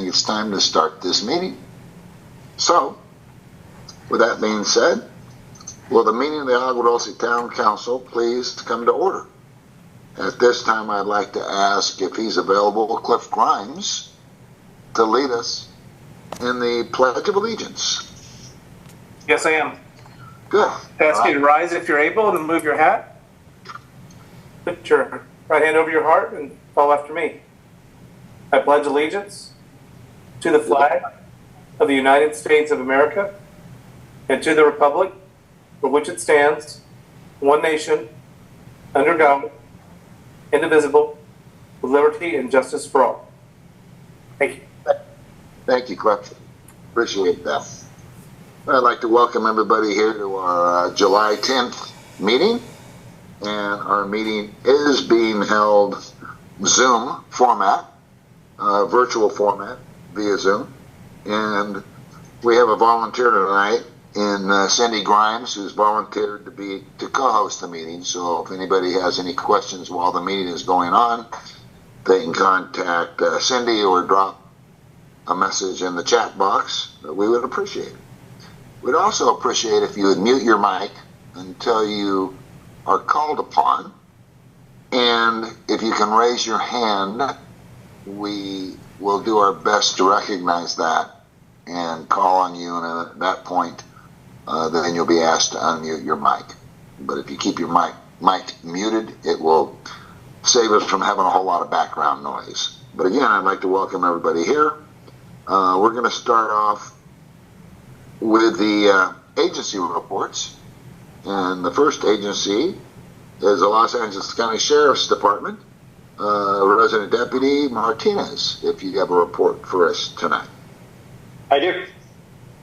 think it's time to start this meeting. So, with that being said, will the meeting of the Agua Dulce Town Council please come to order? At this time, I'd like to ask if he's available, Cliff Grimes, to lead us in the Pledge of Allegiance. Yes, I am. Good. Ask you to rise if you're able and move your hat. Put your right hand over your heart and follow after me. I pledge allegiance to the flag of the United States of America and to the republic for which it stands, one nation, under God, indivisible, with liberty and justice for all. Thank you. Thank you, Cliff. Appreciate that. I'd like to welcome everybody here to our July 10th meeting. And our meeting is being held Zoom format, virtual format via Zoom. And we have a volunteer tonight in Cindy Grimes, who's volunteered to co-host the meeting. So if anybody has any questions while the meeting is going on, they can contact Cindy or drop a message in the chat box. We would appreciate it. We'd also appreciate if you would mute your mic until you are called upon. And if you can raise your hand, we will do our best to recognize that and call on you. And at that point, then you'll be asked to unmute your mic. But if you keep your mic muted, it will save us from having a whole lot of background noise. But again, I'd like to welcome everybody here. We're going to start off with the agency reports. And the first agency is the Los Angeles County Sheriff's Department, Resident Deputy Martinez, if you have a report for us tonight. I do.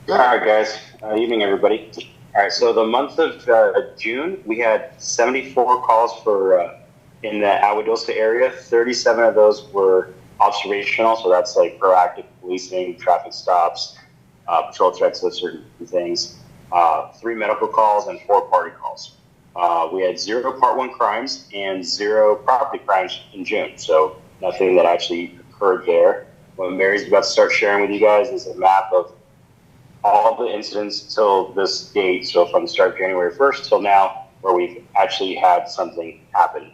Yeah. All right, guys. Evening, everybody. All right, so the month of June, we had 74 calls for in the Agua Dulce area. 37 of those were observational, so that's like proactive policing, traffic stops, patrol checks of certain things. 3 medical calls and 4 party calls. We had 0 Part 1 crimes and 0 property crimes in June, so nothing that actually occurred there. What Mary's about to start sharing with you guys is a map of all the incidents till this date, so from the start of January 1st till now, where we've actually had something happen.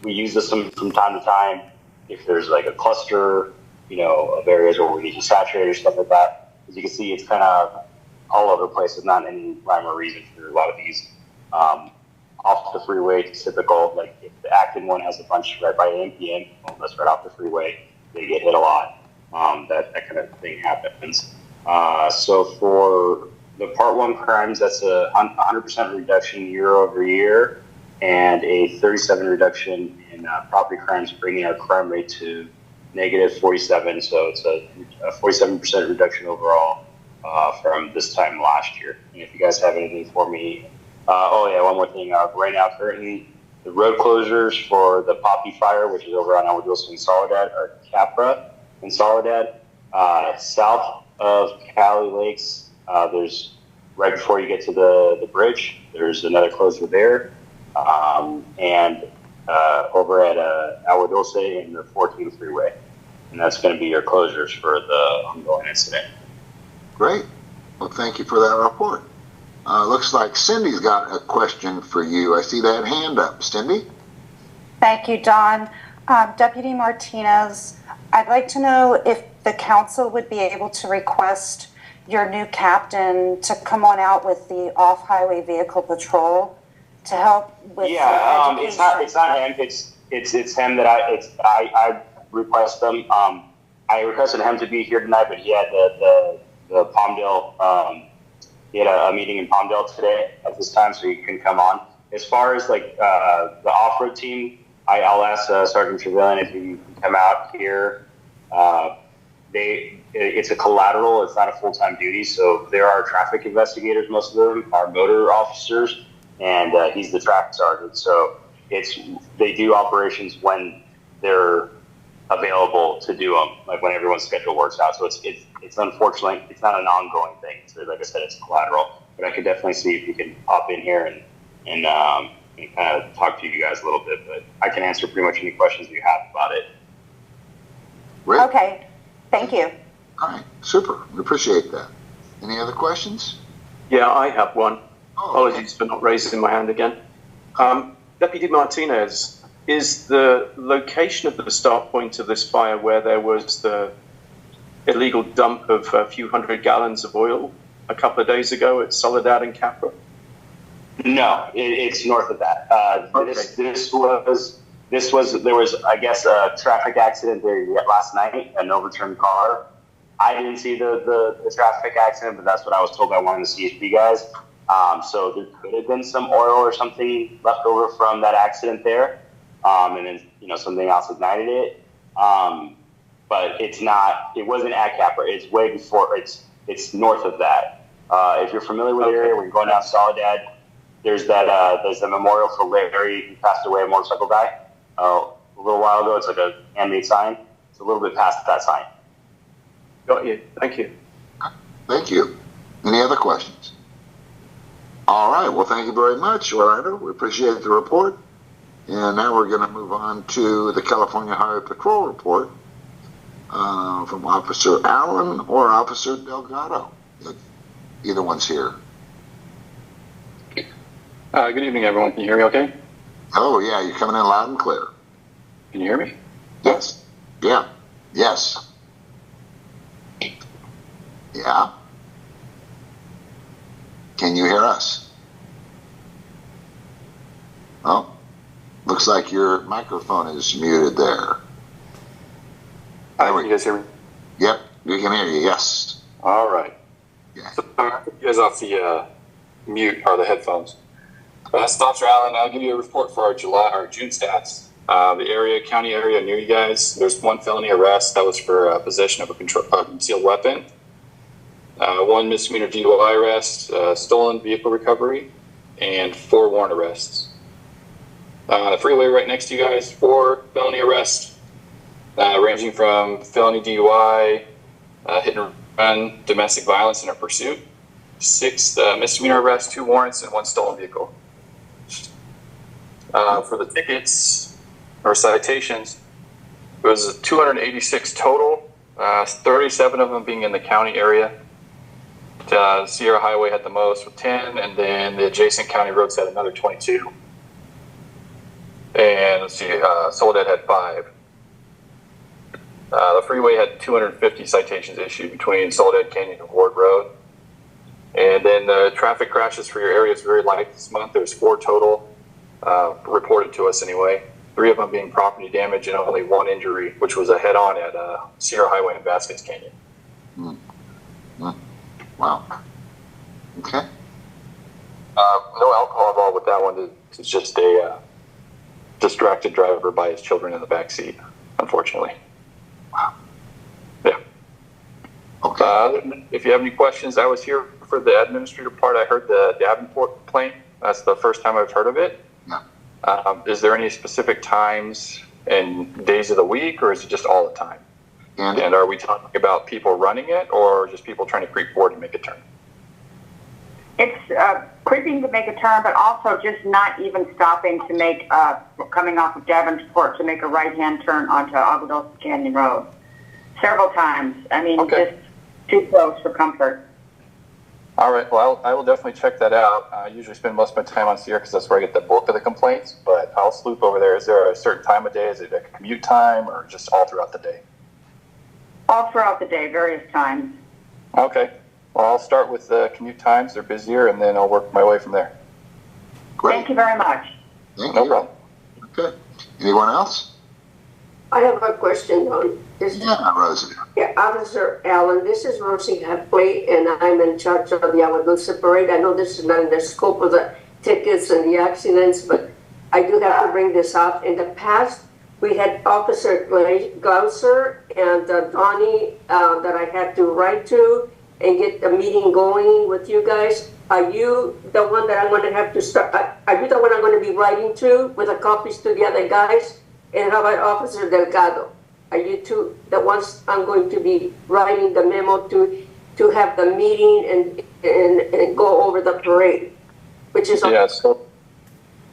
We use this from time to time if there's like a cluster, of areas where we need to saturate or stuff like that. As you can see, it's kind of all over the place. There's not any rhyme or reason for a lot of these. Off the freeway, it's typical. Like if the Acton one has a bunch right by NPN, well, that's right off the freeway. They get hit a lot. That kind of thing happens. So for the Part 1 crimes, that's a 100% reduction year over year, and a 37% reduction in property crimes, bringing our crime rate to negative 47. So it's a 47% reduction overall from this time last year. And if you guys have anything for me, one more thing. Right now, currently, the road closures for the Poppy Fire, which is over on Agua Dulce and Soledad, or Capra in Soledad, south of Cali Lakes. There's right before you get to the bridge. There's another closure there, and over at Agua Dulce in the 14th freeway, and that's going to be your closures for the ongoing incident. Great. Well, thank you for that report. Looks like Cindy's got a question for you. I see that hand up. Cindy? Thank you, Don. Deputy Martinez, I'd like to know if the council would be able to request your new captain to come on out with the off-highway vehicle patrol to help with education. It's not him. It's him that I request them. I requested him to be here tonight, but he had the Palmdale. He had a meeting in Palmdale today at this time, so he can come on. As far as the off-road team, I'll ask Sergeant Trevelyan if he can come out here. It's a collateral. It's not a full-time duty, so there are traffic investigators. Most of them are motor officers, and he's the traffic sergeant. So they do operations when they're available to do them, like when everyone's schedule works out. So it's unfortunately, it's not an ongoing thing. So like I said, it's collateral. But I could definitely see if you can pop in here and kind of talk to you guys a little bit. But I can answer pretty much any questions you have about it. Okay. Thank you. All right, super. We appreciate that. Any other questions? Yeah, I have one. Oh, Apologies for not raising my hand again. Deputy Martinez, is the location of the start point of this fire where there was the illegal dump of a few hundred gallons of oil a couple of days ago at Soledad and Capra? No, it's north of that. Okay. There was, I guess, a traffic accident there last night, an overturned car. I didn't see the traffic accident, but that's what I was told by one of the CHP guys. So there could have been some oil or something left over from that accident there. And then, something else ignited it. But it wasn't at Capra. It's way before, it's north of that. If you're familiar with the area, when you're going down Soledad, there's a memorial for Larry, who passed away, a motorcycle guy, a little while ago. It's like a handmade sign. It's a little bit past that sign. Got you. Thank you. Thank you. Any other questions? All right. Well, thank you very much, Orlando. We appreciate the report. And now we're going to move on to the California Highway Patrol report from Officer Allen or Officer Delgado. Either one's here. Good evening, everyone. Can you hear me okay? Oh, yeah. You're coming in loud and clear. Can you hear me? Yes. Yeah. Yes. Yeah. Can you hear us? Oh, looks like your microphone is muted there. Can you guys hear me? Yep, we can hear you, yes. All right. Yeah. So, I took you guys off the mute or the headphones. Officer Allen, I'll give you a report for our June stats. The county area near you guys, there's one felony arrest that was for possession of a concealed weapon. One misdemeanor DUI arrest, stolen vehicle recovery, and 4 warrant arrests. The freeway right next to you guys, 4 felony arrests, ranging from felony DUI, hit and run, domestic violence, and a pursuit. 6 misdemeanor arrests, 2 warrants, and 1 stolen vehicle. For the tickets or citations, it was 286 total, 37 of them being in the county area. Sierra Highway had the most with 10, and then the adjacent county roads had another 22. And let's see, Soledad had 5. The freeway had 250 citations issued between Soledad Canyon and Ward Road. And then the traffic crashes for your area is very light this month. There's 4 total reported to us anyway. 3 of them being property damage and only 1 injury, which was a head-on at Sierra Highway in Vasquez Canyon. Wow. Okay. No alcohol involved with that one. It's just a distracted driver by his children in the back seat, unfortunately. Wow. Yeah. Okay. If you have any questions, I was here for the administrative part. I heard the Davenport complaint. That's the first time I've heard of it. Yeah. Is there any specific times and days of the week, or is it just all the time? And are we talking about people running it, or just people trying to creep forward and make a turn? It's creeping to make a turn, but also just not even stopping to make, coming off of Davenport to make a right-hand turn onto Agua Dulce Canyon Road. Several times. I mean, Okay. Just too close for comfort. All right. Well, I will definitely check that out. I usually spend most of my time on Sierra because that's where I get the bulk of the complaints, but I'll sloop over there. Is there a certain time of day? Is it a commute time, or just all throughout the day? All throughout the day, various times. Okay. Well, I'll start with the commute times. They're busier, and then I'll work my way from there. Great. Thank you very much. Thank No you. problem. Okay. Anyone else? I have a question on this. Yeah, Rosie. Yeah, Officer Allen, this is Rosie Heffley, and I'm in charge of the Agua Dulce Parade. I know this is not in the scope of the tickets and the accidents, but I do have to bring this up. In the past, we had Officer Glauser and Donnie that I had to write to and get a meeting going with you guys. Are you the one that I'm going to have to start? Are you the one I'm going to be writing to with the copies to the other guys? And how about Officer Delgado? Are you two the ones I'm going to be writing the memo to have the meeting and go over the parade? Which is Yeah, so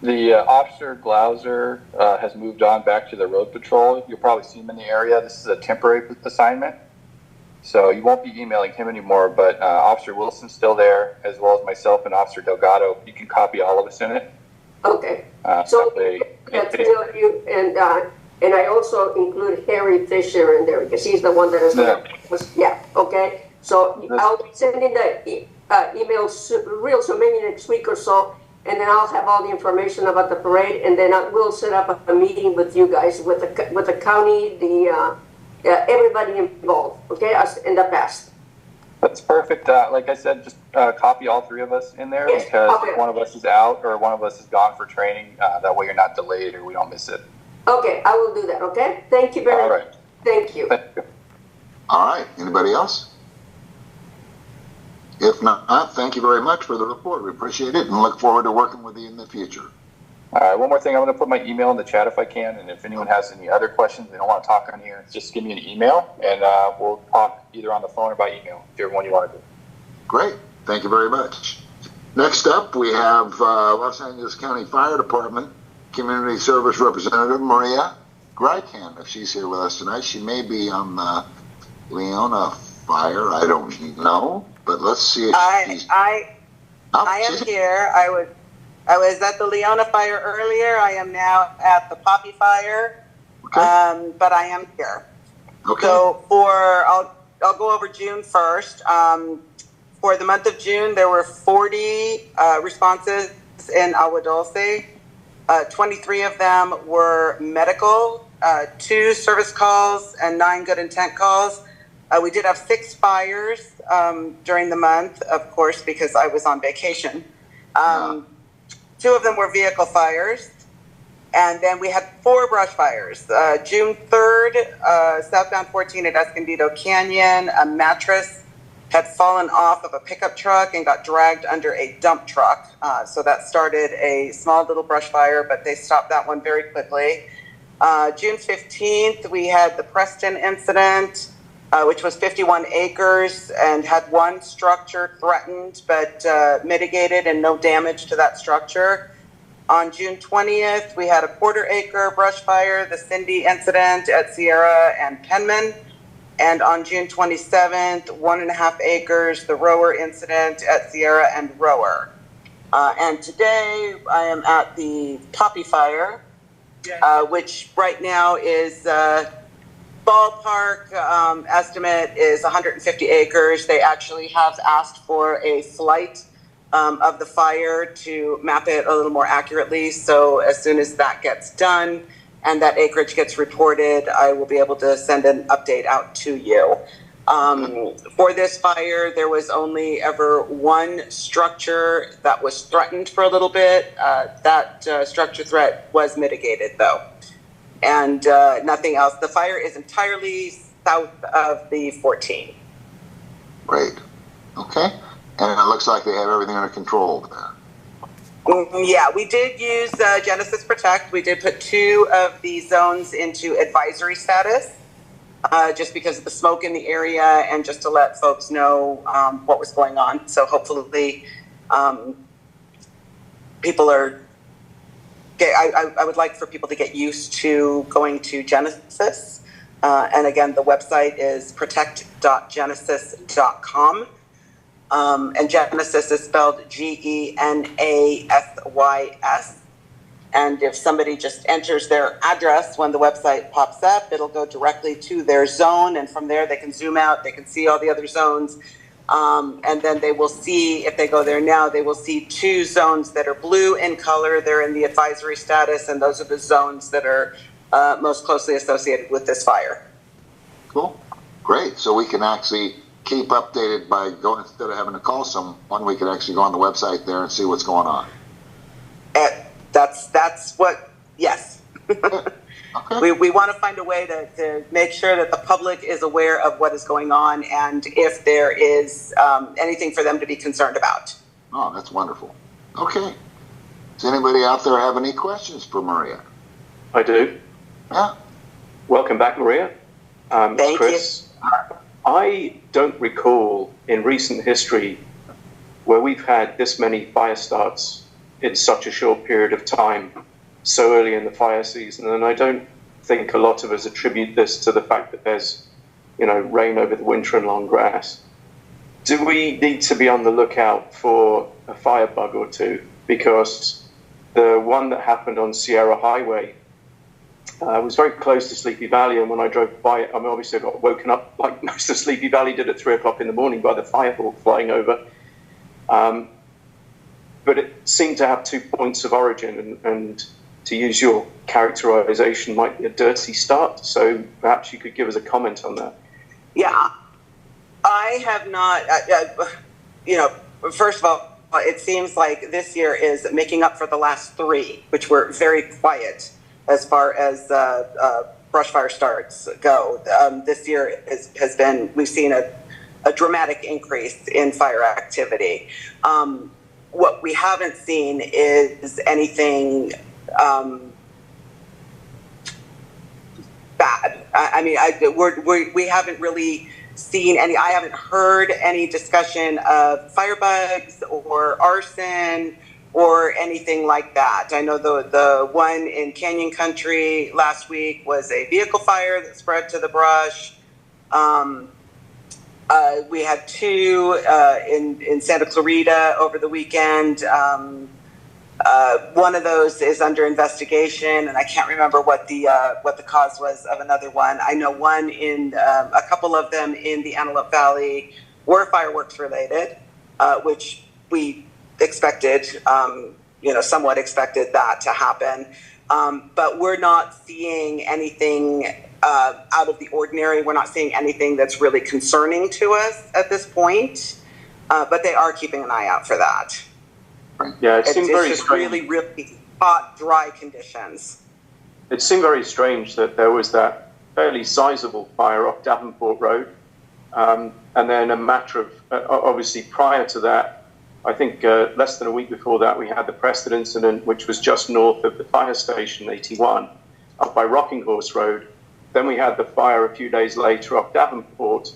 the Officer Glauser has moved on back to the road patrol. You'll probably see him in the area. This is a temporary assignment. So you won't be emailing him anymore, but Officer Wilson's still there, as well as myself and Officer Delgado. You can copy all of us in it. Okay. So that's three of you, and I also include Harry Fisher in there because he's the one that is. Yeah. Okay. So I'll be sending the emails real soon, maybe next week or so, and then I'll have all the information about the parade, and then we'll set up a meeting with you guys, with the county, everybody involved. Okay, as in the past. That's perfect. Like I said, just copy all three of us in there, because if one of us is out or one of us is gone for training, that way you're not delayed or we don't miss it. Okay, I will do that. Okay, thank you very much. Right. Thank you. Thank you. All right. Anybody else? If not, thank you very much for the report. We appreciate it and look forward to working with you in the future. All right, one more thing. I'm going to put my email in the chat if I can, and if anyone has any other questions they don't want to talk on here, just give me an email, and we'll talk either on the phone or by email, whichever one you want to do. Great. Thank you very much. Next up, we have Los Angeles County Fire Department Community Service Representative Maria Grycan. If she's here with us tonight, she may be on the Leona fire. I don't know, but let's see if she's... I am here. I was at the Leona fire earlier. I am now at the Poppy fire, but I am here. Okay. So I'll go over June first. For the month of June, there were 40 responses in Agua Dulce. 23 of them were medical, 2 service calls, and 9 good intent calls. We did have 6 fires during the month, of course, because I was on vacation. 2 of them were vehicle fires. And then we had 4 brush fires. June 3rd, southbound 14 at Escondido Canyon, a mattress had fallen off of a pickup truck and got dragged under a dump truck. So that started a small little brush fire, but they stopped that one very quickly. June 15th, we had the Preston incident, which was 51 acres and had 1 structure threatened, but mitigated and no damage to that structure. On June 20th, we had a 1/4 acre brush fire, the Cindy incident at Sierra and Penman. And on June 27th, 1.5 acres, the Rower incident at Sierra and Rower. And today I am at the Poppy fire, which right now is ballpark estimate is 150 acres. They actually have asked for a flight of the fire to map it a little more accurately. So as soon as that gets done and that acreage gets reported, I will be able to send an update out to you. For this fire, there was only ever 1 structure that was threatened for a little bit. That structure threat was mitigated though, and nothing else. The fire is entirely south of the 14. Great. Okay. And it looks like they have everything under control there. Yeah, we did use Genesis Protect. We did put 2 of the zones into advisory status, just because of the smoke in the area and just to let folks know what was going on. So hopefully people are... I would like for people to get used to going to Genesis. And again, the website is protect.genesis.com. And Genesis is spelled GENASYS. And if somebody just enters their address when the website pops up, it'll go directly to their zone. And from there, they can zoom out. They can see all the other zones. And then they will see, if they go there now, they will see 2 zones that are blue in color. They're in the advisory status. And those are the zones that are most closely associated with this fire. Cool. Great. So we can actually keep updated by going, instead of having to call someone, we can actually go on the website there and see what's going on. That's what, yes. Okay. We want to find a way to make sure that the public is aware of what is going on and if there is anything for them to be concerned about. Oh, that's wonderful. Okay. Does anybody out there have any questions for Maria? I do. Yeah. Welcome back, Maria. Thank Chris. you. I don't recall in recent history where we've had this many fire starts in such a short period of time, so early in the fire season. And I don't think a lot of us attribute this to the fact that there's rain over the winter and long grass. Do we need to be on the lookout for a fire bug or two? Because the one that happened on Sierra Highway was very close to Sleepy Valley, and when I drove by it, obviously I got woken up like most of Sleepy Valley did at 3 o'clock in the morning by the firehawk flying over. But it seemed to have 2 points of origin, and to use your characterization, might be a dirty start. So perhaps you could give us a comment on that. Yeah, I have not, first of all, it seems like this year is making up for the last 3, which were very quiet as far as brush fire starts go. This year has been, we've seen a dramatic increase in fire activity. What we haven't seen is anything bad. We haven't really seen any, I haven't heard any discussion of firebugs or arson or anything like that. I know the one in Canyon Country last week was a vehicle fire that spread to the brush. We had 2 in Santa Clarita over the weekend. One of those is under investigation, and I can't remember what the cause was of another one. I know one in a couple of them in the Antelope Valley were fireworks related, which we expected, somewhat expected that to happen. But we're not seeing anything out of the ordinary. We're not seeing anything that's really concerning to us at this point. But they are keeping an eye out for that. Yeah, it seemed very just strange. really, really hot, dry conditions. It seemed very strange that there was that fairly sizable fire off Davenport Road. And then a matter of, obviously prior to that, I think less than a week before that, we had the Preston incident, which was just north of the fire station, 81, up by Rocking Horse Road. Then we had the fire a few days later off Davenport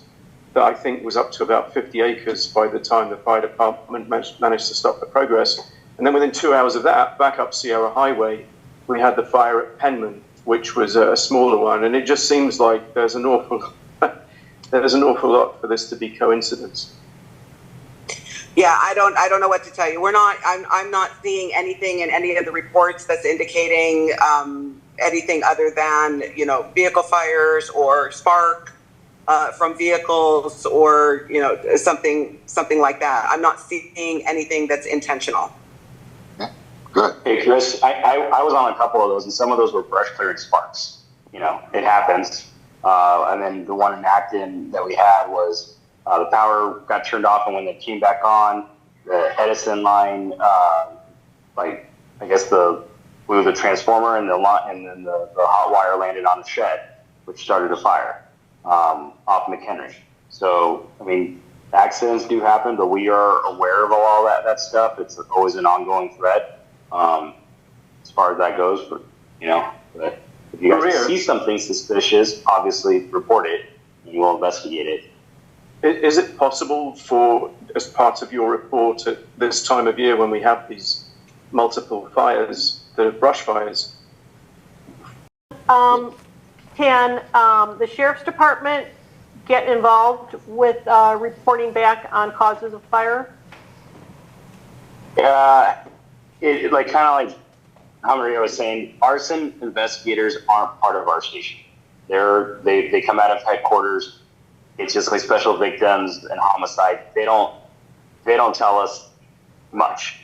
that I think was up to about 50 acres by the time the fire department managed to stop the progress. And then within 2 hours of that, back up Sierra Highway, we had the fire at Penman, which was a smaller one. And it just seems like there's an awful lot for this to be coincidence. Yeah, I don't know what to tell you. I'm not seeing anything in any of the reports that's indicating anything other than, vehicle fires or spark from vehicles or, something like that. I'm not seeing anything that's intentional. Yeah, good. Hey, Chris, I was on a couple of those, and some of those were brush clearing sparks. It happens. And then the one in Acton that we had was the power got turned off, and when it came back on, the Edison line, I guess blew the transformer, and then the hot wire landed on the shed, which started a fire off McHenry. So, accidents do happen, but we are aware of all that stuff. It's always an ongoing threat as far as that goes. But if you guys see something suspicious, obviously report it, and we'll investigate it. Is it possible for, as part of your report at this time of year when we have these multiple fires, the brush fires? Can the Sheriff's Department get involved with reporting back on causes of fire? Kind of like how Maria was saying, arson investigators aren't part of our station. They come out of headquarters. It's just like special victims and homicide. They don't tell us much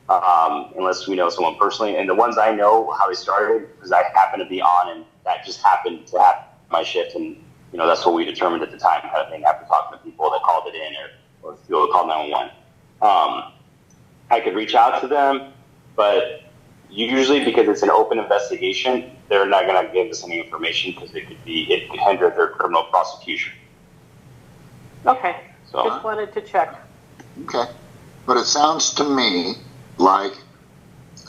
unless we know someone personally. And the ones I know how they started, because I happened to be on, and that just happened to happen my shift, and that's what we determined at the time, kind of thing. After talking to people that called it in, or people that called 911, I could reach out to them, but usually because it's an open investigation, they're not going to give us any information because it could hinder their criminal prosecution. Okay, so just wanted to check. Okay, but it sounds to me like,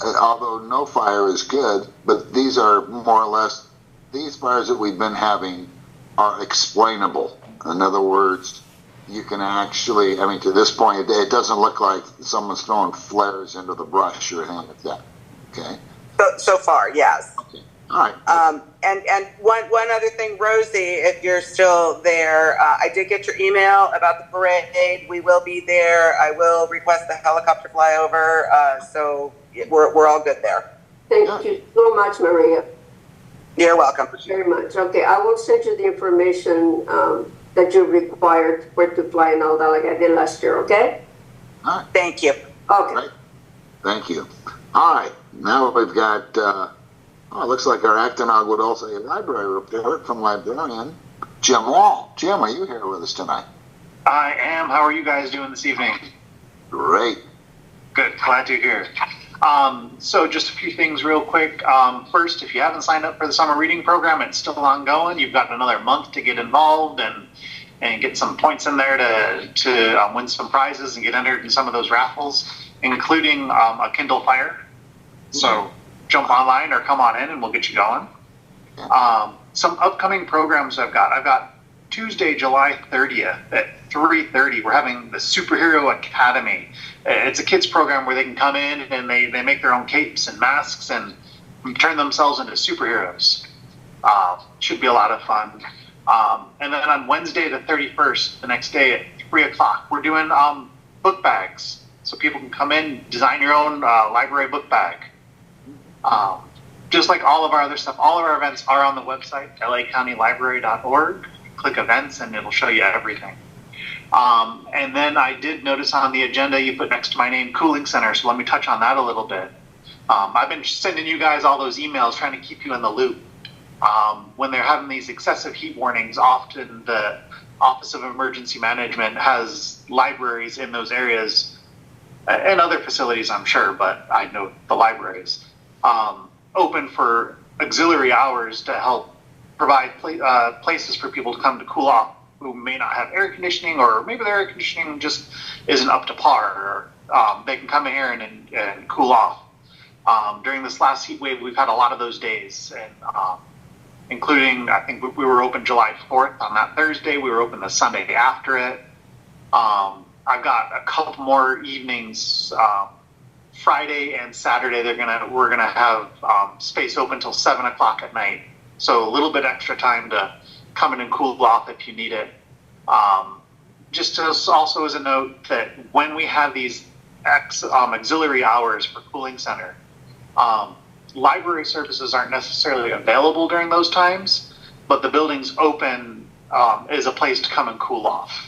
although no fire is good, but these are more or less, these fires that we've been having are explainable. In other words, you can actually, to this point, it doesn't look like someone's throwing flares into the brush or anything like that. Okay? So far, yes. Okay. All right. And one other thing, Rosie, if you're still there, I did get your email about the parade. We will be there. I will request the helicopter flyover. So we're all good there. Thank you so much, Maria. You're welcome. Very much. Okay, I will send you the information that you're required for to fly and all that, like I did last year. Okay. All right. Thank you. Okay. Right. Thank you. All right. Now we've got. It looks like our Acton Agua Dulce library report from librarian Jim Wall. Jim, are you here with us tonight? I am. How are you guys doing this evening? Great. Good. Glad to hear. So just a few things real quick. First, if you haven't signed up for the summer reading program, it's still ongoing. You've got another month to get involved and get some points in there to win some prizes and get entered in some of those raffles, including a Kindle Fire. So jump online or come on in and we'll get you going. Some upcoming programs I've got Tuesday, July 30th at 3:30. We're having the Superhero Academy. It's a kids program where they can come in and they make their own capes and masks and turn themselves into superheroes. Should be a lot of fun. And then on Wednesday the 31st, the next day at 3 o'clock, we're doing book bags. So people can come in, design your own library book bag. Just like all of our other stuff, all of our events are on the website, lacountylibrary.org. Click events and it'll show you everything. And then I did notice on the agenda you put next to my name Cooling Center, so let me touch on that a little bit. I've been sending you guys all those emails trying to keep you in the loop. When they're having these excessive heat warnings, often the Office of Emergency Management has libraries in those areas and other facilities, I'm sure, but I know the libraries, open for auxiliary hours to help provide places for people to come to cool off who may not have air conditioning, or maybe their air conditioning just isn't up to par, or they can come in here and cool off. During this last heat wave, we've had a lot of those days, and including, I think we were open July 4th on that Thursday. We were open the Sunday after it. I've got a couple more evenings, Friday and Saturday. We're gonna have space open till 7 o'clock at night. So a little bit extra time to come in and cool off if you need it. Just also as a note that when we have these auxiliary hours for Cooling Center, library services aren't necessarily available during those times, but the building's open is a place to come and cool off.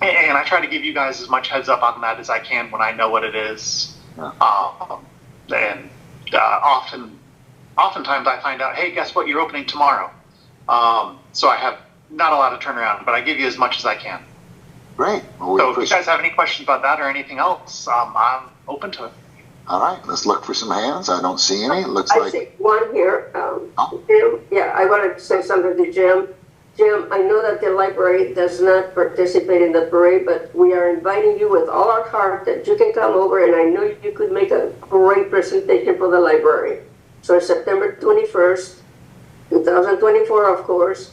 And I try to give you guys as much heads up on that as I can when I know what it is. Oftentimes I find out, hey, guess what? You're opening tomorrow. So I have not a lot of turnaround, but I give you as much as I can. Great. Well, so if you guys have any questions about that or anything else, I'm open to it. All right, let's look for some hands. I don't see any. It looks I like see one here. Jim, yeah, I wanted to say something to Jim. Jim, I know that the library does not participate in the parade, but we are inviting you with all our heart that you can come over, and I know you could make a great presentation for the library. So September 21st, 2024, of course,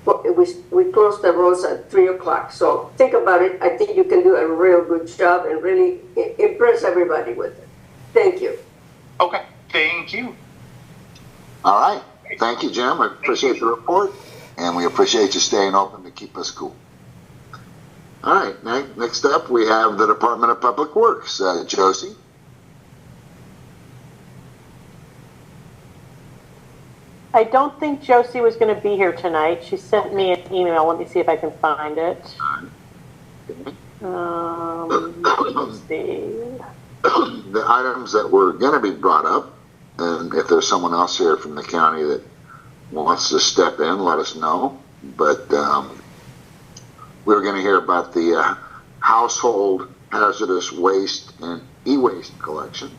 we close the roads at 3 o'clock. So think about it. I think you can do a real good job and really impress everybody with it. Thank you. Okay, thank you. All right. Thank you, Jim. I appreciate the report, and we appreciate you staying open to keep us cool. All right, next up, we have the Department of Public Works. Josie? I don't think Josie was going to be here tonight. She sent me an email. Let me see if I can find it. Let's see. The items that were going to be brought up, and if there's someone else here from the county that wants to step in, let us know. But we're going to hear about the household hazardous waste and e-waste collection,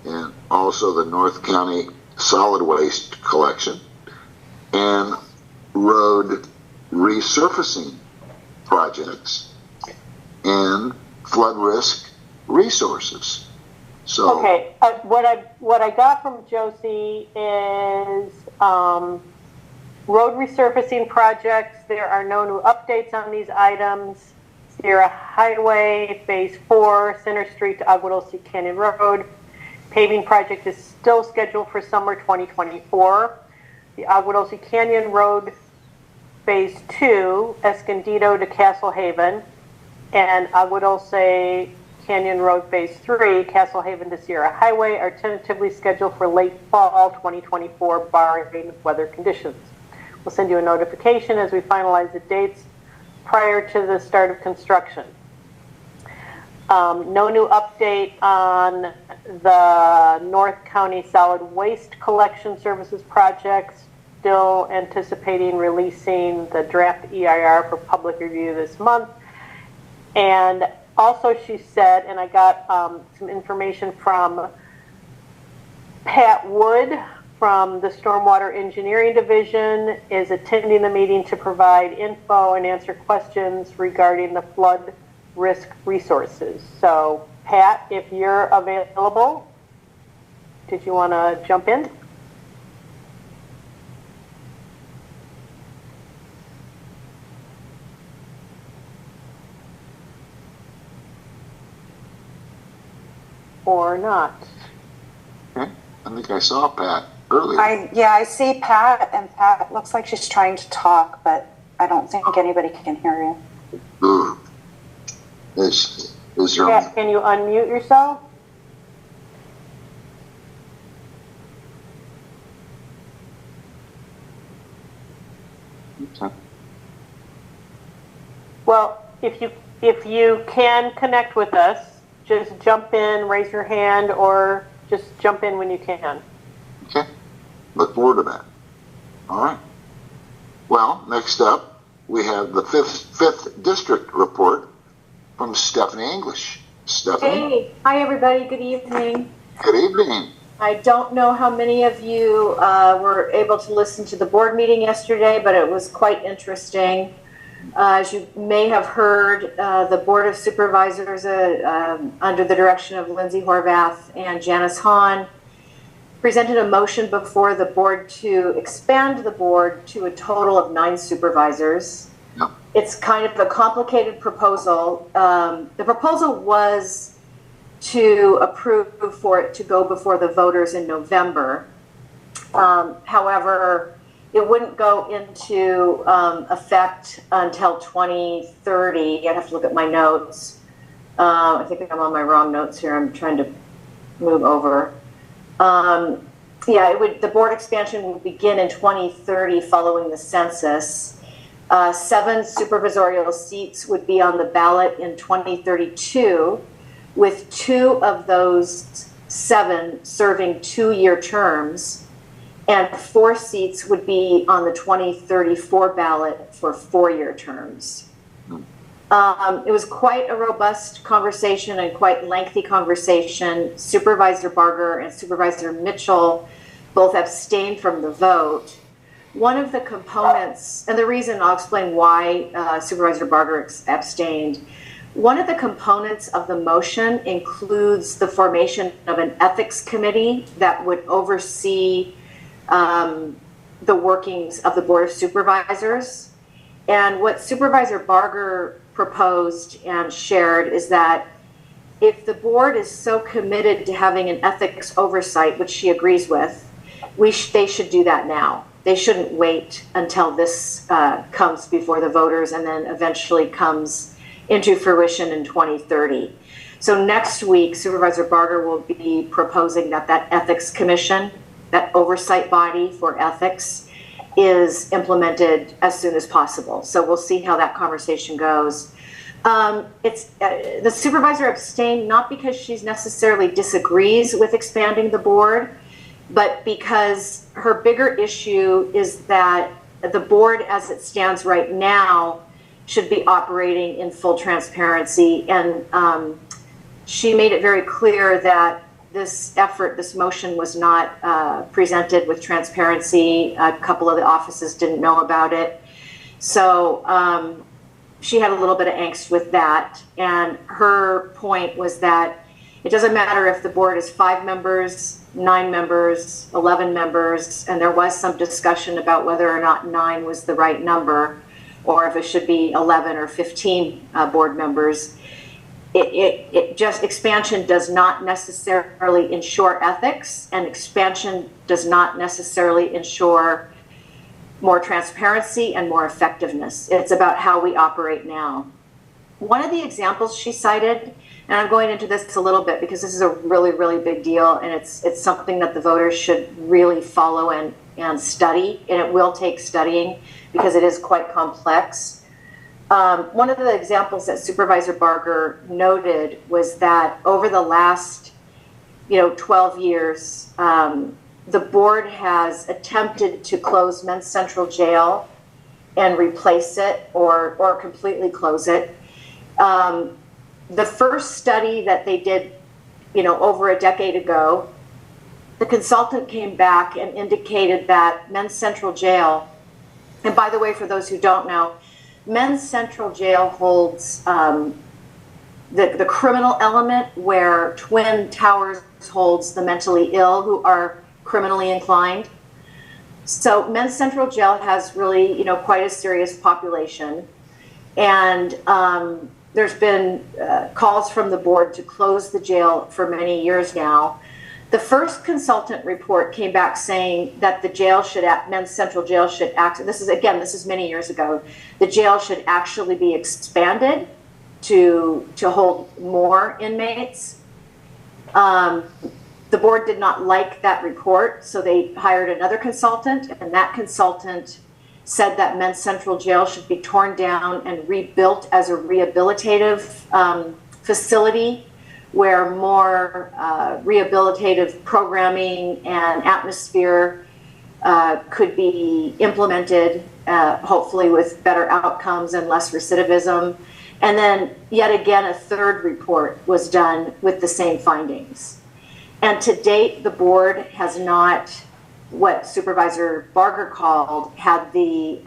and also the North County solid waste collection, and road resurfacing projects, and flood risk resources. So okay, what I got from Josie is road resurfacing projects. There are no new updates on these items. Sierra Highway, Phase 4, Center Street to Agua Dulce Canyon Road, paving project is still scheduled for summer 2024. The Agua Dulce Canyon Road Phase 2, Escondido to Castle Haven, and Agua Dulce Canyon Road Phase 3, Castle Haven to Sierra Highway, are tentatively scheduled for late fall 2024, barring weather conditions. We'll send you a notification as we finalize the dates prior to the start of construction. No new update on the North County Solid Waste Collection Services project. Still anticipating releasing the draft EIR for public review this month. And also she said, and I got some information from Pat Wood from the Stormwater Engineering Division, is attending the meeting to provide info and answer questions regarding the flood risk resources. So Pat, if you're available, did you want to jump in? Or not? Okay. I think I saw Pat earlier. Yeah, I see Pat, and Pat looks like she's trying to talk, but I don't think anybody can hear you. Ooh. Is there? Yeah, can you unmute yourself? Okay. Well, if you can connect with us, just jump in, raise your hand, or just jump in when you can. Okay. Look forward to that. All right. Well, next up, we have the fifth district report from Stephanie English. Stephanie? Hey, hi everybody, good evening. Good evening. I don't know how many of you were able to listen to the board meeting yesterday, but it was quite interesting. As you may have heard, the Board of Supervisors under the direction of Lindsay Horvath and Janice Hahn presented a motion before the board to expand the board to a total of 9 supervisors. Yep. It's kind of a complicated proposal. The proposal was to approve for it to go before the voters in November. However, it wouldn't go into effect until 2030. I'd have to look at my notes. I think I'm on my wrong notes here. I'm trying to move over. Yeah, the board expansion would begin in 2030 following the census. 7 supervisorial seats would be on the ballot in 2032, with 2 of those 7 serving 2-year terms, and 4 seats would be on the 2034 ballot for 4-year terms. It was quite a robust conversation and quite lengthy conversation. Supervisor Barger and Supervisor Mitchell both abstained from the vote. One of the components, and the reason I'll explain why Supervisor Barger abstained, one of the components of the motion includes the formation of an ethics committee that would oversee the workings of the Board of Supervisors. And what Supervisor Barger proposed and shared is that if the board is so committed to having an ethics oversight, which she agrees with, they should do that now. They shouldn't wait until this comes before the voters and then eventually comes into fruition in 2030. So next week, Supervisor Barger will be proposing that ethics commission, that oversight body for ethics, is implemented as soon as possible. So we'll see how that conversation goes. The supervisor abstained not because she necessarily disagrees with expanding the board, but because her bigger issue is that the board as it stands right now should be operating in full transparency. And she made it very clear that this effort, this motion was not presented with transparency. A couple of the offices didn't know about it. So she had a little bit of angst with that. And her point was that it doesn't matter if the board is 5 members, 9 members, 11 members, and there was some discussion about whether or not 9 was the right number, or if it should be 11 or 15 board members. expansion does not necessarily ensure ethics, and expansion does not necessarily ensure more transparency and more effectiveness. It's about how we operate now. One of the examples she cited, and I'm going into this a little bit because this is a really, really big deal, and it's something that the voters should really follow and study, and it will take studying because it is quite complex. One of the examples that Supervisor Barger noted was that over the last 12 years, the board has attempted to close Men's Central Jail and replace it or completely close it. The first study that they did, over a decade ago, the consultant came back and indicated that Men's Central Jail, and by the way, for those who don't know, Men's Central Jail holds the criminal element, where Twin Towers holds the mentally ill who are criminally inclined. So Men's Central Jail has really, quite a serious population. And there's been calls from the board to close the jail for many years now. The first consultant report came back saying that the jail Men's Central Jail should this is many years ago, the jail should actually be expanded to hold more inmates. The board did not like that report, so they hired another consultant, and that consultant said that Men's Central Jail should be torn down and rebuilt as a rehabilitative facility where more rehabilitative programming and atmosphere could be implemented, hopefully with better outcomes and less recidivism. And then yet again, a third report was done with the same findings. And to date, the board has not, what Supervisor Barger called, had the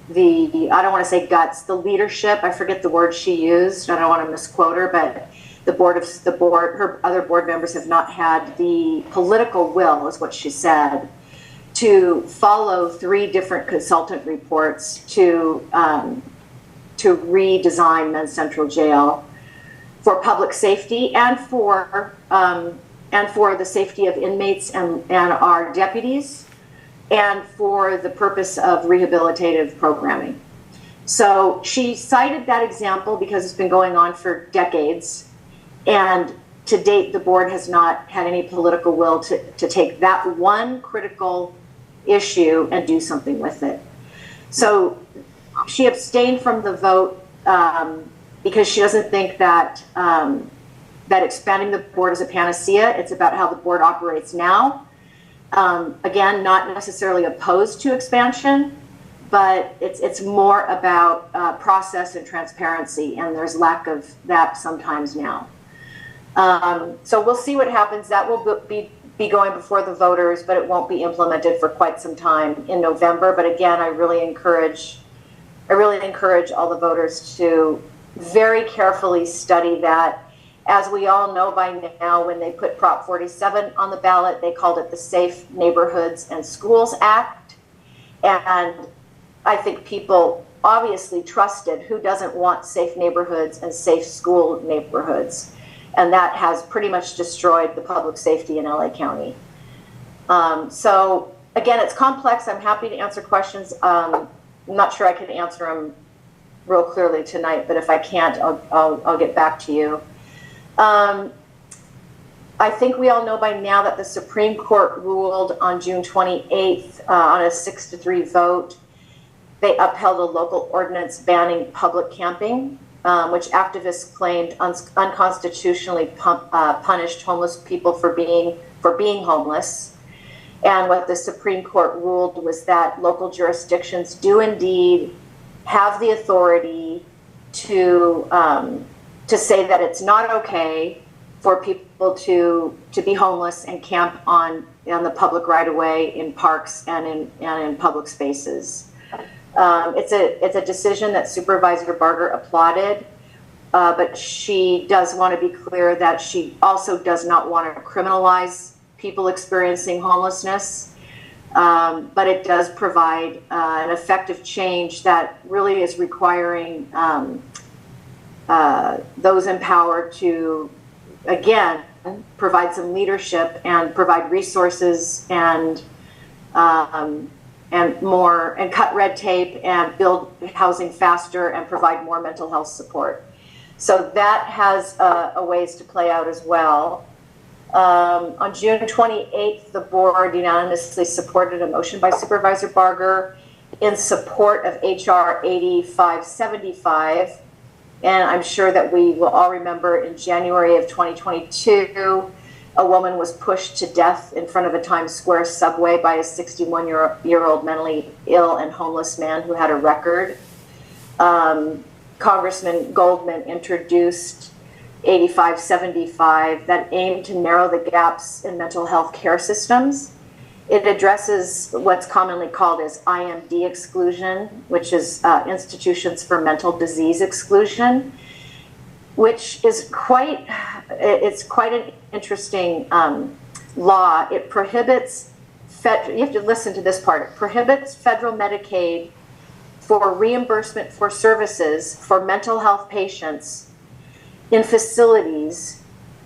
I don't want to say guts, the leadership, I forget the word she used, I don't want to misquote her, but her other board members have not had the political will, is what she said, to follow 3 different consultant reports to redesign Men's Central Jail for public safety and for the safety of inmates and our deputies, and for the purpose of rehabilitative programming. So she cited that example because it's been going on for decades, and to date the board has not had any political will to take that one critical issue and do something with it. So she abstained from the vote because she doesn't think that that expanding the board is a panacea. It's about how the board operates now. Again, not necessarily opposed to expansion, but it's more about process and transparency, and there's lack of that sometimes now. So we'll see what happens. That will be going before the voters, but it won't be implemented for quite some time in November. But again, I really encourage all the voters to very carefully study that. As we all know by now, when they put Prop 47 on the ballot, they called it the Safe Neighborhoods and Schools Act. And I think people obviously trusted, who doesn't want safe neighborhoods and safe school neighborhoods? And that has pretty much destroyed the public safety in LA County. So again, it's complex. I'm happy to answer questions. I'm not sure I can answer them real clearly tonight, but if I can't, I'll get back to you. I think we all know by now that the Supreme Court ruled on June 28th on a 6-3 vote. They upheld a local ordinance banning public camping, which activists claimed unconstitutionally punished homeless people for being homeless. And what the Supreme Court ruled was that local jurisdictions do indeed have the authority to say that it's not okay for people to be homeless and camp on the public right of way in parks and in public spaces. It's a decision that Supervisor Barger applauded, but she does want to be clear that she also does not want to criminalize people experiencing homelessness. But it does provide an effective change that really is requiring those empowered to, again, provide some leadership and provide resources and more, and cut red tape and build housing faster and provide more mental health support. So that has a ways to play out as well. On June 28th, the board unanimously supported a motion by Supervisor Barger in support of HR 8575. And I'm sure that we will all remember in January of 2022, a woman was pushed to death in front of a Times Square subway by a 61-year-old mentally ill and homeless man who had a record. Congressman Goldman introduced 8575 that aimed to narrow the gaps in mental health care systems. It addresses what's commonly called as IMD exclusion, which is institutions for mental disease exclusion, which is quite an interesting law. It prohibits, you have to listen to this part, it prohibits federal Medicaid for reimbursement for services for mental health patients in facilities.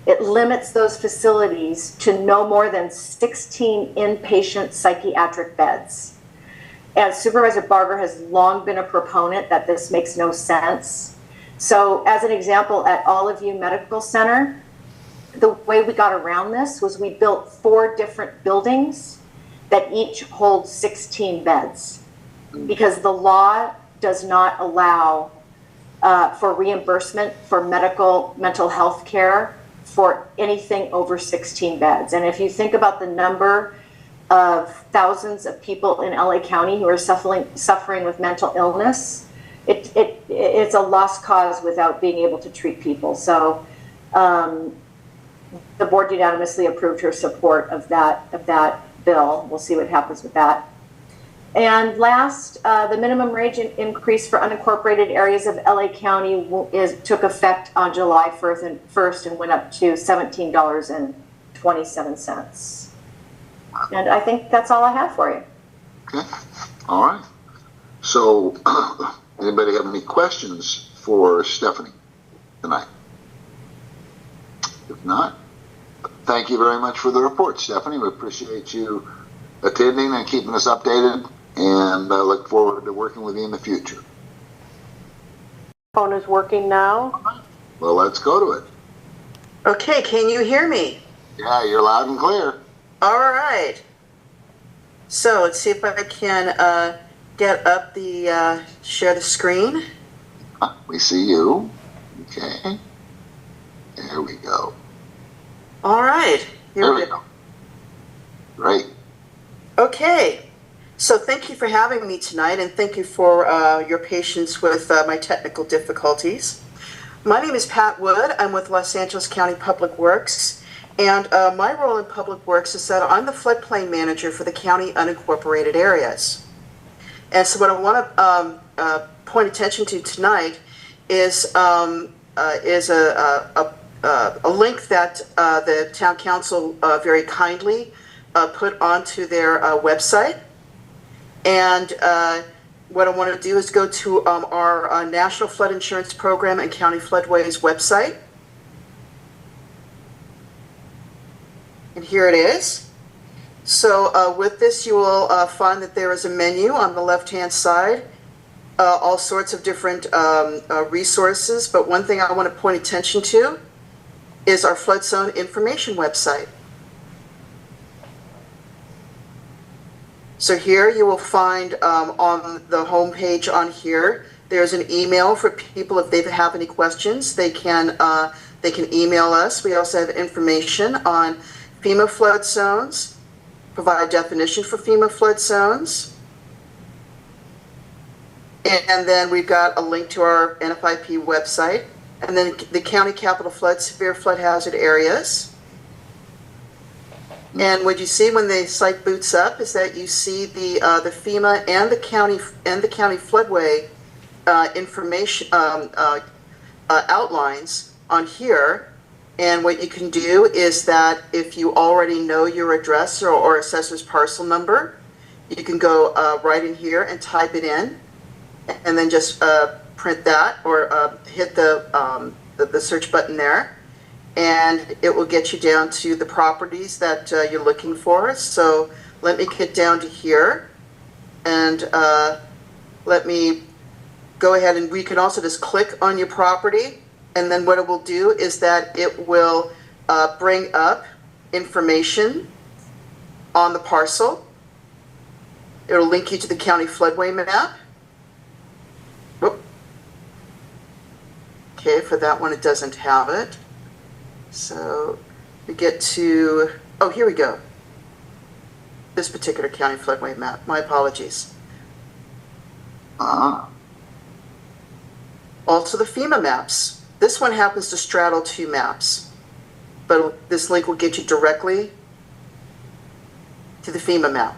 It limits those facilities to no more than 16 inpatient psychiatric beds. And Supervisor Barger has long been a proponent that this makes no sense. So as an example, at Olive View Medical Center, the way we got around this was we built 4 different buildings that each hold 16 beds, because the law does not allow for reimbursement for mental health care for anything over 16 beds. And if you think about the number of thousands of people in LA County who are suffering with mental illness, it's a lost cause without being able to treat people. So the board unanimously approved her support of that bill. We'll see what happens with that. And last, the minimum wage increase for unincorporated areas of LA County took effect on July 1st and went up to $17.27. And I think that's all I have for you. Okay, all right. So, anybody have any questions for Stephanie tonight? If not, thank you very much for the report, Stephanie. We appreciate you attending and keeping us updated, and I look forward to working with you in the future. Phone is working now. Well, let's go to it. Okay, can you hear me? Yeah, you're loud and clear. All right. So let's see if I can get up the, share the screen. We see you. Okay. There we go. All right. There we go. Great. Okay. So thank you for having me tonight, and thank you for your patience with my technical difficulties. My name is Pat Wood. I'm with Los Angeles County Public Works, and my role in Public Works is that I'm the floodplain manager for the county unincorporated areas. And so what I want to point attention to tonight is a link that the town council very kindly put onto their website. And what I want to do is go to our National Flood Insurance Program and County Floodways website. And here it is. So with this, you will find that there is a menu on the left-hand side, all sorts of different resources. But one thing I want to point attention to is our flood zone information website. So here you will find on the home page on here, there's an email for people if they have any questions. They can email us. We also have information on FEMA flood zones, provide definition for FEMA flood zones. And then we've got a link to our NFIP website. And then the county capital flood, severe flood hazard areas. And what you see when the site boots up is that you see the FEMA and the county floodway information outlines on here. And what you can do is that if you already know your address or assessor's parcel number, you can go right in here and type it in, and then just print that or hit the search button there, and it will get you down to the properties that you're looking for. So let me get down to here, and let me go ahead, and we can also just click on your property, and then what it will do is that it will bring up information on the parcel. It'll link you to the county floodway map. Whoop. Okay, for that one it doesn't have it. So we get to, oh, here we go. This particular county floodway map. My apologies. Also the FEMA maps. This one happens to straddle two maps, but this link will get you directly to the FEMA map.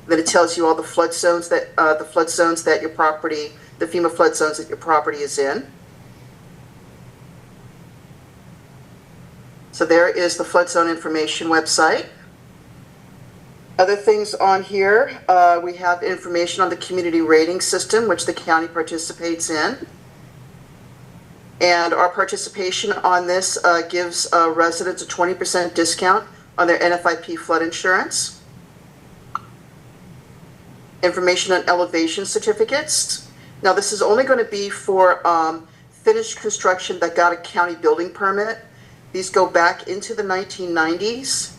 Then it tells you all the flood zones that your property, the FEMA flood zones that your property is in. So there is the flood zone information website. Other things on here, we have information on the community rating system, which the county participates in. And our participation on this gives residents a 20% discount on their NFIP flood insurance. Information on elevation certificates. Now this is only going to be for finished construction that got a county building permit. These go back into the 1990s,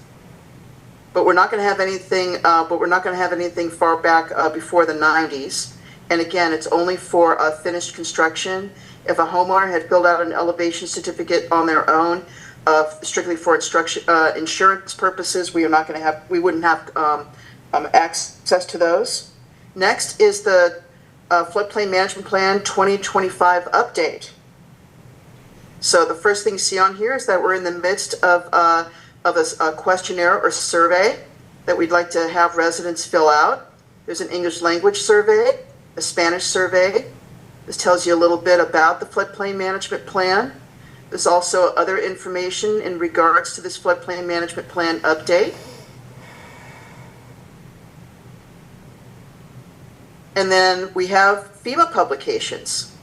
but we're not going to have anything. Far back before the 90s. And again, it's only for finished construction. If a homeowner had filled out an elevation certificate on their own, strictly for insurance purposes, we wouldn't have access to those. Next is the Floodplain Management Plan 2025 update. So the first thing you see on here is that we're in the midst of a questionnaire or survey that we'd like to have residents fill out. There's an English language survey, a Spanish survey. This tells you a little bit about the Floodplain Management Plan. There's also other information in regards to this Floodplain Management Plan update. And then we have FEMA publications.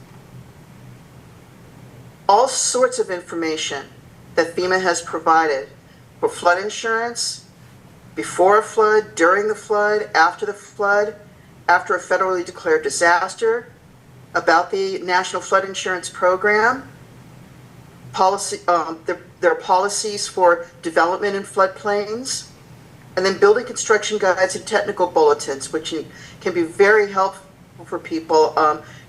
All sorts of information that FEMA has provided for flood insurance, before a flood, during the flood, after a federally declared disaster, about the National Flood Insurance Program, their policies for development in floodplains, and then building construction guides and technical bulletins, which can be very helpful for people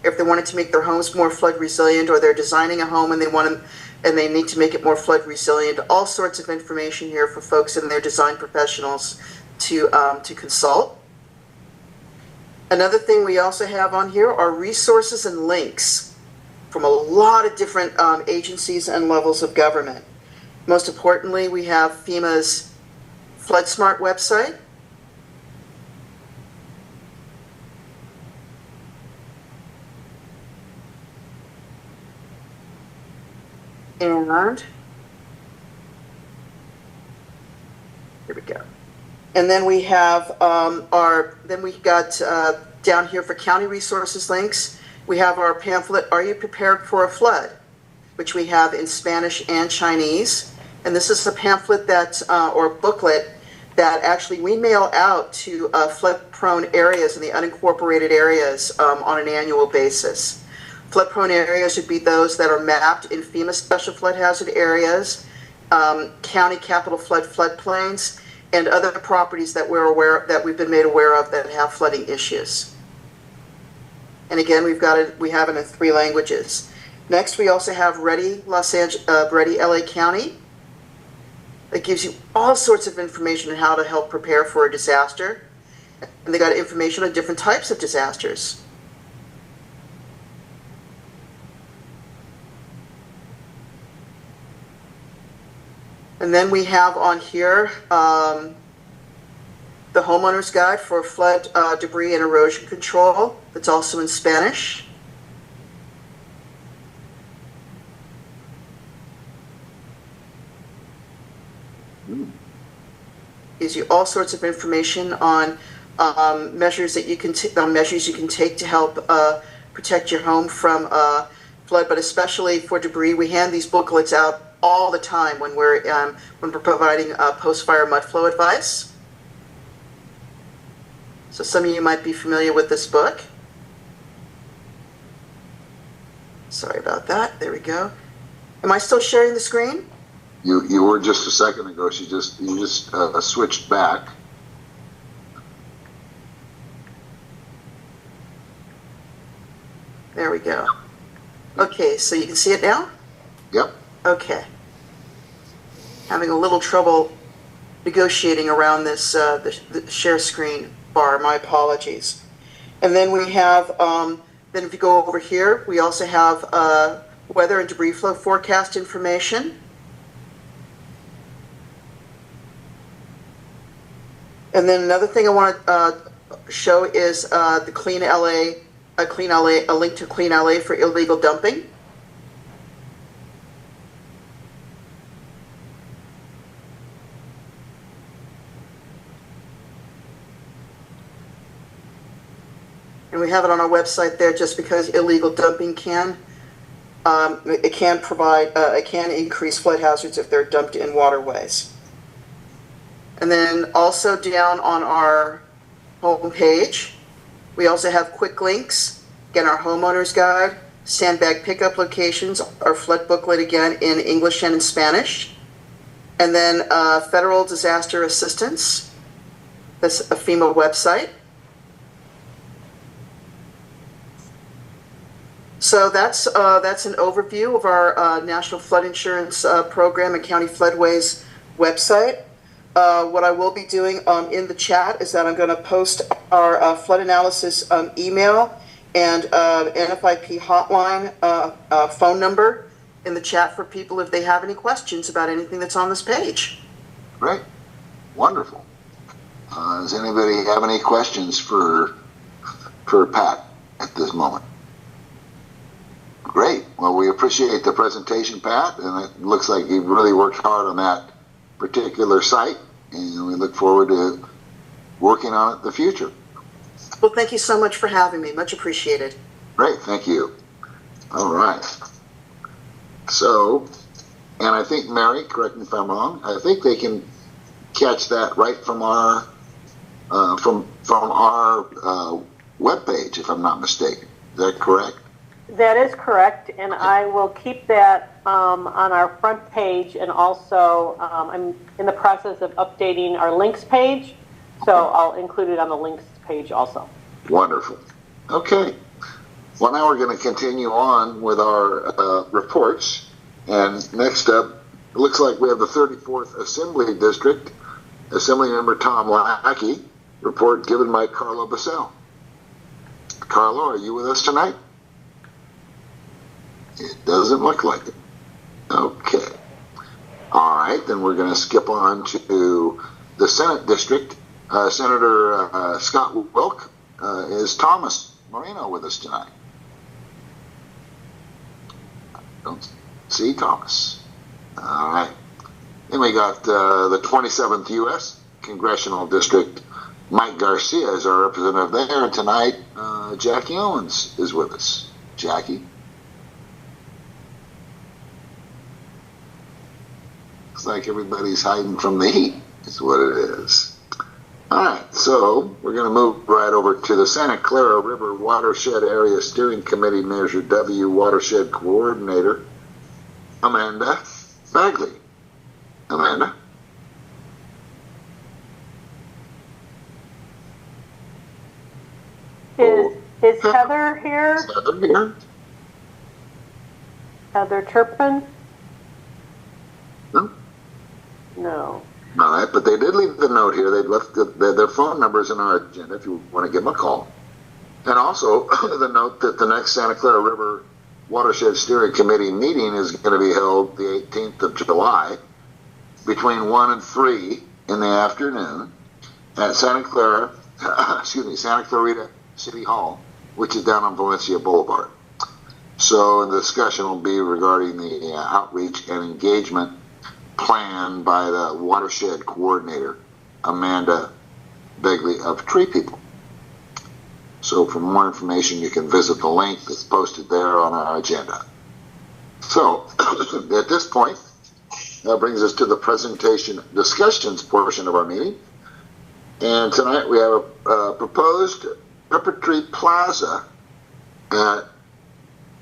if they wanted to make their homes more flood resilient, or they're designing a home and they need to make it more flood resilient. All sorts of information here for folks and their design professionals to consult. Another thing we also have on here are resources and links from a lot of different agencies and levels of government. Most importantly, we have FEMA's FloodSmart website. And here we go. And then we have down here for county resources links, we have our pamphlet, Are You Prepared for a Flood?, which we have in Spanish and Chinese. And this is a pamphlet or booklet that actually we mail out to flood-prone areas and the unincorporated areas on an annual basis. Flood-prone areas would be those that are mapped in FEMA special flood hazard areas, county capital floodplains, and other properties that we've been made aware of that have flooding issues. And again, we have it in 3 languages. Next, we also have Ready LA County. That gives you all sorts of information on how to help prepare for a disaster. And they got information on different types of disasters. And then we have on here the Homeowner's Guide for Flood, Debris, and Erosion Control. That's also in Spanish. Gives you all sorts of information on measures you can take to help protect your home from flood, but especially for debris. We hand these booklets out all the time when we're providing post-fire mud flow advice. So some of you might be familiar with this book. Sorry about that. There we go. Am I still sharing the screen? You were just a second ago. You just switched back. There we go. Okay, so you can see it now? Yep. Okay. Having a little trouble negotiating around this the share screen bar. My apologies. And then we have, then if you go over here, we also have weather and debris flow forecast information. And then another thing I want to show is the Clean LA, a link to Clean LA for illegal dumping. And we have it on our website there just because illegal dumping can increase flood hazards if they're dumped in waterways. And then also down on our home page, we also have quick links. Again, our homeowner's guide, sandbag pickup locations, our flood booklet again in English and in Spanish. And then federal disaster assistance. That's a FEMA website. So that's an overview of our National Flood Insurance Program and County Floodways website. What I will be doing in the chat is that I'm going to post our flood analysis email and NFIP hotline phone number in the chat for people if they have any questions about anything that's on this page. Great. Wonderful. Does anybody have any questions for Pat at this moment? Great. Well, we appreciate the presentation, Pat, and it looks like you've really worked hard on that particular site, and we look forward to working on it in the future. Well, thank you so much for having me. Much appreciated. Great. Thank you. All right. So, and I think, Mary, correct me if I'm wrong, I think they can catch that right from our webpage, if I'm not mistaken. Is that correct? That is correct, and I will keep that on our front page, and also I'm in the process of updating our links page, so I'll include it on the links page also. Wonderful. Okay. Well, now we're going to continue on with our reports, and next up, it looks like we have the 34th Assembly District, Assemblymember Tom Lackey, report given by Carlo Bassell. Carlo, are you with us tonight? It doesn't look like it. Okay. All right, then we're going to skip on to the Senate District. Senator Scott Wilk. Is Thomas Moreno with us tonight? I don't see Thomas. All right. Then we got the 27th U.S. Congressional District. Mike Garcia is our representative there. And tonight, Jackie Owens is with us. Jackie. Looks like everybody's hiding from the heat, is what it is. All right, so we're going to move right over to the Santa Clara River Watershed Area Steering Committee Measure W Watershed Coordinator, Amanda Bagley. Amanda? Is Heather here? Is Heather here? Heather Turpin? No. No. All right, but they did leave the note here. They left their phone numbers in our agenda if you want to give them a call. And also the note that the next Santa Clara River Watershed Steering Committee meeting is going to be held the 18th of July between 1 and 3 in the afternoon at Santa Clarita City Hall, which is down on Valencia Boulevard. So the discussion will be regarding the outreach and engagement plan by the watershed coordinator, Amanda Begley of Tree People. So for more information, you can visit the link that's posted there on our agenda. So at this point, that brings us to the presentation discussions portion of our meeting. And tonight we have a proposed Pepper Tree Plaza at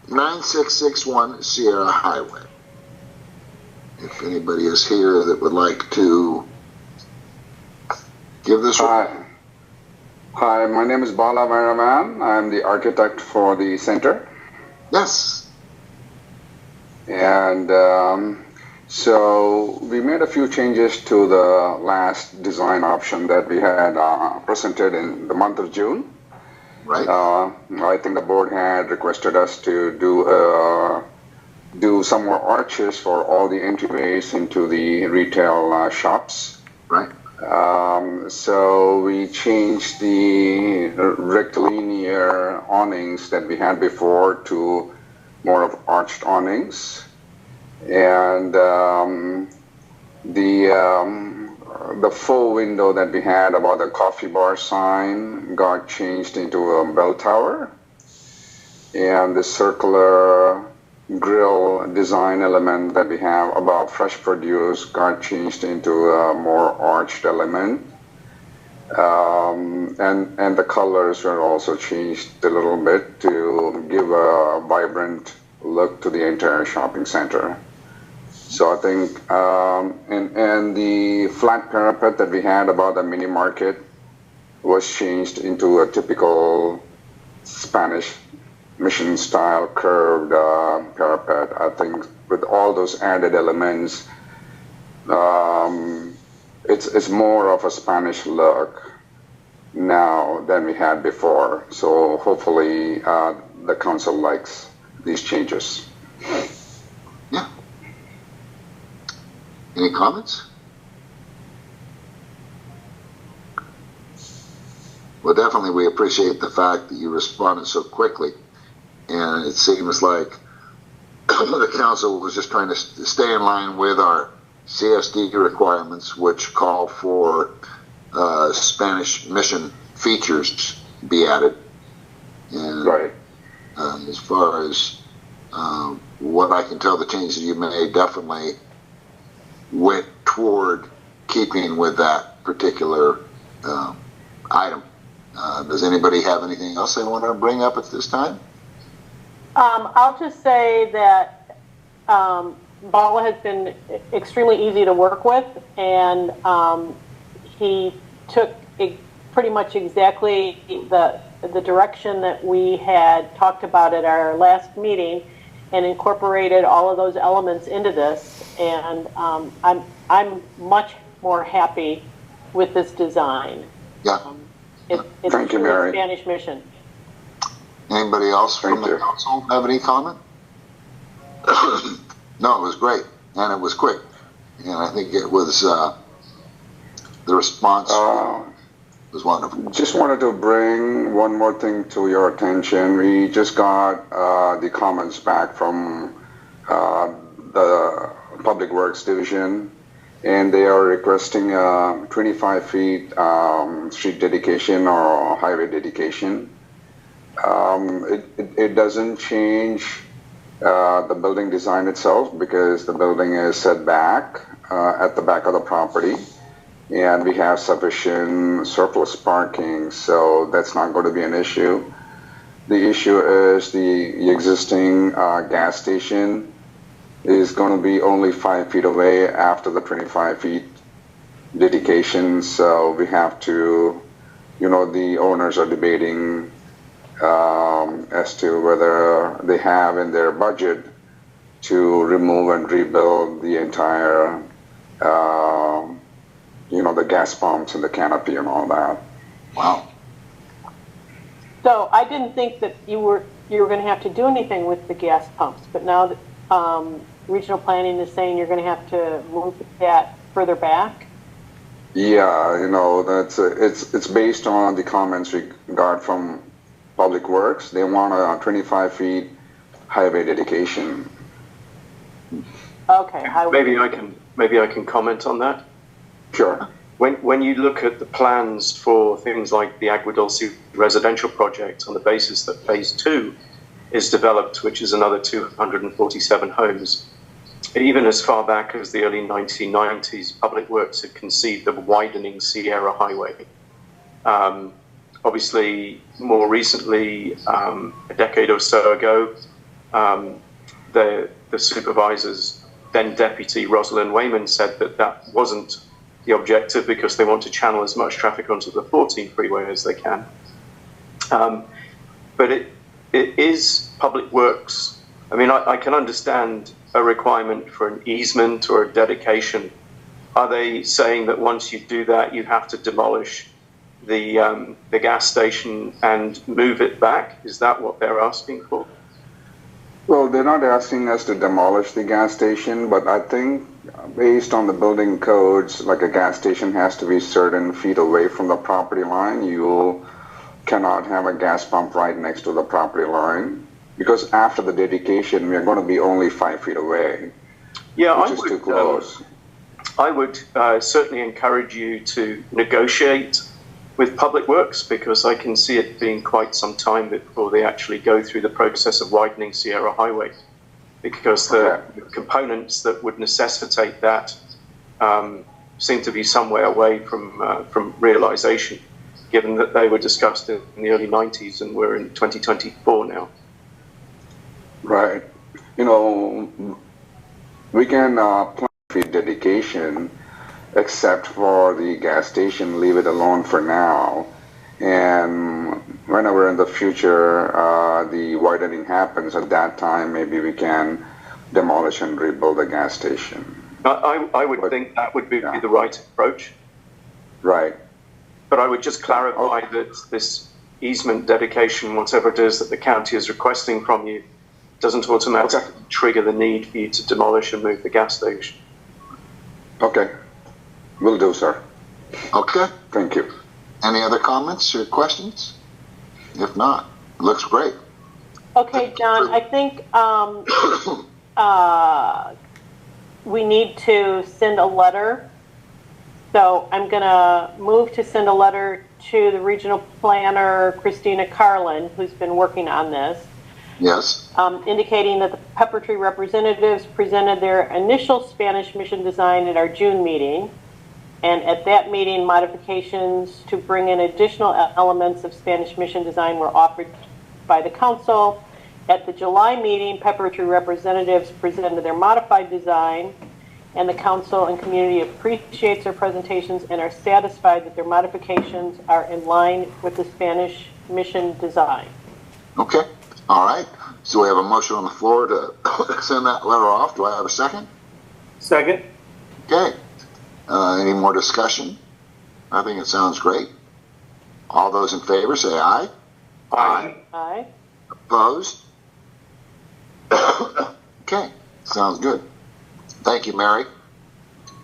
9661 Sierra Highway. If anybody is here that would like to give this. Hi, my name is Bala Vairaman. I'm the architect for the center. Yes. And so we made a few changes to the last design option that we had presented in the month of June. Right. I think the board had requested us to do some more arches for all the entryways into the retail shops. Right. So we changed the rectilinear awnings that we had before to more of arched awnings. And the full window that we had about the coffee bar sign got changed into a bell tower. And the circular grill design element that we have about fresh produce got changed into a more arched element. And the colors were also changed a little bit to give a vibrant look to the entire shopping center. So I think, and the flat parapet that we had about the mini market was changed into a typical Spanish mission style curved parapet. I think with all those added elements, it's more of a Spanish look now than we had before. So hopefully the council likes these changes. Yeah. Any comments? Well, definitely we appreciate the fact that you responded so quickly. And it seems like the council was just trying to stay in line with our CSD requirements, which call for Spanish mission features be added. And right. As far as what I can tell, the changes you made definitely went toward keeping with that particular item. Does anybody have anything else they want to bring up at this time? I'll just say that Bala has been extremely easy to work with, and he took pretty much exactly the direction that we had talked about at our last meeting and incorporated all of those elements into this. And I'm much more happy with this design. Yeah. It's Thank you, Mary. a Spanish mission. Anybody else from the council have any comment? No, it was great, and it was quick, and I think it was the response was wonderful. Just wanted to bring one more thing to your attention. We just got the comments back from the Public Works Division, and they are requesting 25 feet street dedication or highway dedication. It doesn't change the building design itself because the building is set back at the back of the property, and we have sufficient surplus parking, so that's not going to be an issue. The issue is the existing gas station is going to be only 5 feet away after the 25 feet dedication, so we have to, the owners are debating as to whether they have in their budget to remove and rebuild the entire, the gas pumps and the canopy and all that. Wow. So I didn't think that you were going to have to do anything with the gas pumps, but now that regional planning is saying you're going to have to move that further back. Yeah, that's it's based on the comments we got from Public Works. They want a 25 feet highway dedication. Okay. Maybe I can comment on that. Sure. when you look at the plans for things like the Agua Dulce residential project on the basis that phase 2 is developed, which is another 247 homes, even as far back as the early 1990s, Public Works had conceived of widening Sierra Highway. Obviously, more recently, a decade or so ago, the supervisors, then Deputy Rosalind Wayman, said that that wasn't the objective because they want to channel as much traffic onto the 14 freeway as they can. But it is Public Works. I mean, I can understand a requirement for an easement or a dedication. Are they saying that once you do that, you have to demolish the gas station and move it back? Is that what they're asking for? Well, they're not asking us to demolish the gas station, but I think based on the building codes, like a gas station has to be certain feet away from the property line. You cannot have a gas pump right next to the property line, because after the dedication, we're going to be only 5 feet away, which is too close. I would certainly encourage you to negotiate with Public Works, because I can see it being quite some time before they actually go through the process of widening Sierra Highway, because the components that would necessitate that seem to be somewhere away from realization, given that they were discussed in the early 90s and we're in 2024 now. Right. You know, we can plan for dedication, except for the gas station, leave it alone for now. And whenever in the future the widening happens, at that time, maybe we can demolish and rebuild the gas station. I would think that would be the right approach. Right. But I would just clarify that this easement dedication, whatever it is that the county is requesting from you, doesn't automatically trigger the need for you to demolish and move the gas station. Okay. Will do, sir. Okay. Thank you. Any other comments or questions? If not, it looks great. Okay, John, I think we need to send a letter. So I'm going to move to send a letter to the regional planner, Christina Carlin, who's been working on this. Yes. Indicating that the Pepper Tree representatives presented their initial Spanish mission design at our June meeting. And at that meeting, modifications to bring in additional elements of Spanish mission design were offered by the council. At the July meeting, Pepper Tree representatives presented their modified design, and the council and community appreciates their presentations and are satisfied that their modifications are in line with the Spanish mission design. Okay. All right. So we have a motion on the floor to send that letter off. Do I have a second? Second. Okay. Any more discusussion? I think it sounds great. All those in favor say aye. Aye. Aye. Opposed? Okay. Sounds good. Thank you, Mary.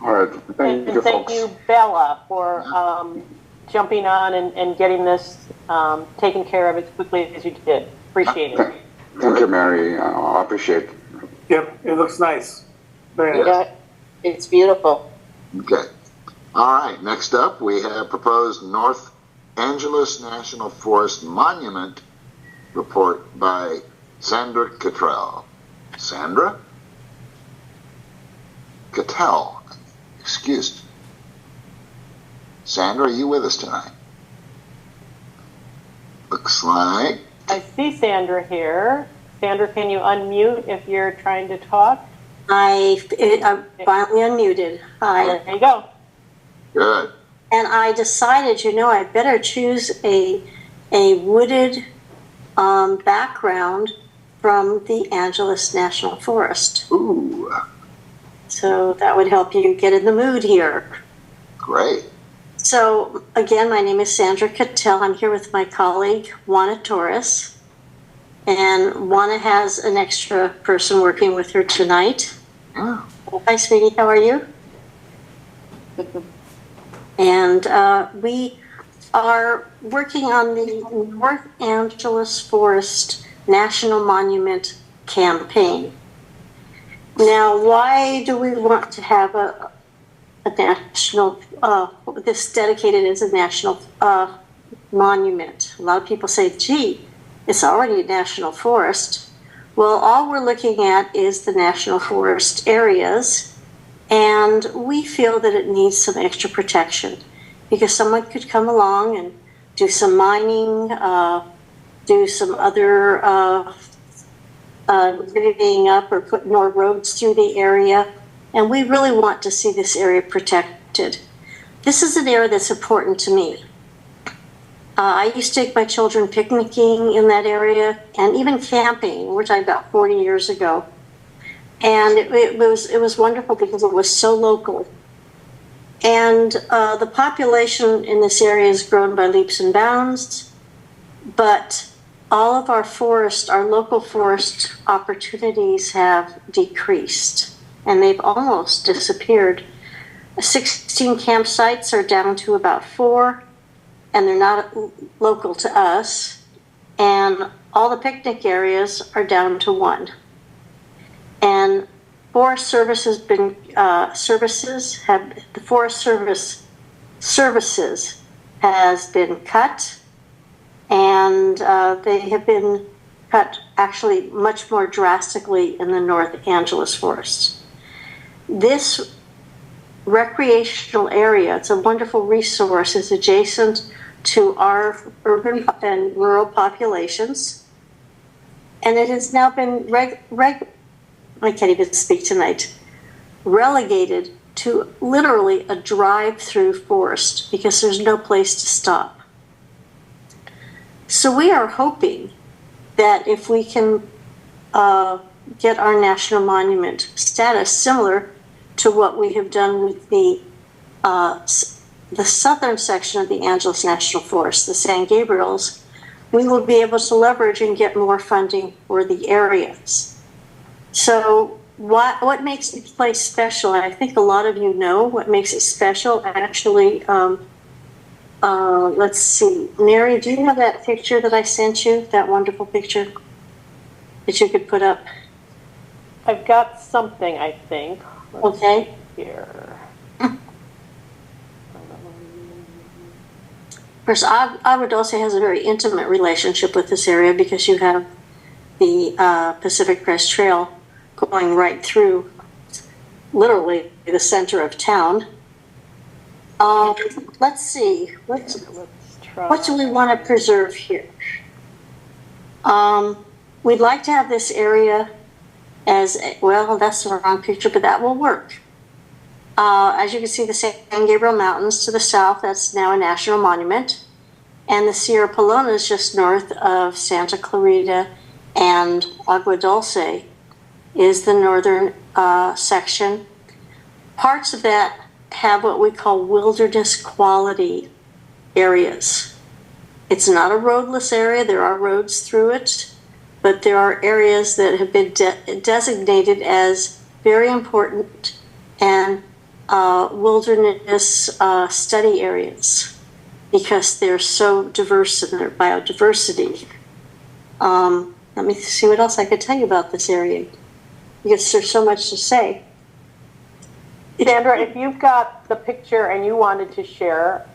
All right. Thank you, thank folks. you, Bella, for jumping on and getting this taken care of as quickly as you did. Appreciate it. Thank you, Mary. I appreciate it. Yep, it looks nice. Very nice. Yeah, it's beautiful. Okay. All right. Next up, we have proposed North Angeles National Forest Monument report by Sandra Cottrell. Sandra? Cattell. Excuse me. Sandra, are you with us tonight? Looks like. I see Sandra here. Sandra, can you unmute if you're trying to talk? I'm finally unmuted. Hi. There you go. Good. And I decided, I better choose a wooded background from the Angeles National Forest. Ooh. So that would help you get in the mood here. Great. So again, my name is Sandra Cattell. I'm here with my colleague, Juana Torres. And Juana has an extra person working with her tonight. Oh. Hi, sweetie. How are you? And we are working on the North Angeles Forest National Monument campaign. Now, why do we want to have a national, this dedicated as a national monument. A lot of people say, gee, it's already a national forest. Well, all we're looking at is the national forest areas, and we feel that it needs some extra protection because someone could come along and do some mining, do some other grittying up or put more roads through the area. And we really want to see this area protected. This is an area that's important to me. I used to take my children picnicking in that area and even camping, which I about 40 years ago. And it was wonderful because it was so local. And the population in this area has grown by leaps and bounds, but all of our forest, our local forest opportunities have decreased, and they've almost disappeared. 16 campsites are down to about 4, and they're not local to us. And all the picnic areas are down to 1. And Forest Service has been, the Forest Services has been cut, and they have been cut actually much more drastically in the North Angeles forest. This recreational area, it's a wonderful resource, is adjacent to our urban and rural populations, and it has now been I can't even speak tonight, relegated to literally a drive-through forest because there's no place to stop. So we are hoping that if we can get our national monument status similar to what we have done with the southern section of the Angeles National Forest, the San Gabriels, we will be able to leverage and get more funding for the areas. So what makes the place special, and I think a lot of you know what makes it special, actually, let's see. Mary, do you have that picture that I sent you, that wonderful picture that you could put up? I've got something, I think. Let's okay. Here. Of course, Agua Dulce has a very intimate relationship with this area because you have the Pacific Crest Trail going right through literally the center of town. Let's see, what do we want to preserve here? We'd like to have this area as, well, that's the wrong picture, but that will work. As you can see, the San Gabriel Mountains to the south, that's now a national monument. And the Sierra Polonas just north of Santa Clarita and Agua Dulce is the northern section. Parts of that have what we call wilderness quality areas. It's not a roadless area, there are roads through it, but there are areas that have been designated as very important and wilderness study areas because they're so diverse in their biodiversity. Let me see what else I could tell you about this area, because there's so much to say. Sandra, if you've got the picture and you wanted to share,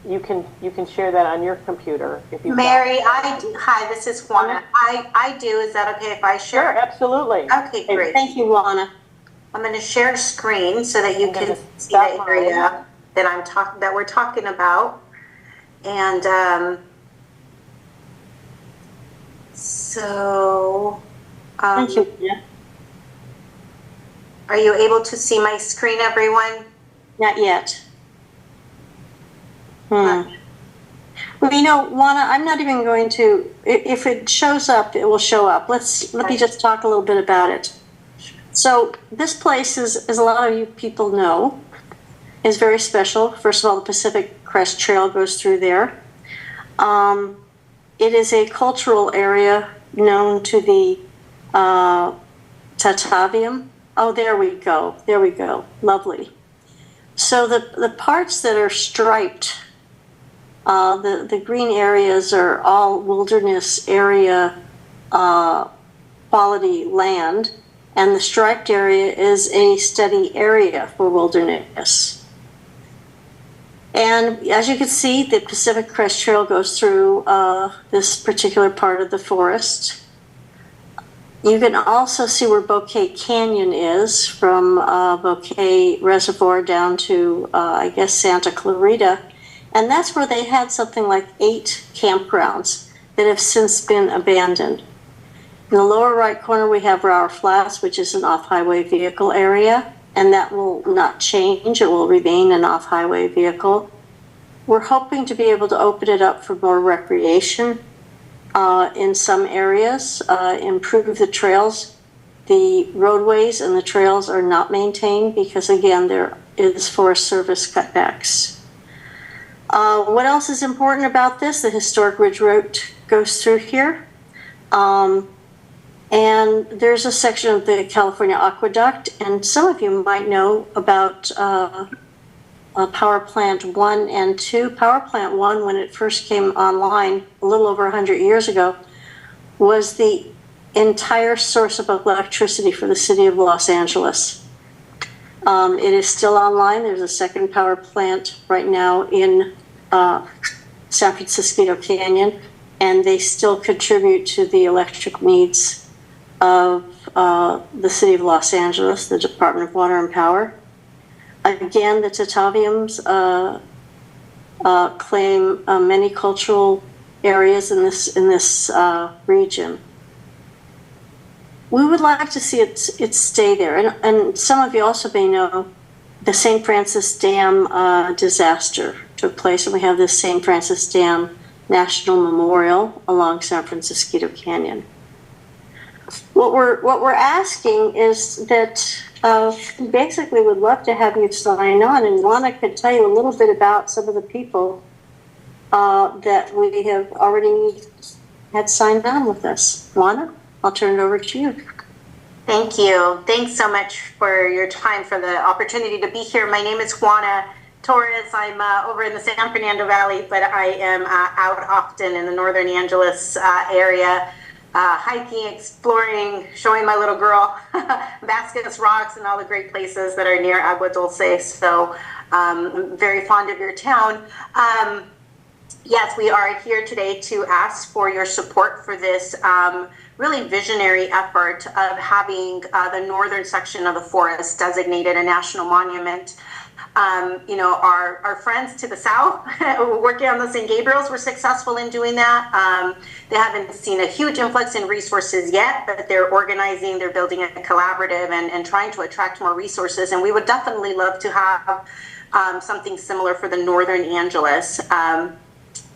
you can share that on your computer. If you Mary, hi, this is Juana. I do. Is that okay if I share? Sure, absolutely. Okay, great. Thank you, Juana. I'm going to share a screen so that you can see the area that we're talking about, and so. Thank you. Yeah. Are you able to see my screen, everyone? Not yet. Well, you know, Juana, I'm not even going to, if it shows up, it will show up. Let me just talk a little bit about it. So this place is, as a lot of you people know, is very special. First of all, the Pacific Crest Trail goes through there. It is a cultural area known to the Tataviam. Oh, there we go. There we go. Lovely. So the parts that are striped, the green areas are all wilderness area quality land, and the striped area is a study area for wilderness. And as you can see, the Pacific Crest Trail goes through this particular part of the forest. You can also see where Bouquet Canyon is, from Bouquet Reservoir down to, I guess, Santa Clarita. And that's where they had something like 8 campgrounds that have since been abandoned. In the lower right corner, we have Rower Flats, which is an off-highway vehicle area, and that will not change. It will remain an off-highway vehicle. We're hoping to be able to open it up for more recreation in some areas, improve the trails. The roadways and the trails are not maintained because, again, there is Forest Service cutbacks. What else is important about this? The historic Ridge Road goes through here. And there's a section of the California Aqueduct, and some of you might know about Power Plant 1 and 2. Power Plant 1, when it first came online a little over 100 years ago, was the entire source of electricity for the city of Los Angeles. It is still online. There's a second power plant right now in San Francisco Canyon, and they still contribute to the electric needs of the city of Los Angeles, the Department of Water and Power. Again, the Tataviums claim many cultural areas in this region. We would like to see it stay there. And some of you also may know the St. Francis Dam disaster took place, and we have this St. Francis Dam National Memorial along San Francisco Canyon. What we're asking is that basically would love to have you sign on, and Juana could tell you a little bit about some of the people that we have already had signed on with us. Juana, I'll turn it over to you. Thank you. Thanks so much for your time, for the opportunity to be here. My name is Juana Torres. I'm over in the San Fernando Valley, but I am out often in the Northern Angeles area, hiking, exploring, showing my little girl Vasquez Rocks and all the great places that are near Agua Dulce. So I'm very fond of your town. Yes, we are here today to ask for your support for this really visionary effort of having the northern section of the forest designated a national monument. You know, our friends to the south working on the St. Gabriels were successful in doing that. They haven't seen a huge influx in resources yet, but they're organizing, they're building a collaborative and trying to attract more resources. And we would definitely love to have something similar for the Northern Angeles.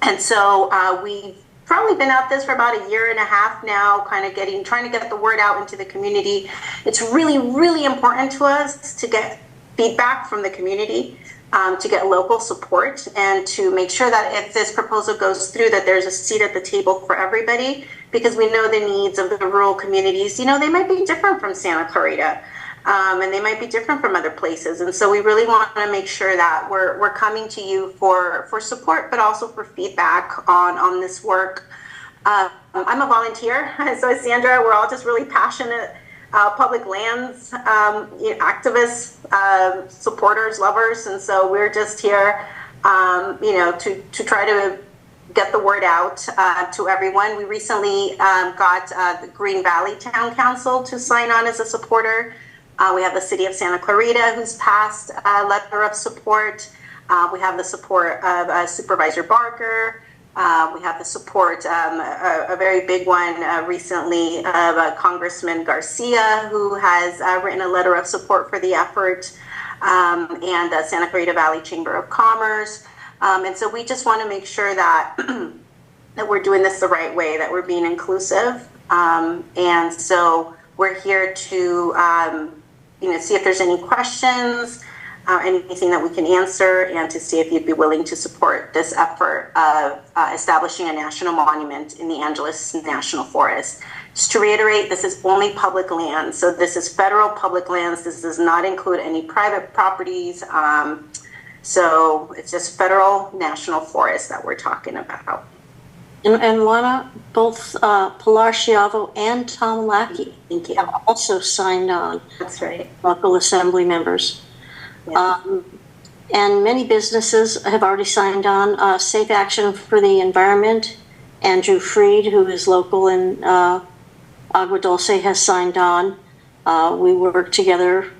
And so we've probably been at this for about a year and a half now, kind of trying to get the word out into the community. It's really, really important to us to get feedback from the community, to get local support, and to make sure that if this proposal goes through, that there's a seat at the table for everybody, because we know the needs of the rural communities. You know, they might be different from Santa Clarita, and they might be different from other places. And so we really want to make sure that we're coming to you for support, but also for feedback on this work. I'm a volunteer, so is Sandra. We're all just really passionate public lands activists, supporters, lovers, and so we're just here, you know, to try to get the word out to everyone. We recently got the Green Valley Town Council to sign on as a supporter. We have the City of Santa Clarita, who's passed a letter of support. We have the support of Supervisor Barker. We have the support, a very big one recently, of Congressman Garcia, who has written a letter of support for the effort, and the Santa Clarita Valley Chamber of Commerce. And so we just want to make sure that that we're doing this the right way, that we're being inclusive. And so we're here to you know, see if there's any questions, anything that we can answer, and to see if you'd be willing to support this effort of establishing a national monument in the Angeles National Forest. Just to reiterate, this is only public land. So this is federal public lands. This does not include any private properties. So it's just federal national forest that we're talking about. And Juana, both Pilar Schiavo and Tom Lackey have also signed on. That's right. Local assembly members. Yeah. And many businesses have already signed on. Safe Action for the Environment, Andrew Freed, who is local in Agua Dulce, has signed on. We work together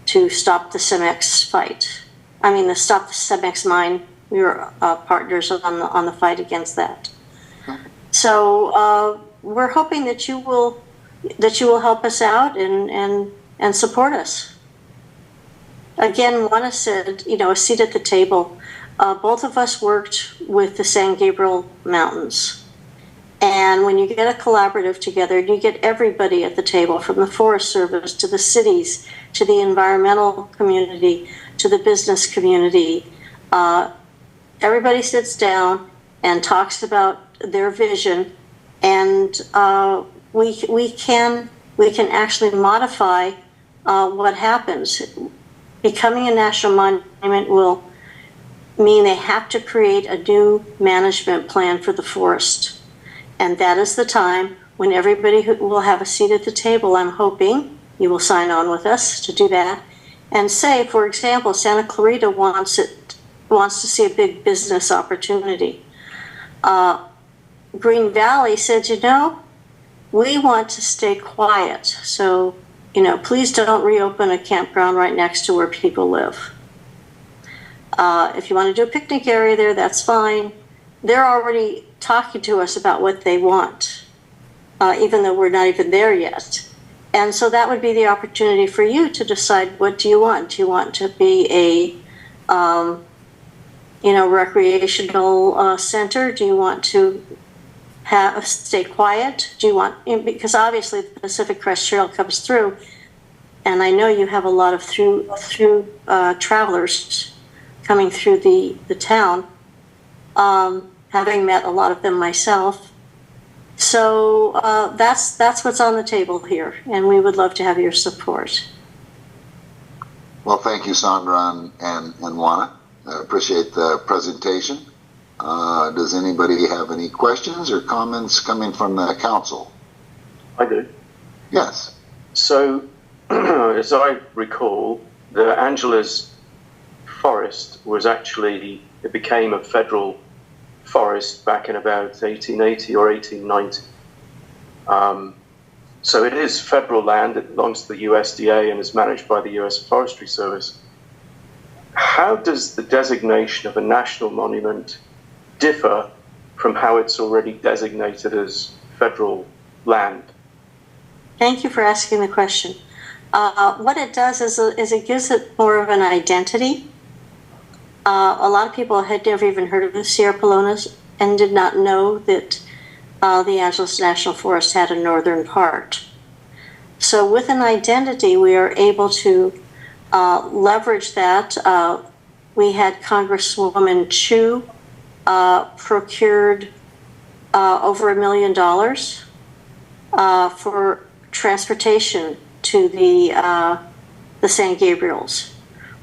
to stop the Cemex fight. Stop the Cemex mine. We were partners on the fight against that. So we're hoping that you will help us out and support us. Again, Juana said, a seat at the table. Both of us worked with the San Gabriel Mountains. And when you get a collaborative together, you get everybody at the table, from the Forest Service to the cities, to the environmental community, to the business community. Everybody sits down and talks about their vision, and we can actually modify what happens. Becoming a national monument will mean they have to create a new management plan for the forest. And that is the time when everybody will have a seat at the table. I'm hoping you will sign on with us to do that. And say, for example, Santa Clarita wants to see a big business opportunity. Green Valley said, we want to stay quiet. So, please don't reopen a campground right next to where people live. If you want to do a picnic area there, that's fine. They're already talking to us about what they want, even though we're not even there yet. And so that would be the opportunity for you to decide, what do you want? Do you want to be a, recreational center? Do you want to stay quiet? Do you want, because obviously the Pacific Crest Trail comes through, and I know you have a lot of through travelers coming through the town, having met a lot of them myself. So that's what's on the table here, and we would love to have your support. Well, thank you, Sandra and Juana. I appreciate the presentation. Does anybody have any questions or comments coming from the council? I do. Yes. So, as I recall, the Angeles forest it became a federal forest back in about 1880 or 1890. So it is federal land. It belongs to the USDA and is managed by the U.S. Forestry Service. How does the designation of a national monument differ from how it's already designated as federal land? Thank you for asking the question. What it does is it gives it more of an identity. A lot of people had never even heard of the Sierra Polonas and did not know that the Angeles National Forest had a northern part. So with an identity, we are able to leverage that. We had Congresswoman Chu procured over $1 million for transportation to the San Gabriels.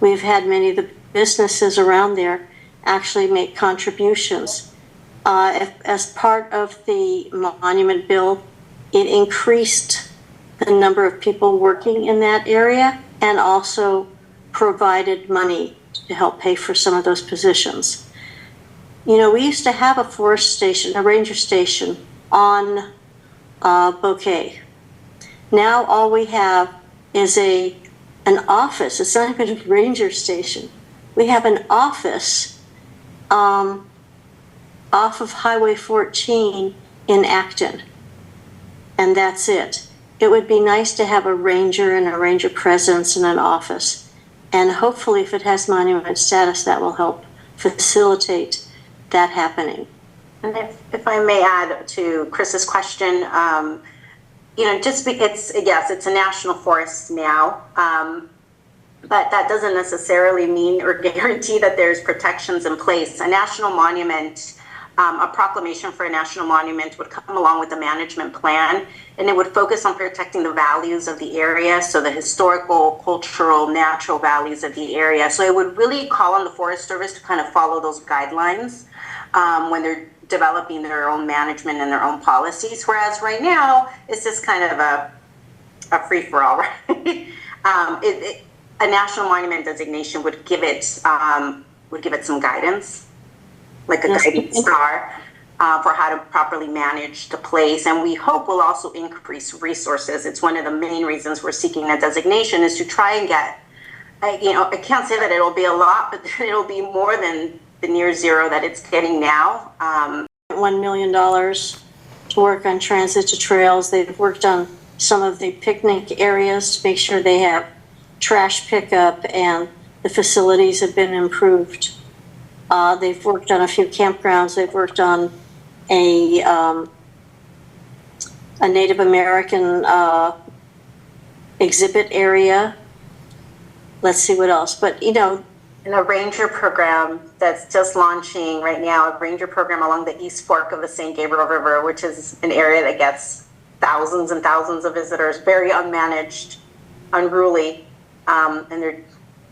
We've had many of the businesses around there actually make contributions. As part of the monument bill, it increased the number of people working in that area and also provided money to help pay for some of those positions. We used to have a forest station, a ranger station on Bouquet. Now all we have is an office. It's not even a ranger station. We have an office off of Highway 14 in Acton, and that's it. It would be nice to have a ranger and a ranger presence in an office, and hopefully if it has monument status, that will help facilitate that happening. And if I may add to Chris's question, it's a national forest now, but that doesn't necessarily mean or guarantee that there's protections in place. A national monument, a proclamation for a national monument would come along with a management plan, and it would focus on protecting the values of the area, so the historical, cultural, natural values of the area. So it would really call on the Forest Service to kind of follow those guidelines. when they're developing their own management and their own policies. Whereas right now, it's just kind of a free-for-all, right? A national monument designation would give it some guidance, like a guiding star, for how to properly manage the place. And we hope will also increase resources. It's one of the main reasons we're seeking that designation, is to try and get, I can't say that it'll be a lot, but it'll be more than the near zero that it's getting now. $1 million to work on transit to trails. They've worked on some of the picnic areas to make sure they have trash pickup, and the facilities have been improved. They've worked on a few campgrounds. They've worked on a Native American exhibit area. Let's see what else. But, and a ranger program that's just launching right now, a ranger program along the East Fork of the St. Gabriel River, which is an area that gets thousands and thousands of visitors, very unmanaged, unruly, and they're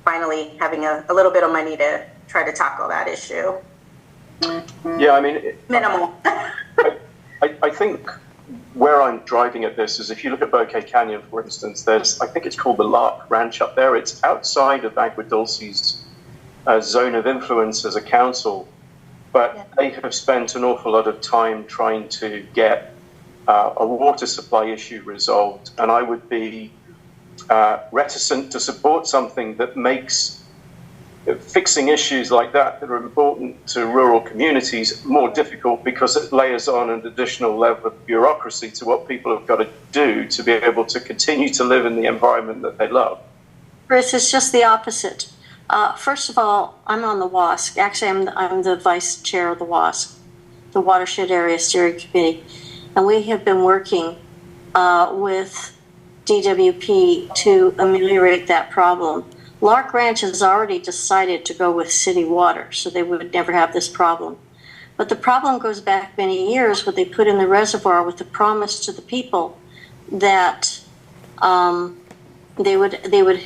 finally having a little bit of money to try to tackle that issue. Yeah, I mean, minimal. I think where I'm driving at this is, if you look at Bouquet Canyon, for instance, I think it's called the Lark Ranch up there. It's outside of Agua Dulce's zone of influence as a council, but they have spent an awful lot of time trying to get a water supply issue resolved. And I would be reticent to support something that makes fixing issues like that are important to rural communities more difficult, because it layers on an additional level of bureaucracy to what people have got to do to be able to continue to live in the environment that they love. Chris, it's just the opposite. First of all, I'm on the WASC. Actually, I'm the vice chair of the WASC, the Watershed Area Steering Committee, and we have been working with DWP to ameliorate that problem. Lark Ranch has already decided to go with city water, so they would never have this problem. But the problem goes back many years, when they put in the reservoir with the promise to the people that they would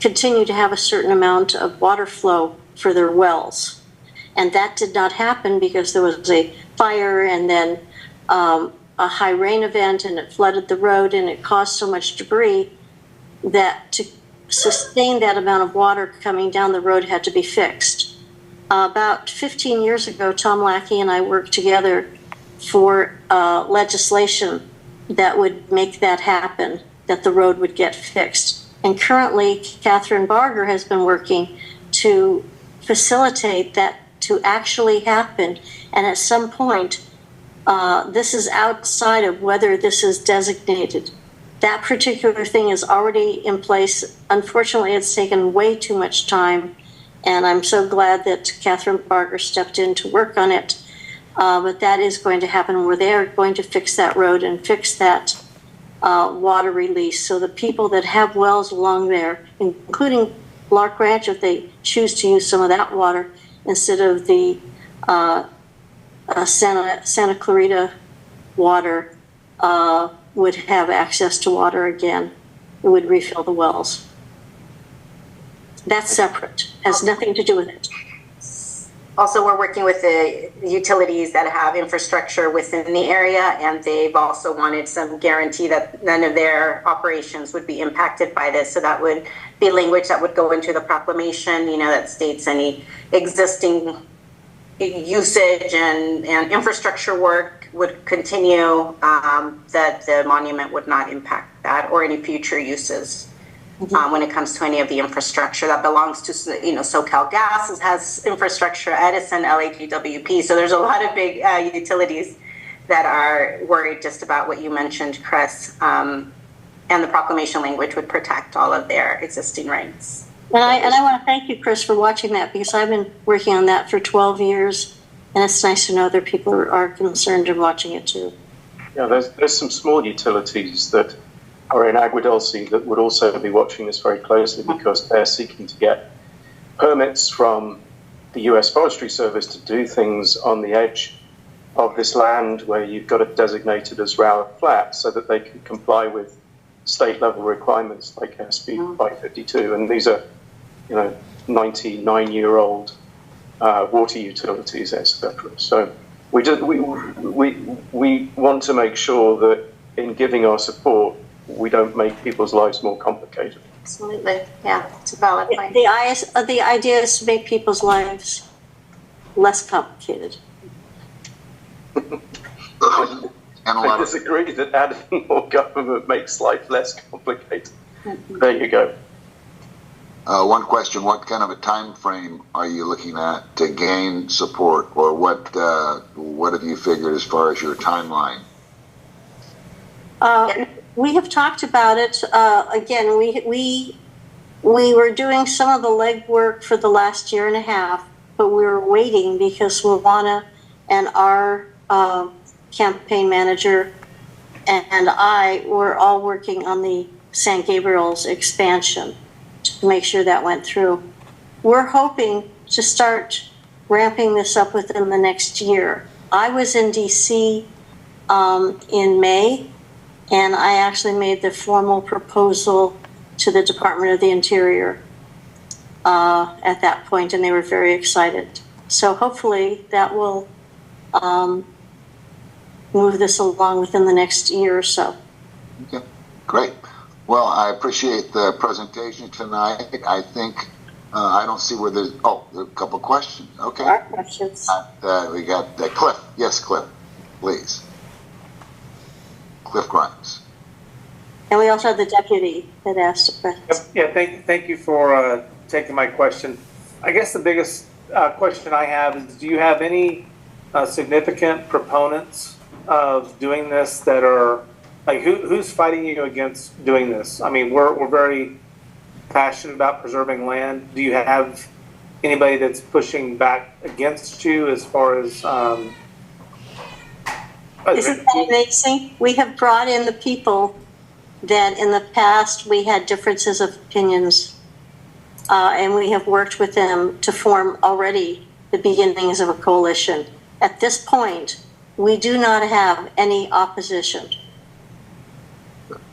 continue to have a certain amount of water flow for their wells. And that did not happen because there was a fire and then a high rain event, and it flooded the road, and it caused so much debris that to sustain that amount of water coming down the road had to be fixed. About 15 years ago, Tom Lackey and I worked together for legislation that would make that happen, that the road would get fixed. And currently, Catherine Barger has been working to facilitate that to actually happen. And at some point, this is outside of whether this is designated. That particular thing is already in place. Unfortunately, it's taken way too much time, and I'm so glad that Catherine Barger stepped in to work on it. But that is going to happen, where they are going to fix that road and fix that water release. So the people that have wells along there, including Lark Ranch, if they choose to use some of that water instead of the Santa Clarita water, would have access to water again. It would refill the wells. That's separate, has nothing to do with it. Also, we're working with the utilities that have infrastructure within the area, and they've also wanted some guarantee that none of their operations would be impacted by this. So that would be language that would go into the proclamation, that states any existing usage and infrastructure work would continue, that the monument would not impact that or any future uses. When it comes to any of the infrastructure that belongs to, SoCal Gas has infrastructure, Edison, LAGWP. So there's a lot of big utilities that are worried just about what you mentioned, Chris. And the proclamation language would protect all of their existing rights. And I want to thank you, Chris, for watching that, because I've been working on that for 12 years. And it's nice to know other people are concerned and watching it too. Yeah, there's some small utilities that are in Agua Dulce that would also be watching this very closely, because they're seeking to get permits from the U.S. Forestry Service to do things on the edge of this land where you've got it designated as Rower Flat, so that they can comply with state level requirements like SB 552. And these are, 99-year-old water utilities, etc. So we want to make sure that in giving our support, we don't make people's lives more complicated. Absolutely, yeah, it's a valid point. The idea is to make people's lives less complicated. I disagree that adding more government makes life less complicated. There you go. One question: what kind of a time frame are you looking at to gain support, or what have you figured as far as your timeline? We have talked about it. Again, we were doing some of the legwork for the last year and a half, but we were waiting because Luana and our campaign manager and I were all working on the San Gabriel's expansion to make sure that went through. We're hoping to start ramping this up within the next year. I was in DC in May, and I actually made the formal proposal to the Department of the Interior at that point, and they were very excited. So hopefully that will move this along within the next year or so. Okay, great. Well, I appreciate the presentation tonight. I think I don't see where there's a couple questions. Okay. Our questions. We got Cliff. Yes, Cliff, please. Cliff Grimes. And we also have the deputy that asked a question. Yeah, thank you for taking my question. I guess the biggest question I have is, do you have any significant proponents of doing this that are, like, who's fighting you against doing this? I mean, we're very passionate about preserving land. Do you have anybody that's pushing back against you as far as... Isn't that amazing? We have brought in the people that in the past we had differences of opinions, and we have worked with them to form already the beginnings of a coalition. At this point, we do not have any opposition.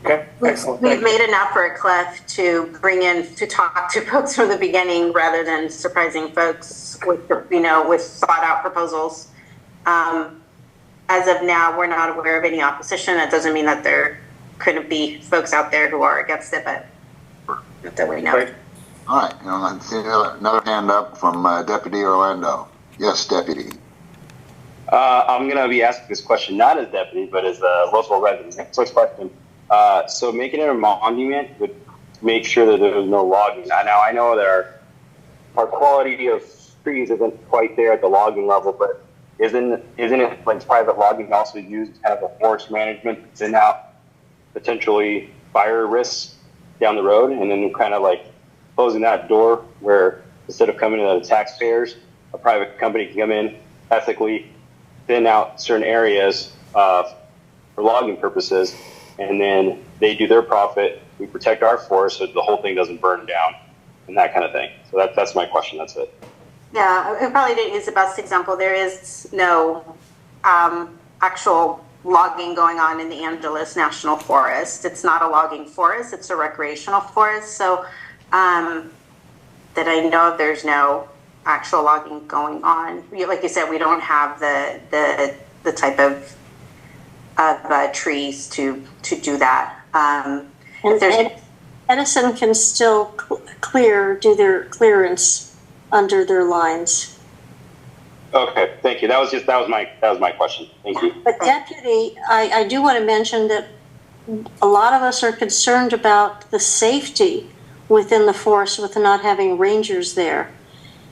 Okay, excellent. We've made an effort, Cliff, to bring in, to talk to folks from the beginning rather than surprising folks with, with thought out proposals. As of now, we're not aware of any opposition. That doesn't mean that there couldn't be folks out there who are against it, but not that we know. Right. All right, I see another hand up from Deputy Orlando. Yes, Deputy. I'm going to be asking this question not as deputy, but as a local resident. First question. So making it a monument would make sure that there's no logging. Now I know that our quality of trees isn't quite there at the logging level, but isn't it like private logging also used kind of a forest management to thin out potentially fire risks down the road, and then kind of like closing that door where instead of coming to the taxpayers, a private company can come in, ethically thin out certain areas for logging purposes, and then they do their profit. We protect our forest so the whole thing doesn't burn down and that kind of thing. So that's my question. That's it. Yeah, it probably is the best example. There is no actual logging going on in the Angeles National Forest. It's not a logging forest. It's a recreational forest. So that I know of, there's no actual logging going on. Like you said, we don't have the type of trees to do that. And Edison can still do their clearance under their lines. Okay, thank you. That was my question. Thank you. But Deputy, I do want to mention that a lot of us are concerned about the safety within the forest with not having rangers there.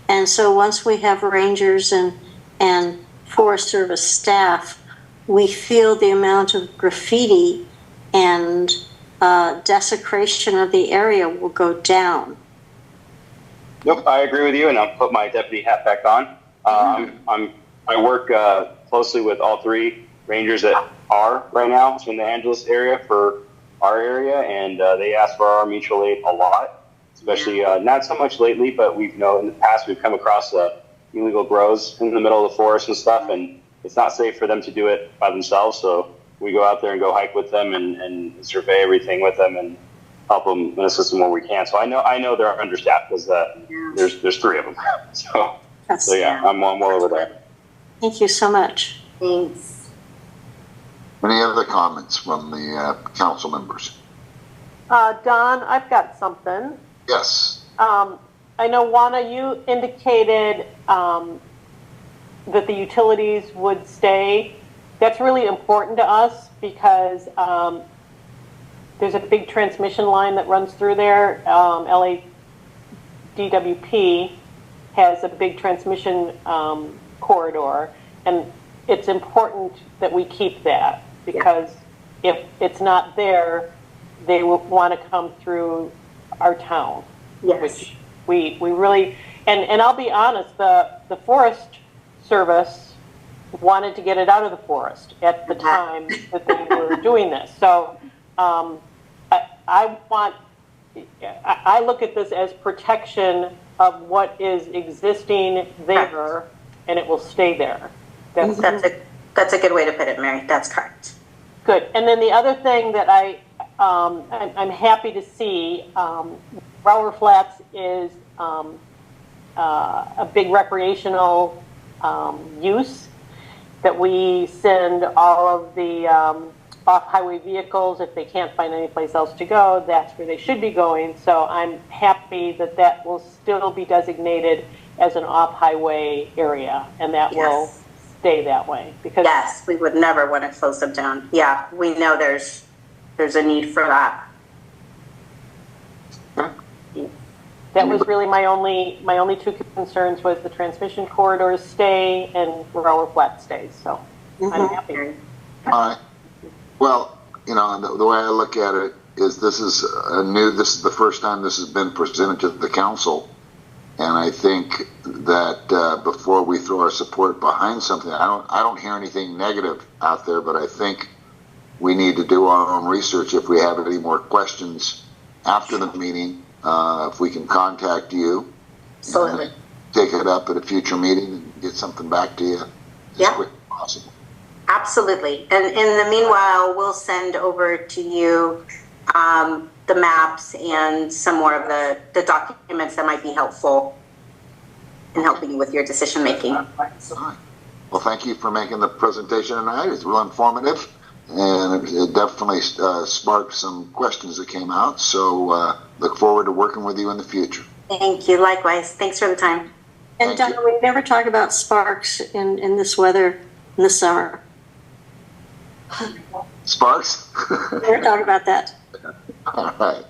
And so once we have rangers and Forest Service staff, we feel the amount of graffiti and desecration of the area will go down. Nope, I agree with you, and I'll put my deputy hat back on. I work closely with all three rangers that are right now in the Angeles area for our area, and they ask for our mutual aid a lot, especially not so much lately, but we've in the past we've come across illegal grows in the middle of the forest and stuff, and it's not safe for them to do it by themselves. So we go out there and go hike with them and survey everything with them and help them and assist them where we can. So I know they're understaffed because there's three of them. So Yes. So yeah, I'm well over that. Thank you so much. Thanks. Any other comments from the council members? Don, I've got something. Yes. I know, Juana, you indicated that the utilities would stay. That's really important to us because there's a big transmission line that runs through there. LADWP has a big transmission corridor, and it's important that we keep that because if it's not there, they will want to come through our town. Yes. Which we really, and I'll be honest, the Forest Service wanted to get it out of the forest at the time that they were doing this. So I look at this as protection of what is existing there, and it will stay there. That's a good way to put it, Mary. That's correct. Good. And then the other thing that I'm happy to see, Brower Flats is a big recreational use that we send all of the off-highway vehicles. If they can't find any place else to go, that's where they should be going. So I'm happy that that will still be designated as an off-highway area, and that will stay that way. Because yes, we would never want to close them down. Yeah, we know there's a need for that. That was really my only two concerns was the transmission corridors stay and Brower Flat stays. So I'm happy. All right. Well, you know, the way I look at it is this is the first time this has been presented to the council. And I think that before we throw our support behind something, I don't hear anything negative out there, but I think we need to do our own research. If we have any more questions after the meeting, if we can contact you, absolutely, take it up at a future meeting and get something back to you as quick as possible. Absolutely. And in the meanwhile, we'll send over to you the maps and some more of the documents that might be helpful in helping you with your decision making. All right. Well, thank you for making the presentation tonight. It's real informative, and it definitely sparked some questions that came out. So look forward to working with you in the future. Thank you. Likewise. Thanks for the time. And Donna, we never talk about sparks in this weather in the summer. Sparks? Never talk about that. All right.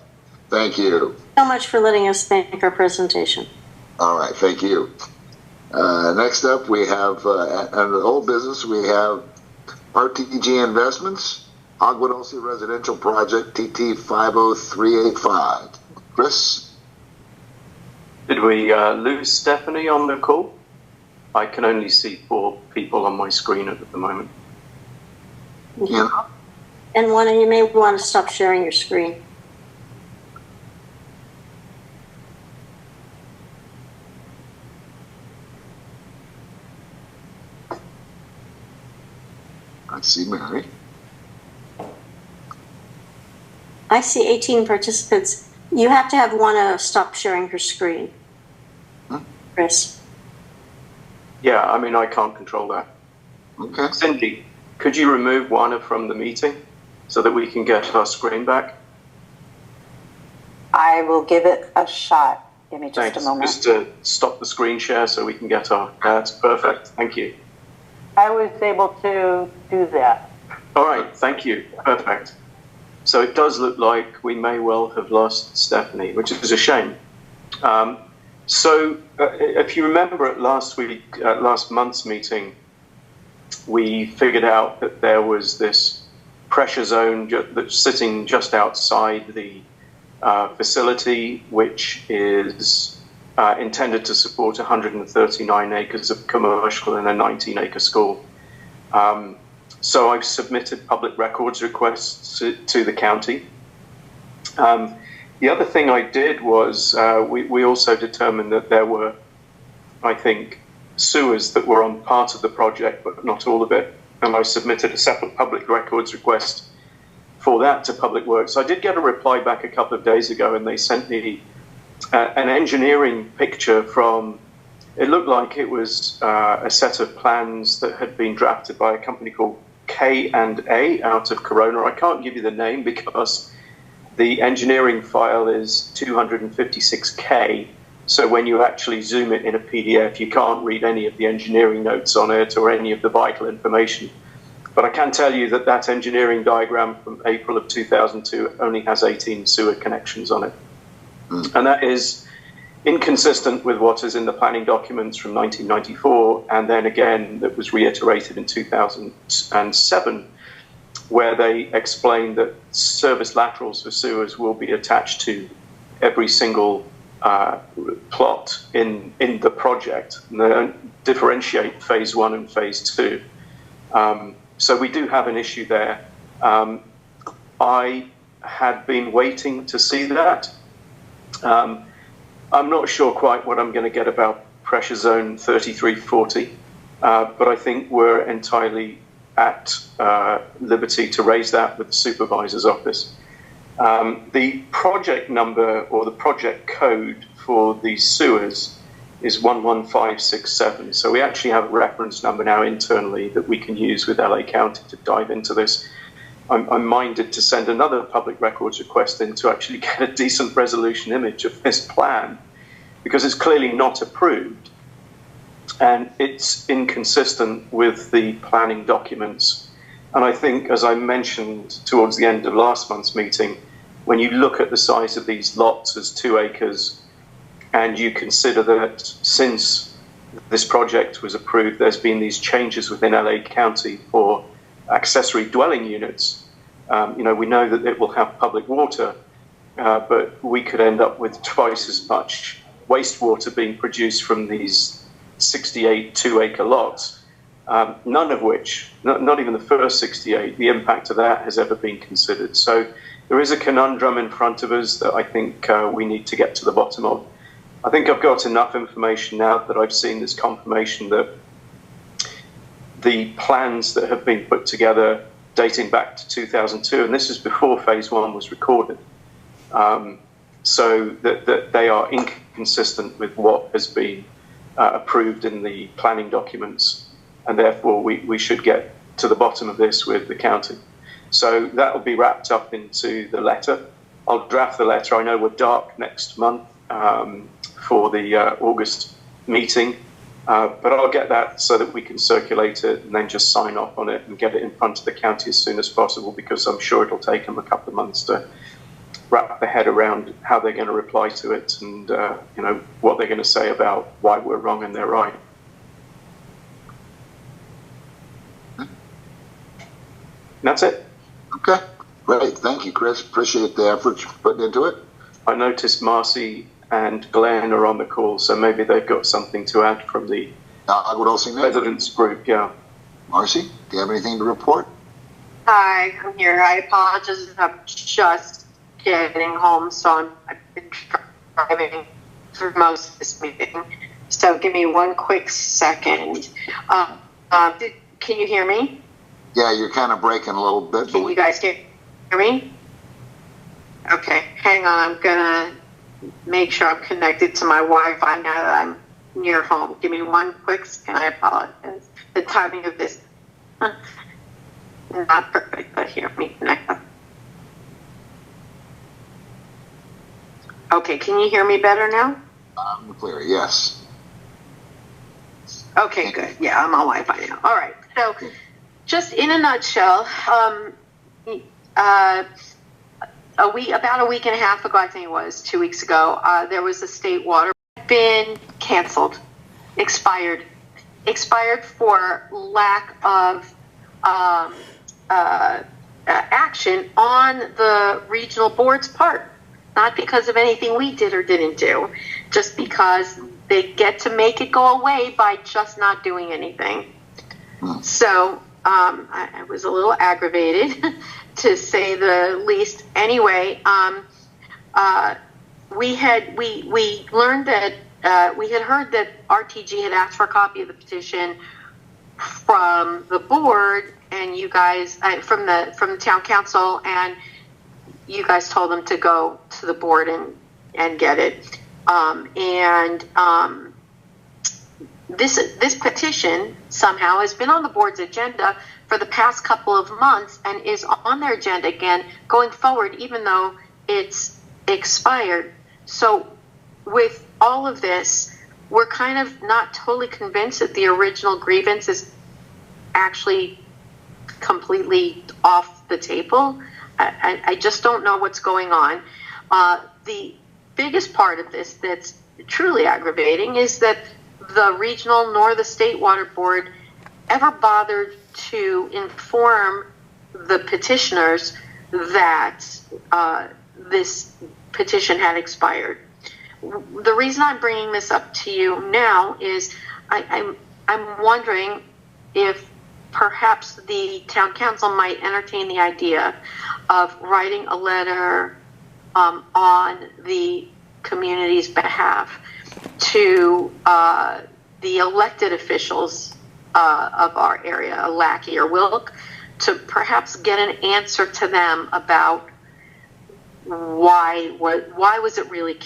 Thank you So much for letting us make our presentation. All right. Thank you. Next up, we have, under old business, we have RTG Investments, Agua Dulce Residential Project, TT 50385. Chris? Did we lose Stephanie on the call? I can only see 4 people on my screen at the moment. Yeah. And you may want to stop sharing your screen. I see Mary. I see 18 participants. You have to have Juana stop sharing her screen. Chris. Yeah, I mean, I can't control that. Okay. Cindy, could you remove Juana from the meeting so that we can get her screen back? I will give it a shot. Give me just Thanks. a moment. Just to stop the screen share so we can get her. That's perfect. Thank you. I was able to do that. All right. Thank you. Perfect. So it does look like we may well have lost Stephanie, which is a shame. So if you remember at last month's meeting, we figured out that there was this pressure zone that's sitting just outside the facility, which is intended to support 139 acres of commercial and a 19-acre school. So I've submitted public records requests to the county. The other thing I did was we also determined that there were, I think, sewers that were on part of the project, but not all of it. And I submitted a separate public records request for that to Public Works. I did get a reply back a couple of days ago, and they sent me an engineering picture from it looked like it was a set of plans that had been drafted by a company called K&A out of Corona. I can't give you the name because the engineering file is 256K. So when you actually zoom it in a PDF, you can't read any of the engineering notes on it or any of the vital information. But I can tell you that that engineering diagram from April of 2002 only has 18 sewer connections on it. And that is inconsistent with what is in the planning documents from 1994, and then again that was reiterated in 2007, where they explained that service laterals for sewers will be attached to every single plot in the project, and they don't differentiate phase 1 and phase 2. So we do have an issue there. I had been waiting to see that. I'm not sure quite what I'm going to get about pressure zone 3340, but I think we're entirely at liberty to raise that with the supervisor's office. The project number or the project code for the sewers is 11567. So we actually have a reference number now internally that we can use with LA County to dive into this. I'm minded to send another public records request in to actually get a decent resolution image of this plan, because it's clearly not approved and it's inconsistent with the planning documents. And I think, as I mentioned towards the end of last month's meeting, when you look at the size of these lots as 2 acres, and you consider that since this project was approved, there's been these changes within LA County for accessory dwelling units. We know that it will have public water, but we could end up with twice as much wastewater being produced from these 68 2-acre lots, none of which, not even the first 68, the impact of that has ever been considered. So there is a conundrum in front of us that I think we need to get to the bottom of. I think I've got enough information now that I've seen this confirmation that the plans that have been put together dating back to 2002, and this is before phase 1 was recorded, so that they are inconsistent with what has been approved in the planning documents, and therefore we should get to the bottom of this with the county. So that will be wrapped up into the letter. I'll draft the letter. I know we're dark next month for the August meeting, but I'll get that so that we can circulate it and then just sign off on it and get it in front of the county as soon as possible, because I'm sure it'll take them a couple of months to wrap their head around how they're going to reply to it and what they're going to say about why we're wrong and they're right. And that's it. Okay, great. Thank you, Chris. Appreciate the effort you're putting into it. I noticed Marcy and Glenn are on the call, so maybe they've got something to add from the residents group. Yeah. Marcy, do you have anything to report? Hi, I'm here. I apologize. I'm just getting home, so I've been driving for most of this meeting. So give me one quick second. Can you hear me? Yeah, you're kind of breaking a little bit. Can you guys hear me? Okay, hang on. I'm gonna make sure I'm connected to my Wi-Fi now that I'm near home. Give me one quick second. I apologize. The timing of this not perfect, but here, let me connect up. Okay, can you hear me better now? Clear, yes. Okay, good. Yeah, I'm on Wi-Fi now. All right. So, just in a nutshell, about a week and a half ago, I think it was 2 weeks ago, there was a state water been canceled, expired for lack of action on the regional board's part. Not because of anything we did or didn't do, just because they get to make it go away by just not doing anything. So I was a little aggravated, to say the least. Anyway, we learned that we had heard that RTG had asked for a copy of the petition from the board, and you guys from the town council, and you guys told them to go this petition somehow has been on the board's agenda for the past couple of months and is on their agenda again going forward, even though it's expired. So with all of this, we're kind of not totally convinced that the original grievance is actually completely off the table. I just don't know what's going on. The biggest part of this that's truly aggravating is that the regional nor the state water board ever bothered to inform the petitioners that this petition had expired. The reason I'm bringing this up to you now is I'm wondering if perhaps the town council might entertain the idea of writing a letter on the community's behalf to the elected officials of our area, Lackey or Wilk, to perhaps get an answer to them about why was it really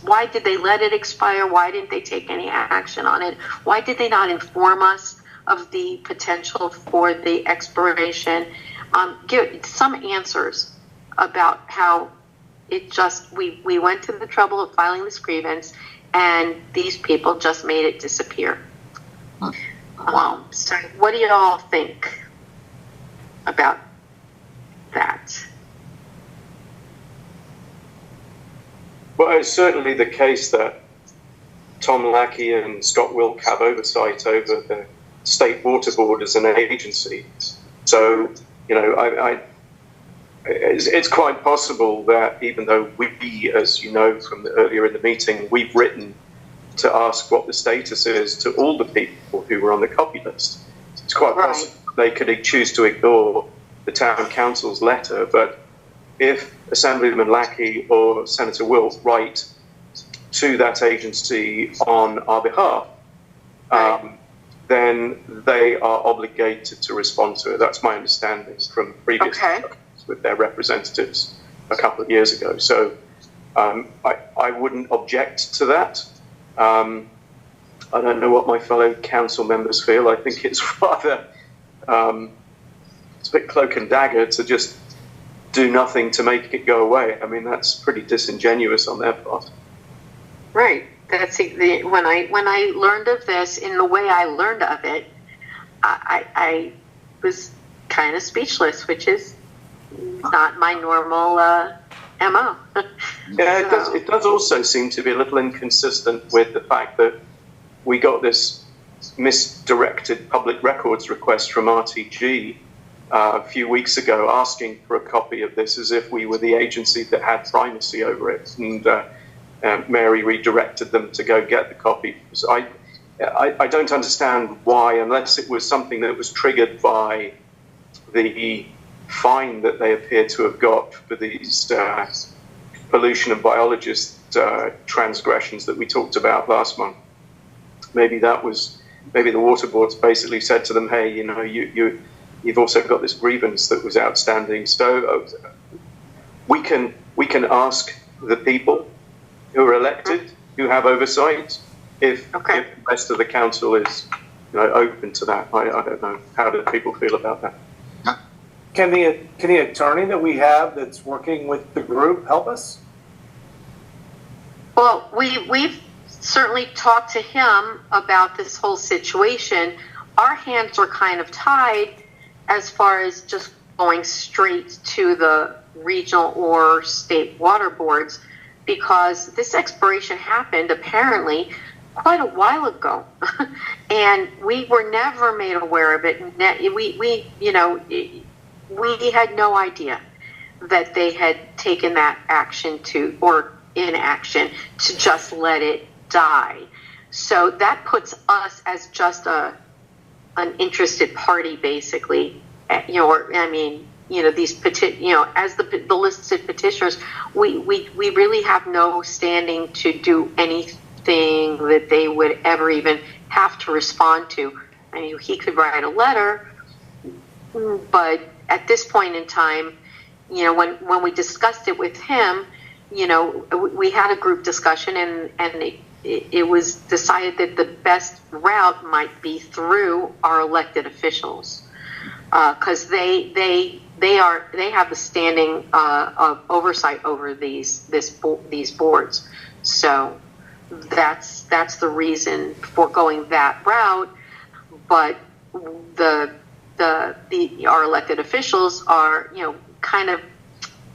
why did they let it expire? Why didn't they take any action on it? Why did they not inform us of the potential for the expiration? Give some answers about how it just we went to the trouble of filing this grievance and these people just made it disappear. So what do you all think about that? Well, it's certainly the case that Tom Lackey and Scott Wilk have oversight over the State Water Board as an agency. So, it's quite possible that even though we, as you know from earlier in the meeting, we've written to ask what the status is to all the people who were on the copy list, it's quite possible they could choose to ignore the town council's letter. But if Assemblyman Lackey or Senator Wilk write to that agency on our behalf, then they are obligated to respond to it. That's my understanding from previous discussions with their representatives a couple of years ago. So I wouldn't object to that. I don't know what my fellow council members feel. I think it's rather, it's a bit cloak and dagger to just do nothing to make it go away. I mean, that's pretty disingenuous on their part. Right. That's when I learned of this in the way I learned of it, I was kind of speechless, which is not my normal MO. Yeah, it does also seem to be a little inconsistent with the fact that we got this misdirected public records request from RTG a few weeks ago asking for a copy of this as if we were the agency that had primacy over it. And Mary redirected them to go get the copy. So I don't understand why, unless it was something that was triggered by the fine that they appear to have got for these pollution and biologist transgressions that we talked about last month. Maybe the water boards basically said to them, hey, you've also got this grievance that was outstanding. So we can ask the people who are elected, who have oversight, if the rest of the council is open to that. I don't know. How do people feel about that? Can the attorney that we have that's working with the group help us? Well, we've certainly talked to him about this whole situation. Our hands were kind of tied as far as just going straight to the regional or state water boards, because this expiration happened apparently quite a while ago, and we were never made aware of it. We had no idea that they had taken that action or inaction to just let it die. So that puts us as just an interested party, basically. These as the listed petitioners, we really have no standing to do anything that they would ever even have to respond to. I mean, he could write a letter, but at this point in time, when we discussed it with him, we had a group discussion, and it was decided that the best route might be through our elected officials, because they have the standing of oversight over these boards. So that's the reason for going that route. But our elected officials are, kind of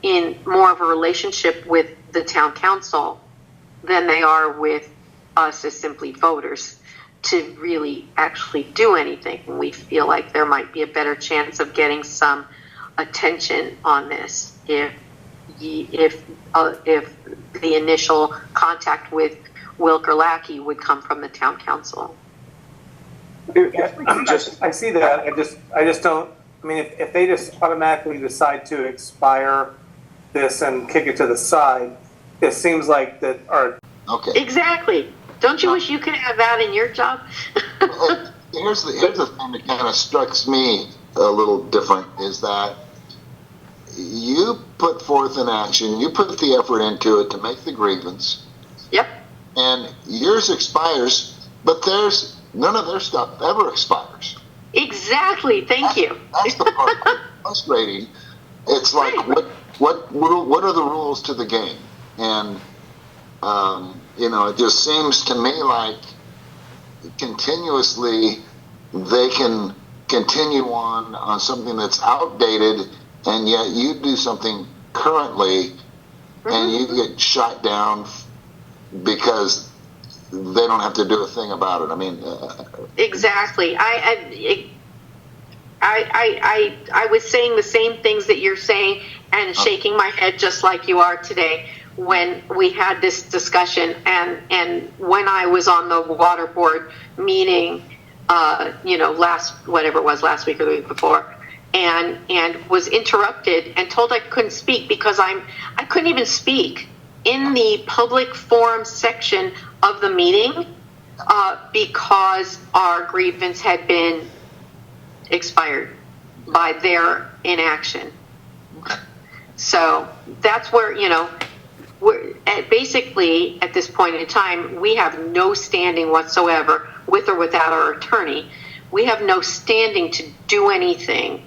in more of a relationship with the town council than they are with us as simply voters to really actually do anything. And we feel like there might be a better chance of getting some attention on this if the initial contact with Wilker Lackey would come from the town council. I see that. I just don't. I mean, if they just automatically decide to expire this and kick it to the side, it seems like that are okay. Exactly. Don't you wish you could have that in your job? Here's the thing that kind of strikes me a little different is that you put forth an action, you put the effort into it to make the grievance. Yep. And yours expires, but none of their stuff ever expires. Exactly. Thank you. That's the part that's frustrating. It's like, right. What are the rules to the game? And, it just seems to me like continuously they can continue on something that's outdated, and yet you do something currently and you get shot down because they don't have to do a thing about it. I mean, exactly. I was saying the same things that you're saying and shaking my head just like you are today when we had this discussion and when I was on the water board meeting, last week or the week before, and was interrupted and told I couldn't speak because I couldn't even speak in the public forum section of the meeting because our grievance had been expired by their inaction. So that's where, basically at this point in time, we have no standing whatsoever with or without our attorney. We have no standing to do anything,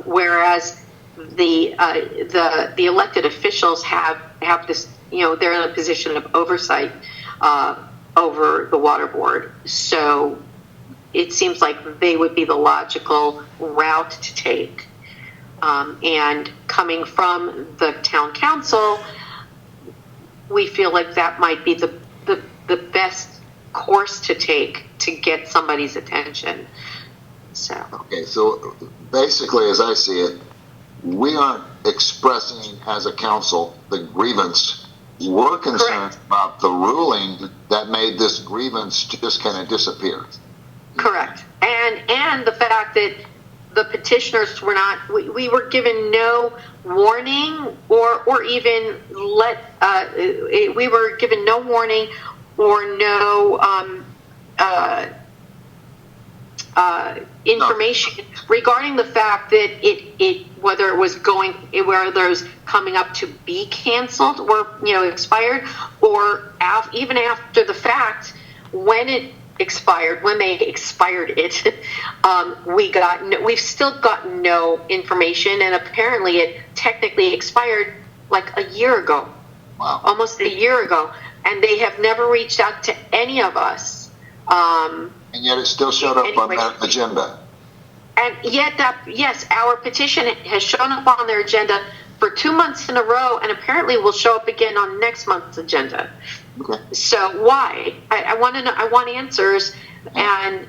whereas the elected officials have this, they're in a position of oversight over the water board. So it seems like they would be the logical route to take. And coming from the town council, we feel like that might be the best course to take to get somebody's attention. Okay, so basically, as I see it, we aren't expressing as a council the grievance. We're concerned about the ruling that made this grievance just kind of disappear. Correct. And the fact that the petitioners were not, we were given no warning or even we were given no warning or no information regarding the fact that whether it was coming up to be canceled or expired, or even after the fact when it expired, when they expired it, we've still got no information, and apparently it technically expired like a year ago. Wow. Almost a year ago, and they have never reached out to any of us. And yet it still showed up on that agenda. And yet yes, our petition has shown up on their agenda for 2 months in a row, and apparently will show up again on next month's agenda. Okay. So why? I want to know. I want answers, and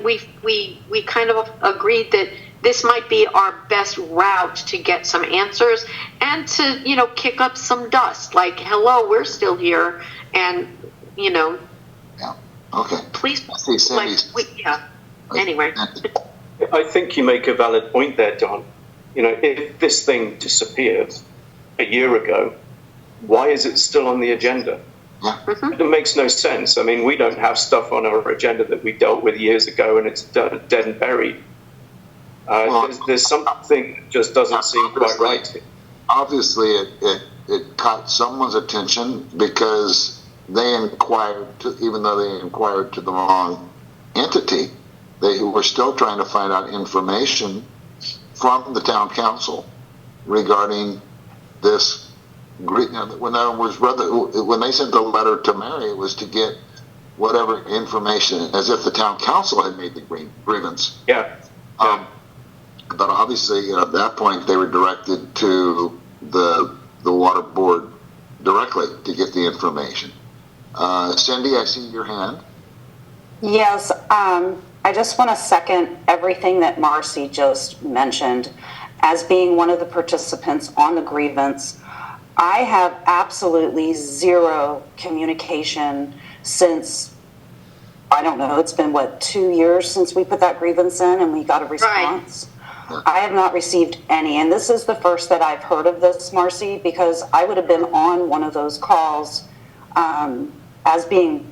we kind of agreed that this might be our best route to get some answers and to kick up some dust. Like, hello, we're still here, and Yeah. Okay. Please. Anyway. I think you make a valid point there, Don. If this thing disappeared a year ago, why is it still on the agenda? Yeah. It makes no sense. I mean, we don't have stuff on our agenda that we dealt with years ago and it's dead and buried. There's something that just doesn't seem quite right. Obviously, it caught someone's attention because they inquired, even though they inquired to the wrong entity, they were still trying to find out information from the town council regarding this. When they sent the letter to Mary, it was to get whatever information, as if the town council had made the grievance. Yeah. But obviously, at that point, they were directed to the water board directly to get the information. Cindy, I see your hand. Yes, I just want to second everything that Marcy just mentioned. As being one of the participants on the grievance, I have absolutely zero communication since, I don't know, it's been, 2 years since we put that grievance in and we got a response? Right. I have not received any, and this is the first that I've heard of this, Marcy, because I would have been on one of those calls as being,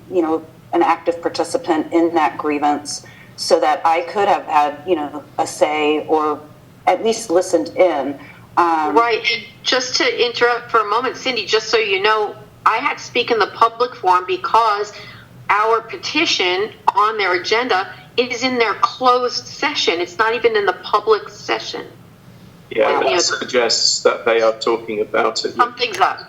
an active participant in that grievance, so that I could have had, a say or at least listened in. Right, and just to interrupt for a moment, Cindy, just so you know, I had to speak in the public forum because our petition on their agenda is in their closed session. It's not even in the public session. Yeah, that suggests that they are talking about it. Something's up.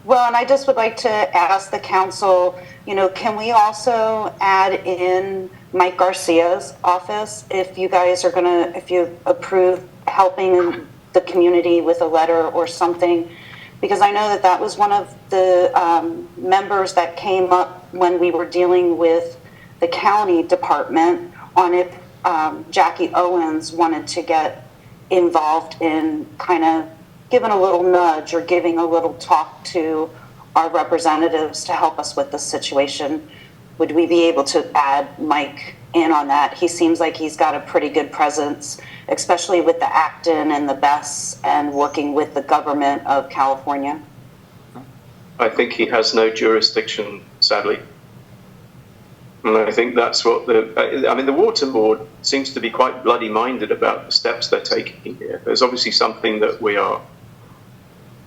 Well, and I just would like to ask the council, can we also add in Mike Garcia's office if you guys are if you approve helping the community with a letter or something? Because I know that was one of the members that came up when we were dealing with the county department on if Jackie Owens wanted to get involved in kind of giving a little nudge or giving a little talk to our representatives to help us with this situation. Would we be able to add Mike in on that? He seems like he's got a pretty good presence, especially with the Acton and the BES and working with the government of California. I think he has no jurisdiction, sadly. And I think that's what the water board seems to be quite bloody minded about the steps they're taking here. There's obviously something that we are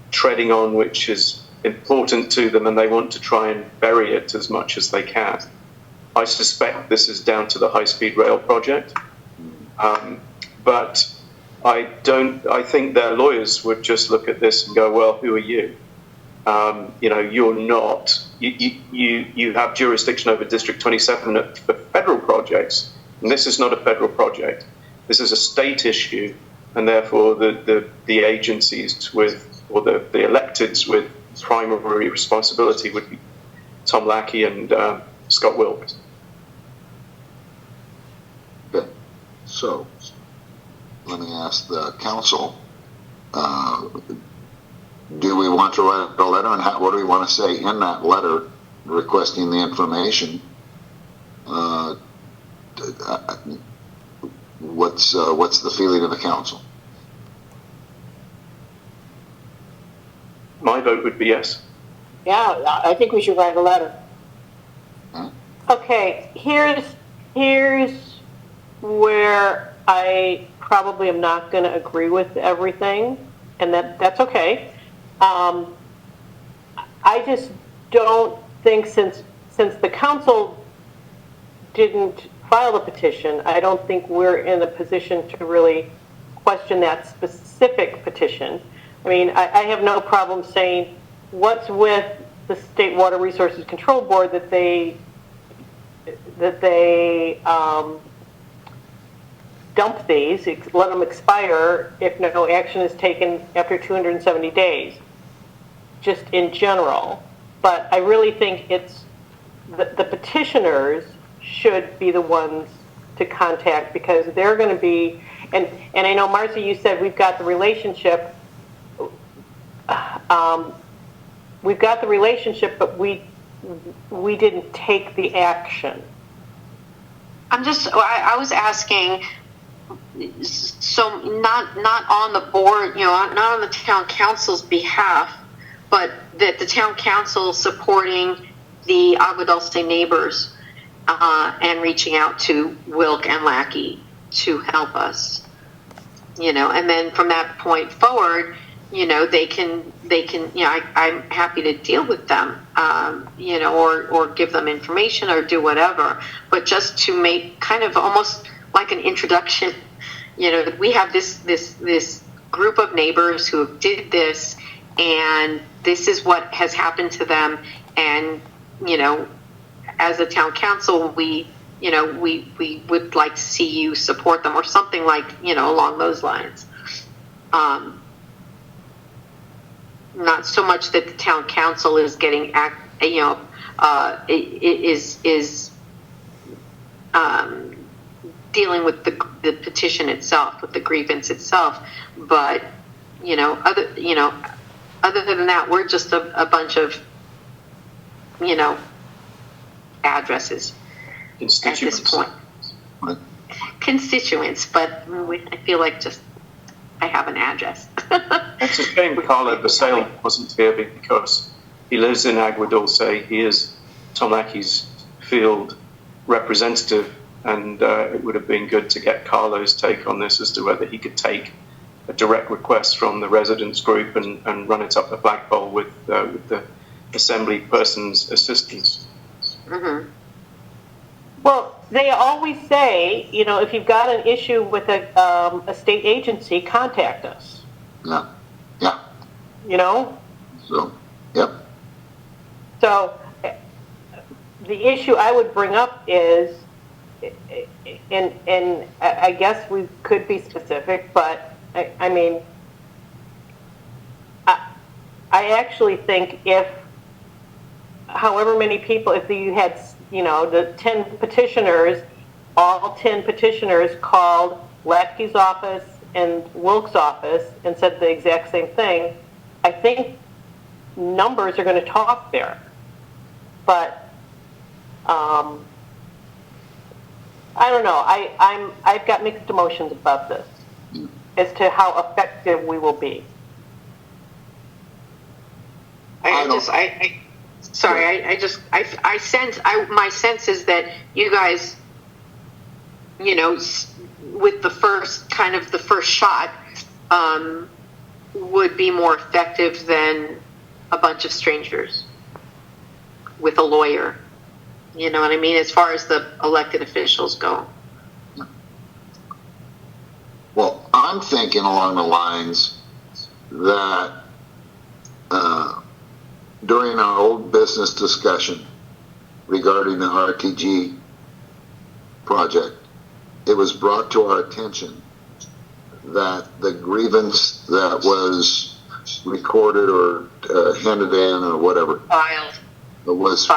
treading on which is important to them, and they want to try and bury it as much as they can. I suspect this is down to the high-speed rail project, but I think their lawyers would just look at this and go, well, who are you? You're not, you have jurisdiction over District 27 for federal projects, and this is not a federal project. This is a state issue, and therefore the agencies or the electeds with primary responsibility would be Tom Lackey and Scott Wilkes. Okay, so let me ask the council, do we want to write a letter, and what do we want to say in that letter requesting the information? What's the feeling of the council? My vote would be yes. Yeah, I think we should write a letter. Okay, here's where I probably am not going to agree with everything, and that's okay. I just don't think since the council didn't file the petition, I don't think we're in a position to really question that specific petition. I mean, I have no problem saying what's with the State Water Resources Control Board that they dump these, let them expire if no action is taken after 270 days, just in general. But I really think it's the petitioners should be the ones to contact, because they're going to be, and I know, Marcy, you said we've got the relationship. We've got the relationship, but we didn't take the action. I was asking, so not on the board, not on the town council's behalf, but that the town council supporting the Agua Dulce neighbors and reaching out to Wilk and Lackey to help us, and then from that point forward, they can, I'm happy to deal with them, or give them information or do whatever, but just to make kind of almost like an introduction, we have this group of neighbors who did this, and this is what has happened to them. And, as a town council, we would like to see you support them or something like, along those lines. Not so much that the town council is getting, dealing with the petition itself, with the grievance itself, but other than that, we're just a bunch of addresses at this point. Constituents, but I feel like I have an address. It's a shame Carlo Basale wasn't here because he lives in Agua Dulce. He is Tom Lackey's field representative, and it would have been good to get Carlo's take on this as to whether he could take a direct request from the residents group and run it up the flagpole with the assembly person's assistance. Mm-hmm. Well, they always say, if you've got an issue with a state agency, contact us. Yeah. So, yep. So, the issue I would bring up is, and I guess we could be specific, but I actually think if however many people, if you had, the 10 petitioners, all 10 petitioners called Latkey's office and Wilk's office and said the exact same thing, I think numbers are going to talk there. But I don't know. I've got mixed emotions about this as to how effective we will be. My sense is that you guys, with the first shot, would be more effective than a bunch of strangers with a lawyer. You know what I mean? As far as the elected officials go. Well, I'm thinking along the lines that during our old business discussion regarding the RTG project, it was brought to our attention that the grievance that was recorded or handed in or whatever was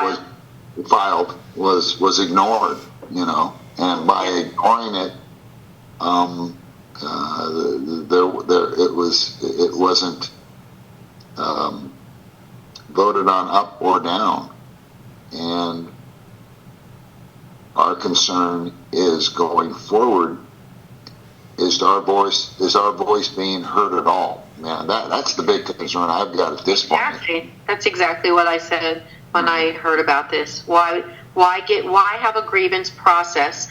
ignored, and by ignoring it, it wasn't voted on up or down, and our concern is going forward. Is our voice being heard at all? Man, that's the big concern I've got at this point. Exactly. That's exactly what I said when I heard about this. Why have a grievance process?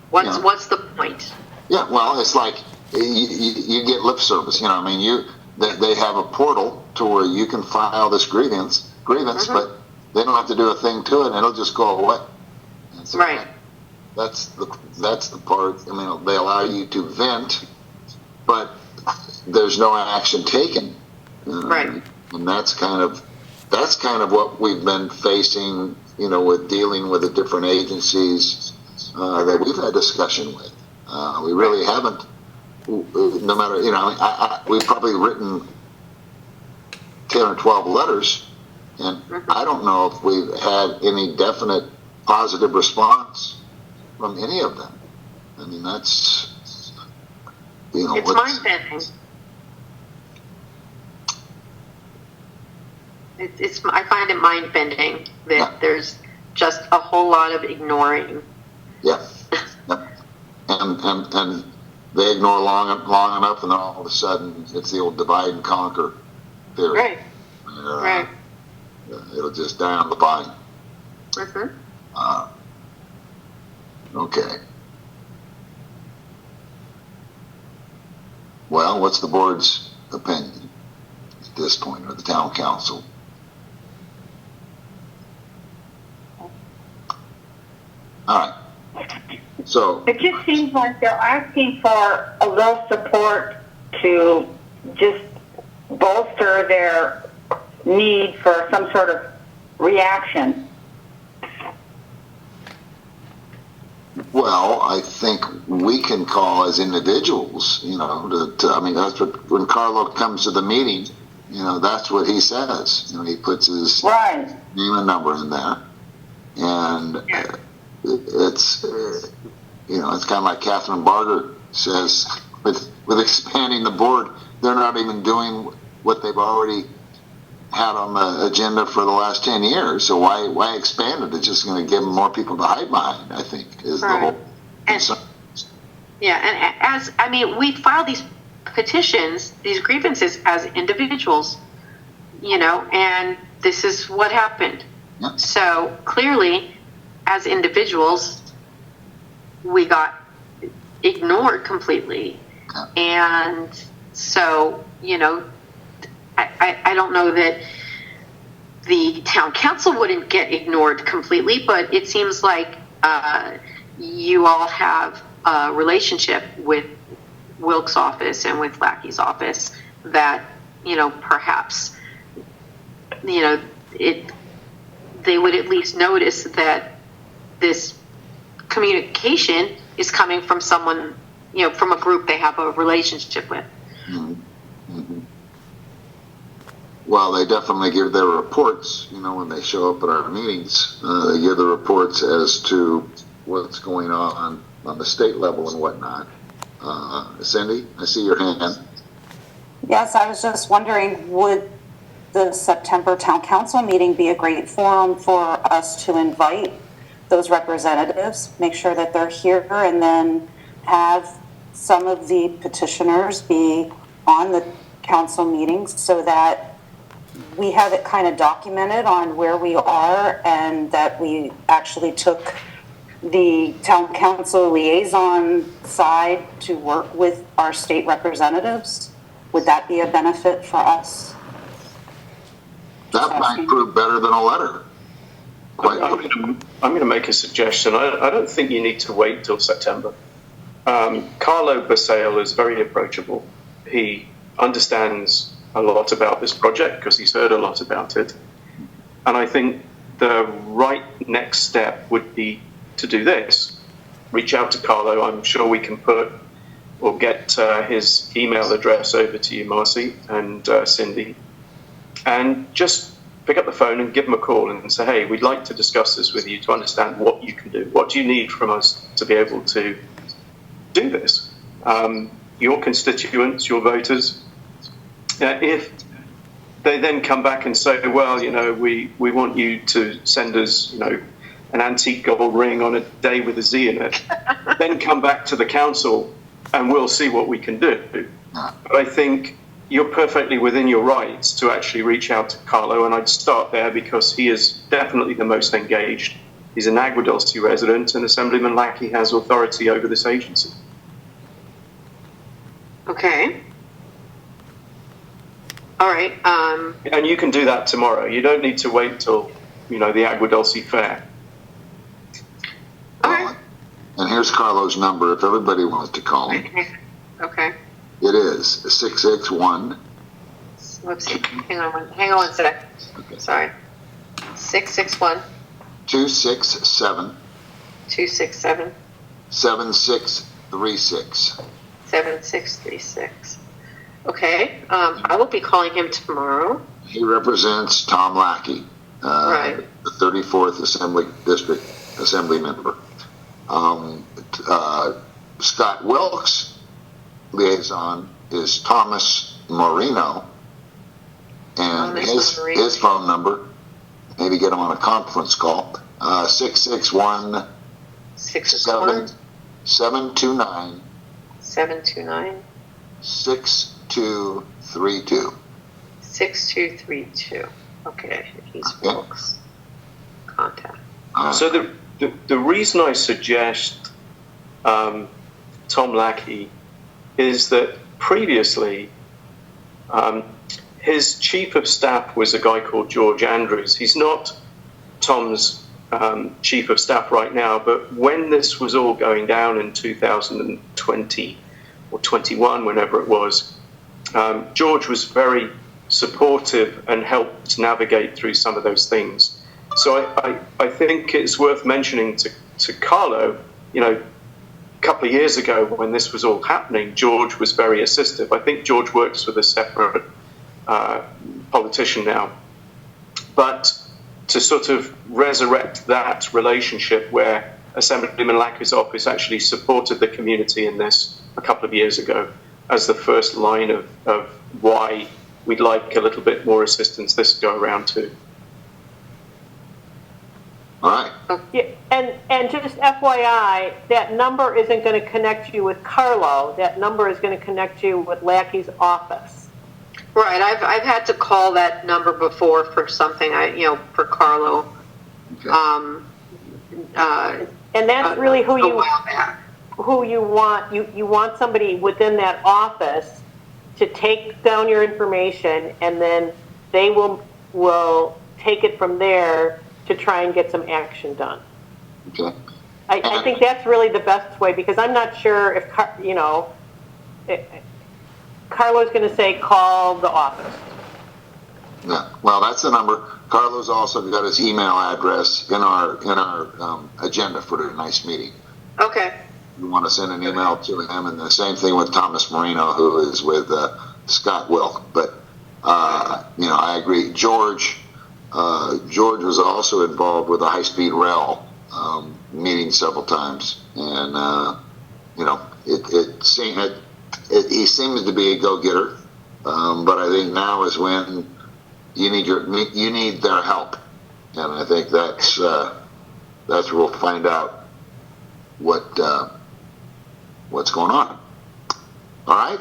What's the point? Yeah, well, it's like you get lip service. They have a portal to where you can file this grievance, mm-hmm. but they don't have to do a thing to it, and it'll just go away. So right. That's the part. They allow you to vent, but there's no action taken. Right. And that's kind of what we've been facing, with dealing with the different agencies that we've had discussion with. We really haven't. No matter, we've probably written 10 or 12 letters, and I don't know if we've had any definite positive response from any of them. That's, it's mind-bending. I find it mind-bending that there's just a whole lot of ignoring. Yeah. And they ignore long enough, and then all of a sudden it's the old divide and conquer theory. Right. Right. It'll just die on the vine. Mm-hmm. Okay. Well, what's the board's opinion? this point, or the town council. All right. So it just seems like they're asking for a little support to just bolster their need for some sort of reaction. well, I think we can call as individuals, I mean, that's what, when Carlo comes to the meeting, that's what he says. He puts his name and number in there. And it's, it's kind of like Catherine Barger says with expanding the board, they're not even doing what they've already had on the agenda for the last 10 years. So why expand it? It's just going to give them more people to hide behind, I think, is the whole concern. And we file these petitions, these grievances as individuals, and this is what happened. Yeah. So clearly, as individuals, we got ignored completely. Yeah. And so, I don't know that the town council wouldn't get ignored completely, but it seems like you all have a relationship with Wilk's office and with Lackey's office that, perhaps, they would at least notice that this communication is coming from someone, from a group they have a relationship with. Mm-hmm. Mm-hmm. Well, they definitely give their reports, when they show up at our meetings. They give the reports as to what's going on the state level and whatnot. Cindy, I see your hand. Yes, I was just wondering, would the September Town Council meeting be a great forum for us to invite those representatives, make sure that they're here, and then have some of the petitioners be on the council meetings so that we have it kind of documented on where we are, and that we actually took the town council liaison side to work with our state representatives? Would that be a benefit for us? That might prove better than a letter. I'm going to make a suggestion. I don't think you need to wait till September. Carlo Basale is very approachable. He understands a lot about this project because he's heard a lot about it. And I think the right next step would be to do this. Reach out to Carlo. I'm sure we can get his email address over to you, Marcy and Cindy, and just pick up the phone and give him a call and say, hey, we'd like to discuss this with you to understand what you can do. What do you need from us to be able to do this? Your constituents, your voters, if they then come back and say, well, we want you to send us, an antique gold ring on a day with a Z in it, then come back to the council and we'll see what we can do. But I think you're perfectly within your rights to actually reach out to Carlo, and I'd start there because he is definitely the most engaged. He's an Aguadulce resident, and Assemblyman Lackey has authority over this agency. Okay. All right. And you can do that tomorrow. You don't need to wait till, the Aguadulce Fair. All right. And here's Carlo's number if everybody wants to call him. Okay. It is 661. Whoops. Hang on one sec. Okay. Sorry. 661. 267. 267. 7636. 7636. Okay. I will be calling him tomorrow. He represents Tom Lackey, right. The 34th Assembly District Assembly member. Scott Wilkes' liaison is Thomas Marino, and his phone number, maybe get him on a conference call, 661 729 6232. 6232. Okay, he's Wilkes. Contact. So the reason I suggest Tom Lackey is that previously his chief of staff was a guy called George Andrews. He's not Tom's chief of staff right now, but when this was all going down in 2020 or 21, whenever it was, George was very supportive and helped navigate through some of those things. So I think it's worth mentioning to Carlo, you know, a couple of years ago when this was all happening, George was very assistive. I think George works with a separate politician now. But to sort of resurrect that relationship where Assemblyman Lacker's office actually supported the community in this a couple of years ago as the first line of why we'd like a little bit more assistance this go around too. All right. Yeah, and just FYI, that number isn't going to connect you with Carlo. That number is going to connect you with Lackey's office. Right. I've had to call that number before for something. For Carlo. Okay. And that's really who you want. You want somebody within that office to take down your information, and then they will take it from there to try and get some action done. Okay. I think that's really the best way, because I'm not sure if, Carlo's going to say call the office. Yeah. Well, that's the number. Carlo's also got his email address in our agenda for tonight's meeting. Okay. You want to send an email to him, and the same thing with Thomas Marino, who is with Scott Wilk. But I agree. George was also involved with the high-speed rail meeting several times, and he seems to be a go-getter. But I think now is when you need their help, and I think that's where we'll find out what's going on. All right.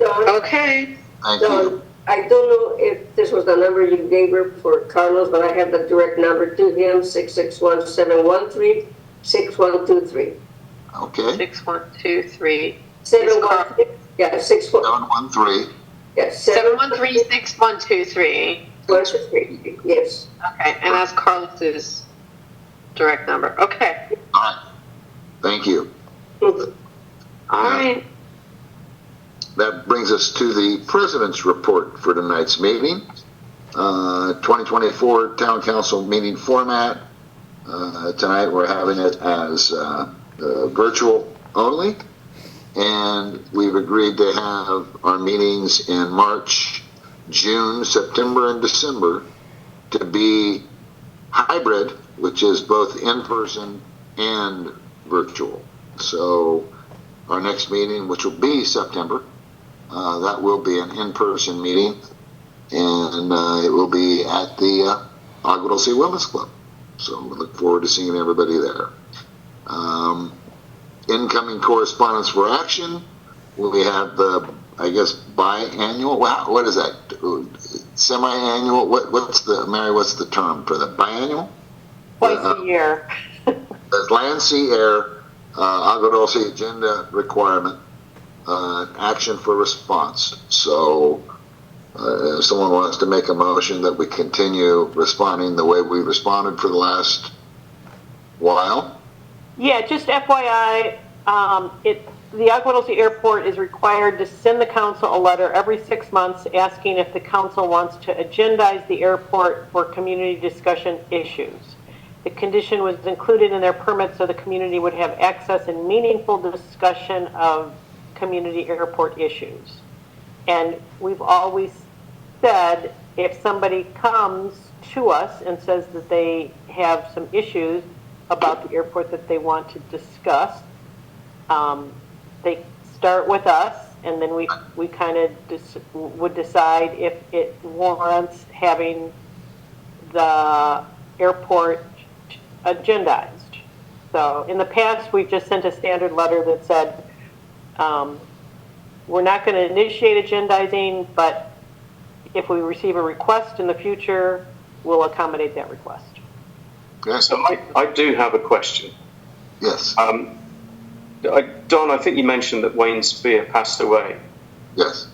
Okay. Thank you. I don't know if this was the number you gave her for Carlos, but I have the direct number to him, 661-713-6123. Okay. 6123. 713. Yeah, 713. Yes. 713-6123. 123. Yes. Okay, and that's Carlos's direct number. Okay. All right. Thank you. Mm-hmm. All right. That brings us to the President's report for tonight's meeting. 2024 Town Council meeting format. Tonight we're having it as virtual only. And we've agreed to have our meetings in March, June, September, and December to be hybrid, which is both in-person and virtual. So our next meeting, which will be September, that will be an in-person meeting, and it will be at the Agua Dulce Wellness Club. So we look forward to seeing everybody there. Incoming correspondence for action. We have the, biannual. Wow, what is that? Semi-annual. What's the term for that? Biannual? Twice a year. The Land, Sea, Air Agua Dulce agenda requirement. Action for response. So if someone wants to make a motion that we continue responding the way we responded for the last while. Yeah, just FYI, the Agua Dulce Airport is required to send the council a letter every 6 months asking if the council wants to agendize the airport for community discussion issues. The condition was included in their permit so the community would have access and meaningful discussion of community airport issues. And we've always said if somebody comes to us and says that they have some issues about the airport that they want to discuss, they start with us, and then we kind of would decide if it warrants having the airport agendized. So in the past, we've just sent a standard letter that said, we're not going to initiate agendizing, but if we receive a request in the future, we'll accommodate that request. Yes. So I do have a question. Yes. Don, I think you mentioned that Wayne Spear passed away. Yes.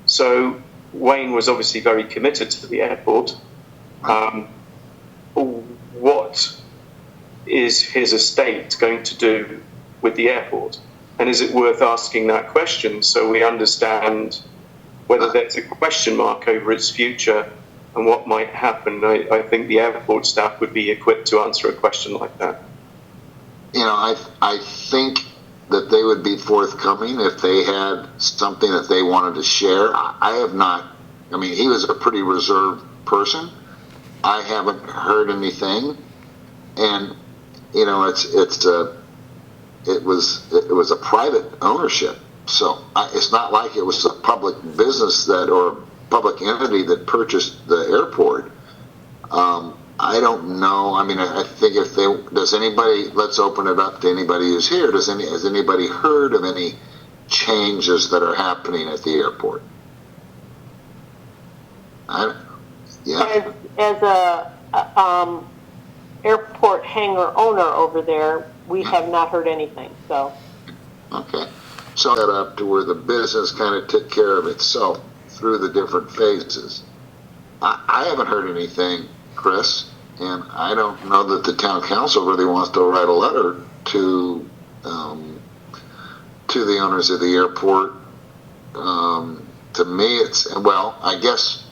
So Wayne was obviously very committed to the airport. What is his estate going to do with the airport? And is it worth asking that question so we understand whether there's a question mark over its future and what might happen? I think the airport staff would be equipped to answer a question like that. You know, I think that they would be forthcoming if they had something that they wanted to share. I have not. I mean, he was a pretty reserved person. I haven't heard anything, and you know, it was a private ownership, so it's not like it was a public business or public entity that purchased the airport. I don't know. I mean, I think does anybody? Let's open it up to anybody who's here. Has anybody heard of any changes that are happening at the airport? Yeah. As a airport hangar owner over there, we have not heard anything. So. Okay. So that up to where the business kind of took care of itself through the different phases. I haven't heard anything, Chris, and I don't know that the town council really wants to write a letter to the owners of the airport. To me, it's, well, I guess,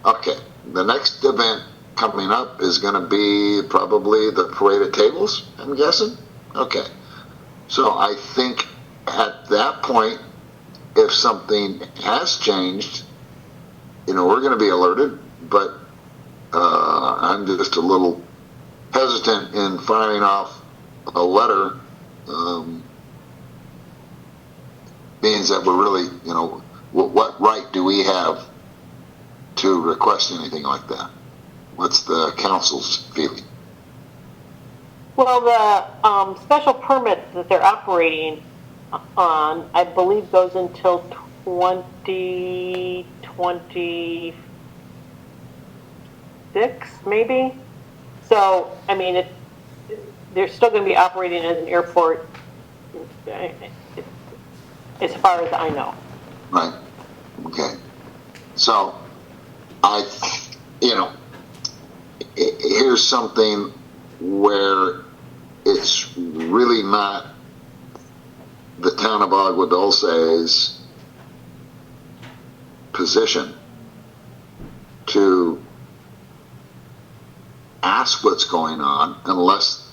okay, the next event coming up is going to be probably the parade of tables, I'm guessing. Okay. So I think at that point, if something has changed, you know, we're going to be alerted, but I'm just a little hesitant in firing off a letter, means that we're really, you know, what right do we have to request anything like that? What's the council's feeling? Well, the special permit that they're operating on, I believe, goes until 2026, maybe. So, I mean, they're still going to be operating as an airport, as far as I know. Right. Okay. So, you know, here's something where it's really not the town of Agua Dulce's position to ask what's going on unless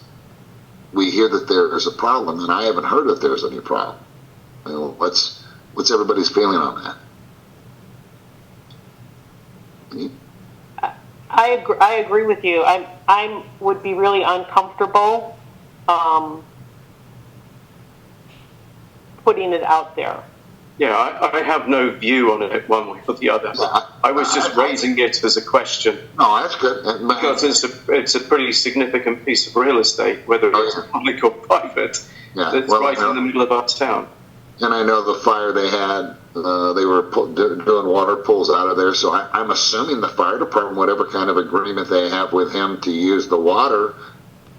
we hear that there is a problem, and I haven't heard that there's any problem. You know, what's everybody's feeling on that? I agree with you. I would be really uncomfortable putting it out there. Yeah, I have no view on it one way or the other. I was just raising it as a question. No, that's good. Because it's a pretty significant piece of real estate, whether it's public or private. Yeah, it's right in the middle of our town. And I know the fire they had, they were doing water pulls out of there, so I'm assuming the fire department, whatever kind of agreement they have with him to use the water,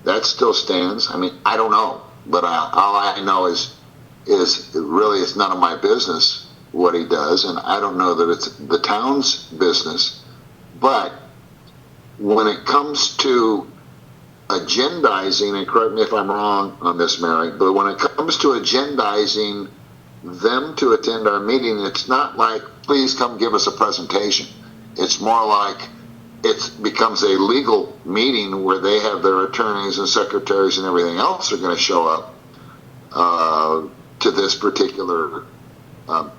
that still stands. I mean, I don't know, but all I know is really it's none of my business what he does, and I don't know that it's the town's business. But when it comes to agendizing, and correct me if I'm wrong on this, Mary, but when it comes to agendizing them to attend our meeting, it's not like, please come give us a presentation. It's more like it becomes a legal meeting where they have their attorneys and secretaries and everything else are going to show up to this particular,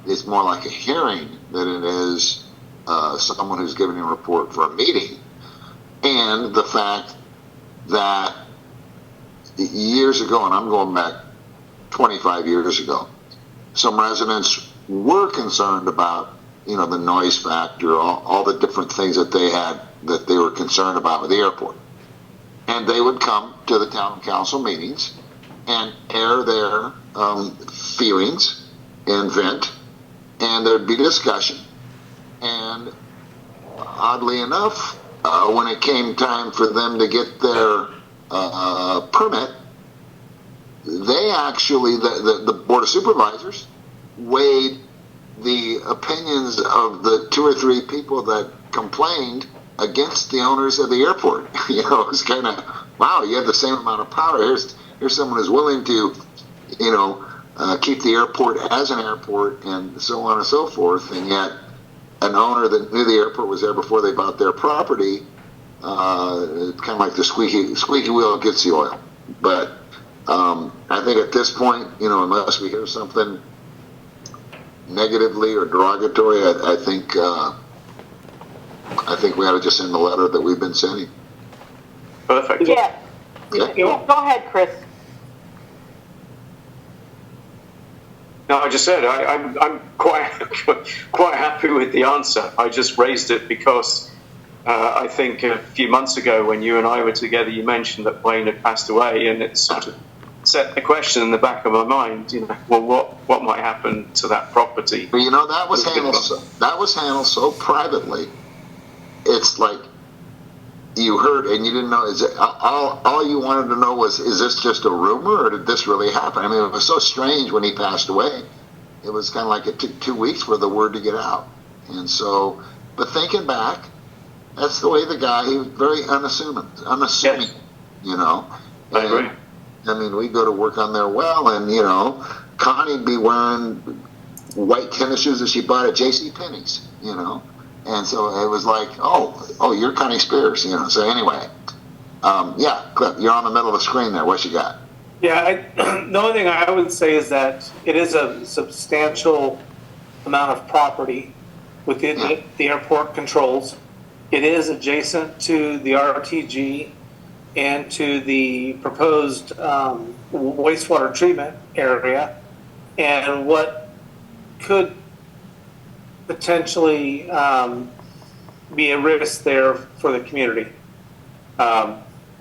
it's more like a hearing than it is someone who's giving a report for a meeting. And the fact that years ago, and I'm going back 25 years ago, some residents were concerned about, you know, the noise factor, all the different things that they had that they were concerned about with the airport. And they would come to the town council meetings and air their feelings and vent, and there'd be discussion. And oddly enough, when it came time for them to get their permit, they actually, the Board of Supervisors, weighed the opinions of the 2 or 3 people that complained against the owners of the airport. You know, it's kind of, wow, you have the same amount of power. Here's someone who's willing to, you know, keep the airport as an airport and so on and so forth, and yet an owner that knew the airport was there before they bought their property, it's kind of like the squeaky wheel gets the oil. But I think at this point, you know, unless we hear something negatively or derogatory, I think we ought to just send the letter that we've been sending. Perfect. Yeah. Okay. Yeah, go ahead, Chris. No, I just said I'm quite happy with the answer. I just raised it because I think a few months ago when you and I were together, you mentioned that Wayne had passed away, and it sort of set the question in the back of my mind. You know, well, what might happen to that property? But you know, that was handled so privately. It's like you heard and you didn't know. Is it all you wanted to know was, is this just a rumor or did this really happen? I mean, it was so strange when he passed away. It was kind of like it took 2 weeks for the word to get out. And so, but thinking back, that's the way the guy, he was very unassuming, yes. You know. I agree. I mean, we go to work on their well, and you know, Connie'd be wearing white tennis shoes that she bought at JCPenney's, you know. And so it was like, oh, you're Connie Spears, you know. So anyway, yeah, Cliff, you're on the middle of the screen there. What you got? Yeah, the only thing I would say is that it is a substantial amount of property within the airport controls. It is adjacent to the RTG and to the proposed wastewater treatment area, and what could potentially be a risk there for the community,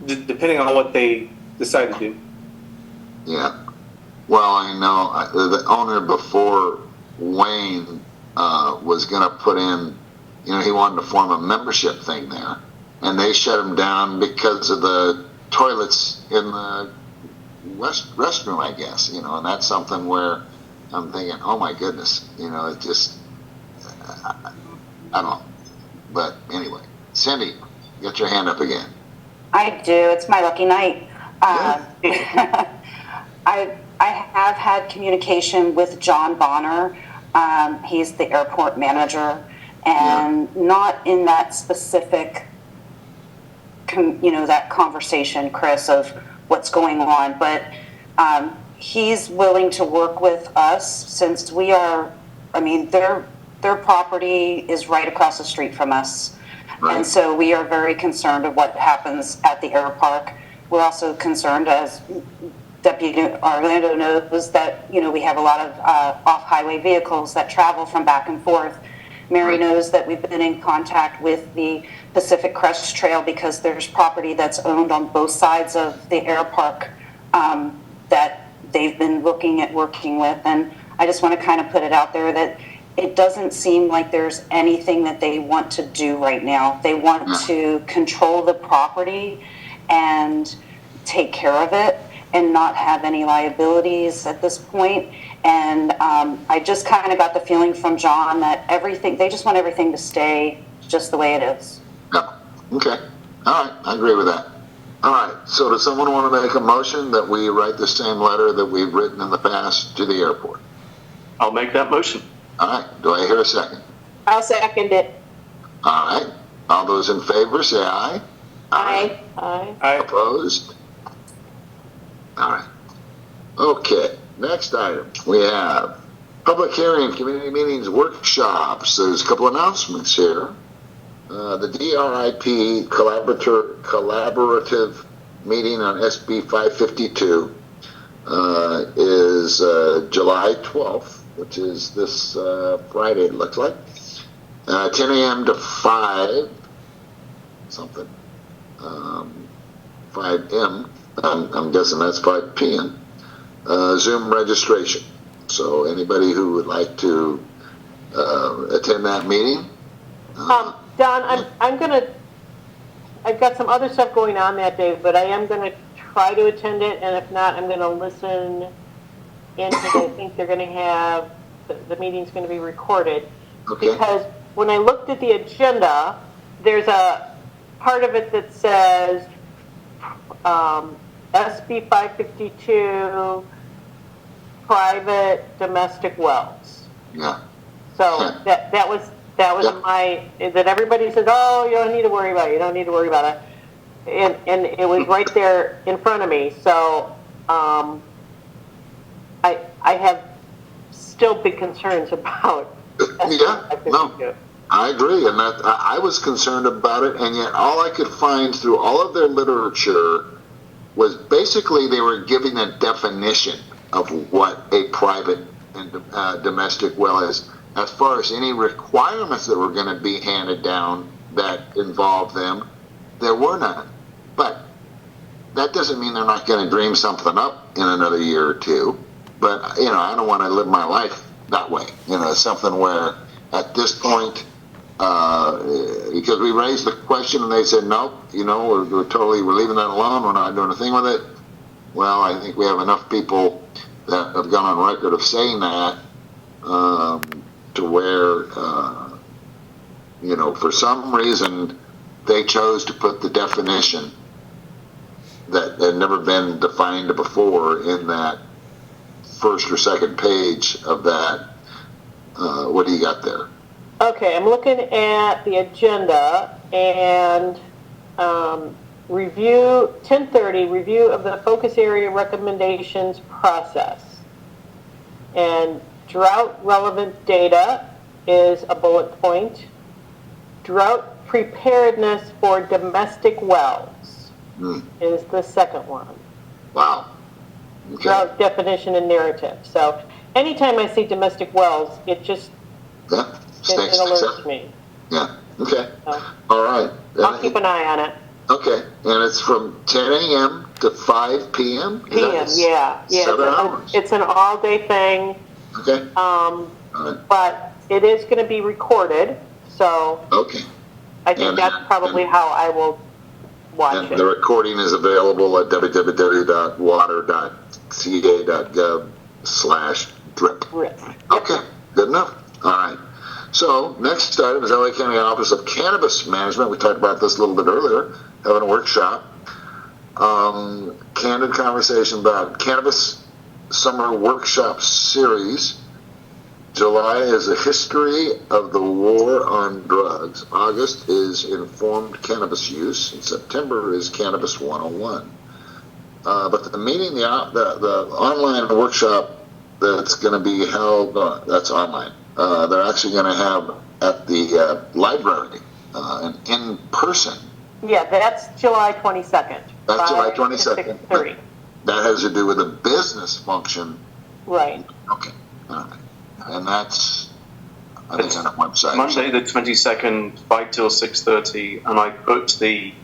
depending on what they decide to do. Yeah. Well, I know the owner before Wayne was going to put in, you know, he wanted to form a membership thing there, and they shut him down because of the toilets in the restroom, I guess, you know, and that's something where I'm thinking, oh my goodness, you know, it just, I don't know. But anyway, Cindy, get your hand up again. I do. It's my lucky night. I have had communication with John Bonner. He's the airport manager, and not in that specific, you know, that conversation, Chris, of what's going on, but he's willing to work with us since we are, I mean, their property is right across the street from us. Right. And so we are very concerned of what happens at the air park. We're also concerned, as Deputy Orlando knows, that, you know, we have a lot of off-highway vehicles that travel from back and forth. Mary knows that we've been in contact with the Pacific Crest Trail because there's property that's owned on both sides of the air park that they've been looking at working with. And I just want to kind of put it out there that it doesn't seem like there's anything that they want to do right now. They want to control the property and take care of it and not have any liabilities at this point. And I just kind of got the feeling from John that they just want everything to stay just the way it is. Yeah. Okay. All right. I agree with that. All right. So does someone want to make a motion that we write the same letter that we've written in the past to the airport? I'll make that motion. All right. Do I hear a second? I'll second it. All right. All those in favor say aye. Aye. Aye. Aye. Opposed? All right. Okay. Next item. We have public hearing, community meetings, workshops. There's a couple announcements here. The DRIP collaborative meeting on SB 552 is July 12th, which is this Friday, it looks like. 10 a.m. to 5 something. 5 m. I'm guessing that's 5 p.m. Zoom registration. So anybody who would like to attend that meeting. Don, I've got some other stuff going on that day, but I am going to try to attend it, and if not, I'm going to listen in because I think they're going to have the meeting's going to be recorded. Okay. Because when I looked at the agenda, there's a part of it that says SB 552 private domestic wells. Yeah. So that was my, that everybody says, oh, you don't need to worry about it. You don't need to worry about it. And it was right there in front of me. So I have still big concerns about. Yeah, no, I agree, and that I was concerned about it, and yet all I could find through all of their literature was basically they were giving a definition of what a private and domestic well is, as far as any requirements that were going to be handed down that involved them. There were none, but that doesn't mean they're not going to dream something up in another year or two. But I don't want to live my life that way. It's something where at this point, because we raised the question and they said, nope, we're leaving that alone. We're not doing a thing with it. Well, I think we have enough people that have gone on record of saying that to where, for some reason they chose to put the definition that had never been defined before in that first or second page of that. What do you got there? Okay, I'm looking at the agenda and review 1030 review of the focus area recommendations process, and drought relevant data is a bullet point. Drought preparedness for domestic wells is the second one. Wow. Okay. Drought definition and narrative. So anytime I see domestic wells, it just it alerts me. Yeah. Okay. So, all right. I'll keep an eye on it. Okay. And it's from 10 a.m. to 5 p.m.? PM, yeah. 7 hours? It's an all-day thing. Okay. But it is going to be recorded, so okay. I think that's probably how I will watch it. The recording is available at www.water.ca.gov/drip. Okay, good enough. All right. So next item is LA County Office of Cannabis Management. We talked about this a little bit earlier, having a workshop. Candid conversation about cannabis summer workshop series. July is a history of the war on drugs. August is informed cannabis use. And September is Cannabis 101. But the meeting, the online workshop that's going to be held, that's online. They're actually going to have at the library, an in-person. Yeah, that's July 22nd. That's July 22nd. 6:30. That has to do with a business function. Right. Okay. All right. And that's, I think, on the website. Monday the 22nd, 5 till 6:30, and I put the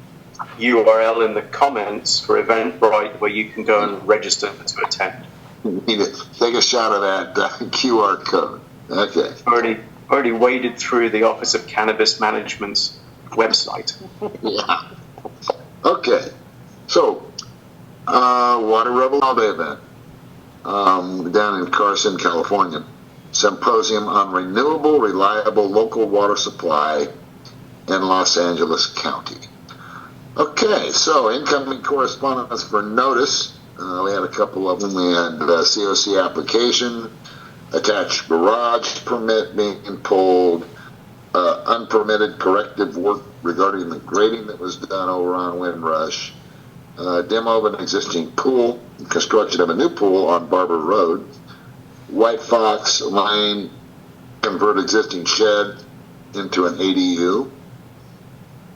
URL in the comments for Eventbrite where you can go and register to attend. You need to take a shot of that QR code. Okay. Already waded through the Office of Cannabis Management's website. Yeah. Okay. So, Water Rebel All Day event down in Carson, California. Symposium on renewable, reliable local water supply in Los Angeles County. Okay, so incoming correspondence for notice. We had a couple of them. We had COC application, attached garage permit being pulled, unpermitted corrective work regarding the grading that was done over on Windrush, demo of an existing pool, construction of a new pool on Barber Road, White Fox Lane, convert existing shed into an ADU.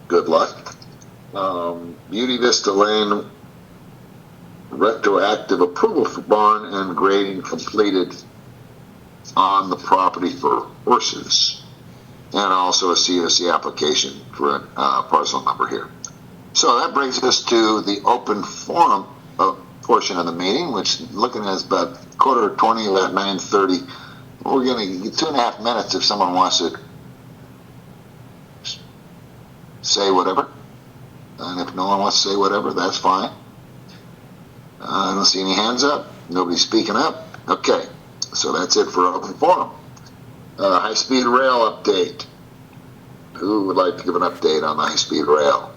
Good luck. Beauty Vista Lane, retroactive approval for barn and grading completed on the property for horses, and also a COC application for a parcel number here. So that brings us to the open forum portion of the meeting, which looking at is about 20 about 9:30. We're going to get 2.5 minutes if someone wants to say whatever. And if no one wants to say whatever, that's fine. I don't see any hands up. Nobody's speaking up. Okay. So that's it for open forum. High-speed rail update. Who would like to give an update on the high-speed rail?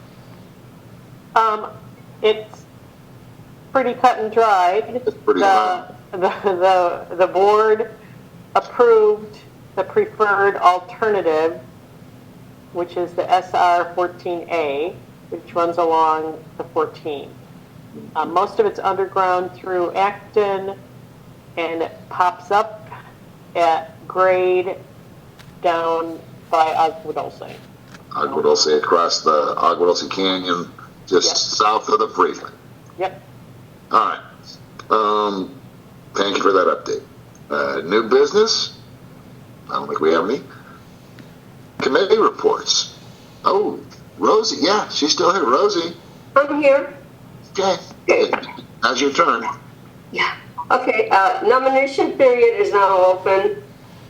It's pretty cut and dried. It's pretty The board approved the preferred alternative, which is the SR 14A, which runs along the 14. Most of it's underground through Acton, and it pops up at grade down by Agua Dulce. Agua Dulce, across the Agua Dulce Canyon, just south of the freeway. Yep. All right. Thank you for that update. New business? I don't think we have any. Committee reports. Oh, Rosie. Yeah, she's still here. Rosie. I'm here. Okay. How's your turn? Yeah. Okay. Nomination period is now open.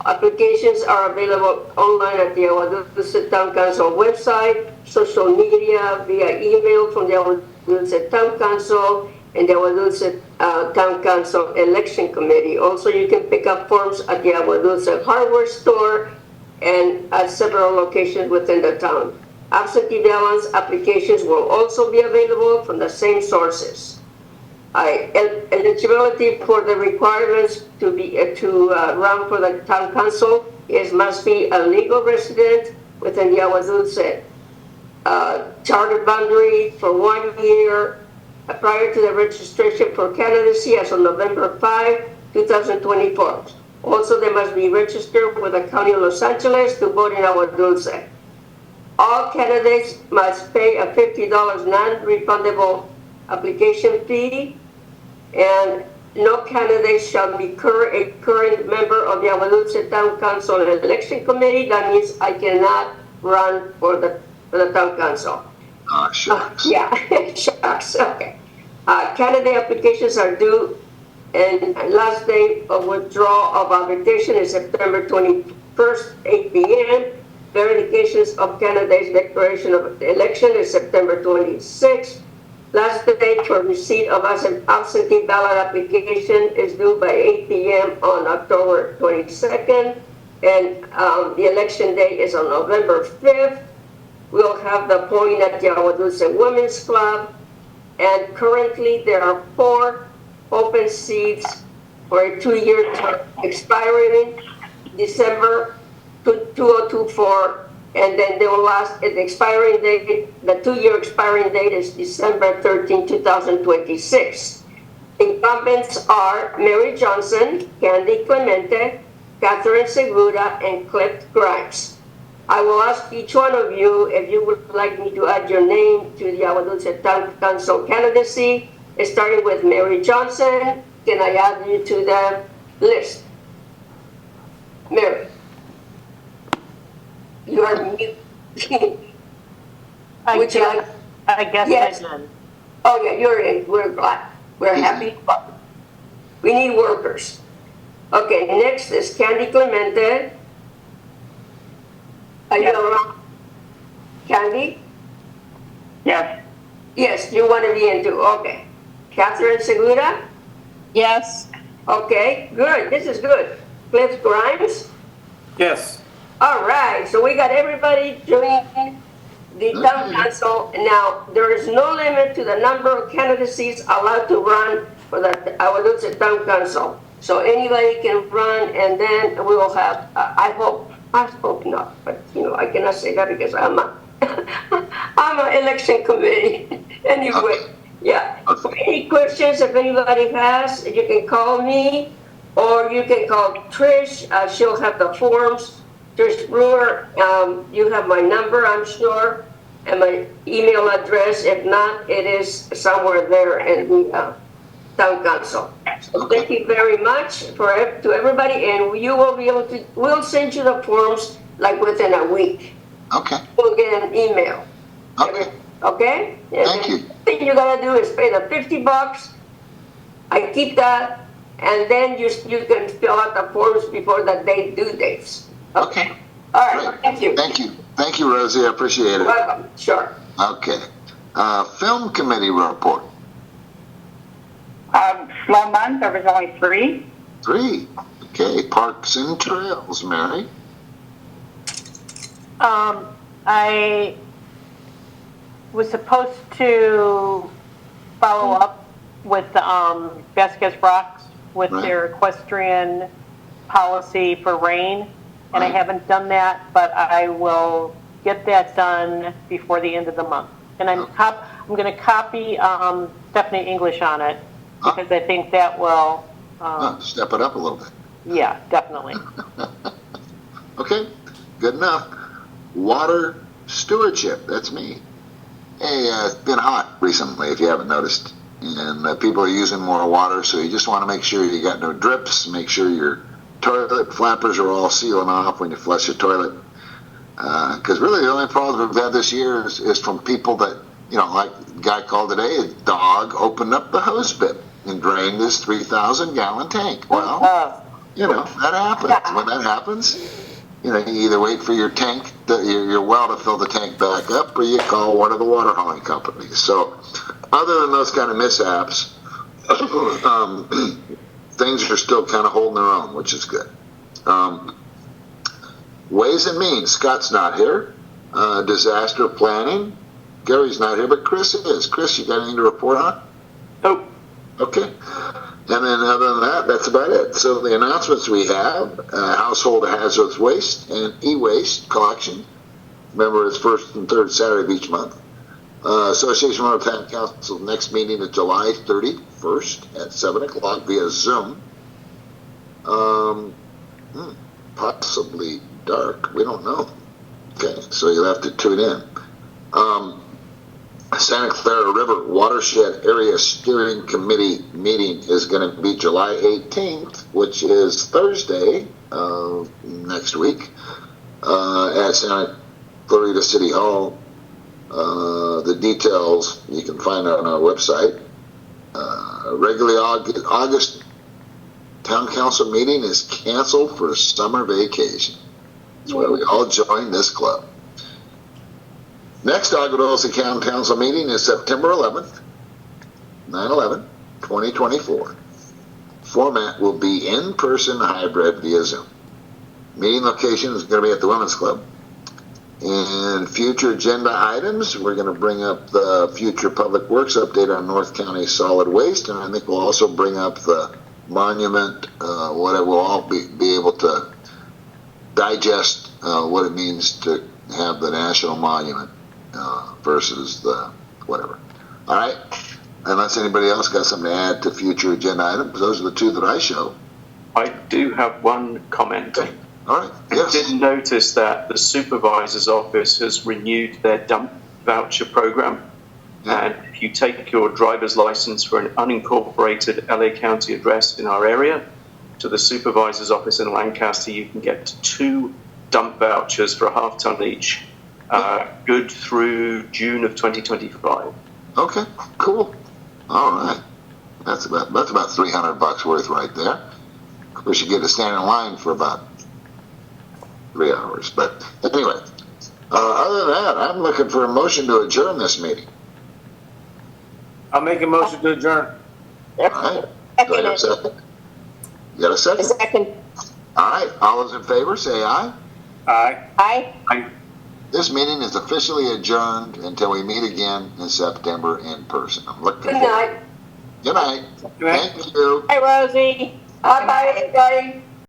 Applications are available online at the Agua Dulce Town Council website, social media, via email from the Agua Dulce Town Council and the Agua Dulce Town Council Election Committee. Also, you can pick up forms at the Agua Dulce hardware store and at several locations within the town. Absentee ballots applications will also be available from the same sources. Eligibility for the requirements to run for the town council must be a legal resident within the Agua Dulce charter boundary for 1 year prior to the registration for candidacy as of November 5, 2024. Also, they must be registered with the County of Los Angeles to vote in Agua Dulce. All candidates must pay a $50 non-refundable application fee, and no candidate shall be a current member of the Agua Dulce Town Council Election Committee. That means I cannot run for the Town Council. Shucks. Yeah, shucks, okay. Candidate applications are due, and last day of withdrawal of application is September 21st, 8 p.m. Verifications of candidates' declaration of election is September 26th. Last date for receipt of absentee ballot application is due by 8 p.m. on October 22nd, and the election day is on November 5th. We'll have the polling at the Agua Dulce Women's Club, and currently there are 4 open seats for a 2-year term expiring December 2024, and then they will last. The expiring date, the 2-year expiring date is December 13, 2026. Incumbents are Mary Johnson, Candy Clemente, Catherine Segura, and Cliff Grimes. I will ask each one of you if you would like me to add your name to the Agua Dulce Town Council candidacy, starting with Mary Johnson. Can I add you to the list? Mary. You are mute. I guess yes. I did. Oh yeah, you're in. We're glad. We're happy. We need workers. Okay, next is Candy Clemente. Are you around? Candy? Yes. Yes, you want to be into. Okay. Catherine Segura? Yes. Okay, good. This is good. Cliff Grimes? Yes. All right, so we got everybody joining the town council. Now, there is no limit to the number of candidacies allowed to run for the Agua Dulce Town Council. So anybody can run, and then we will have, I hope not, but I cannot say that because I'm an election committee. Anyway, yeah. Any questions, if anybody has, you can call me, or you can call Trish. She'll have the forms. Trish Brewer, you have my number, I'm sure, and my email address. If not, it is somewhere there in the town council. So thank you very much to everybody, and you will be able to. We'll send you the forms like within a week. Okay. We'll get an email. Okay. Okay. Thank you. The thing you gotta do is pay the $50. I keep that, and then you can fill out the forms before the due dates. Okay. All right. Great. Thank you. Thank you. Thank you, Rosie. I appreciate it. Welcome. Sure. Okay. Film committee report. Slow month, there was only 3. 3. Okay, Parks and Trails, Mary. I was supposed to follow up with Vasquez Rocks with their equestrian policy for rain, and I haven't done that, but I will get that done before the end of the month. And I'm going to copy Stephanie English on it, because I think that will step it up a little bit. Yeah, definitely. Okay, good enough. Water stewardship, that's me. Hey, it's been hot recently, if you haven't noticed. And people are using more water, so you just want to make sure you got no drips, make sure your toilet flappers are all sealing off when you flush your toilet. Because really the only problem we've had this year is from people that, like the guy called today, his dog opened up the hose bib and drained his 3,000-gallon tank. Well, that happens. When that happens, you either wait for your tank, your well to fill the tank back up, or you call one of the water hauling companies. So other than those kind of mishaps, things are still kind of holding their own, which is good. Ways and Means, Scott's not here. Disaster planning, Gary's not here, but Chris is. Chris, you got anything to report on? Nope. Okay. And then other than that, that's about it. So the announcements we have, household hazardous waste and e-waste collection. Remember, it's first and third Saturday of each month. Association of Town Council next meeting is July 31st at 7 o'clock via Zoom. Possibly dark. We don't know. Okay, so you'll have to tune in. Santa Clara River Watershed Area Steering Committee meeting is going to be July 18th, which is Thursday next week at Santa Clarita City Hall. The details you can find on our website. Regularly August Town Council meeting is canceled for summer vacation. That's why we all join this club. Next Agua Dulce County Council meeting is September 11th, 9/11/2024. Format will be in-person hybrid via Zoom. Meeting location is going to be at the Women's Club. And future agenda items, we're going to bring up the future Public Works update on North County solid waste, and I think we'll also bring up the monument, what it will all be able to digest what it means to have the national monument versus the whatever. All right. Unless anybody else got something to add to future agenda items, those are the two that I show. I do have one comment. Okay. All right. Yes. I did notice that the supervisor's office has renewed their dump voucher program. Yeah. And if you take your driver's license for an unincorporated LA County address in our area to the supervisor's office in Lancaster, you can get 2 dump vouchers for a half-ton each. Good through June of 2025. Okay, cool. All right, that's about $300 worth right there. Of course, you get to stand in line for about 3 hours. But anyway, other than that, I'm looking for a motion to adjourn this meeting. I'll make a motion to adjourn. All right. Do I have a second? You got a second? A second. All right. All those in favor, say aye. Aye. Aye. Aye. This meeting is officially adjourned until we meet again in September in person. I'm looking Good night. Good night. Good night. Thank you. Hi, Rosie. Bye-bye, everybody.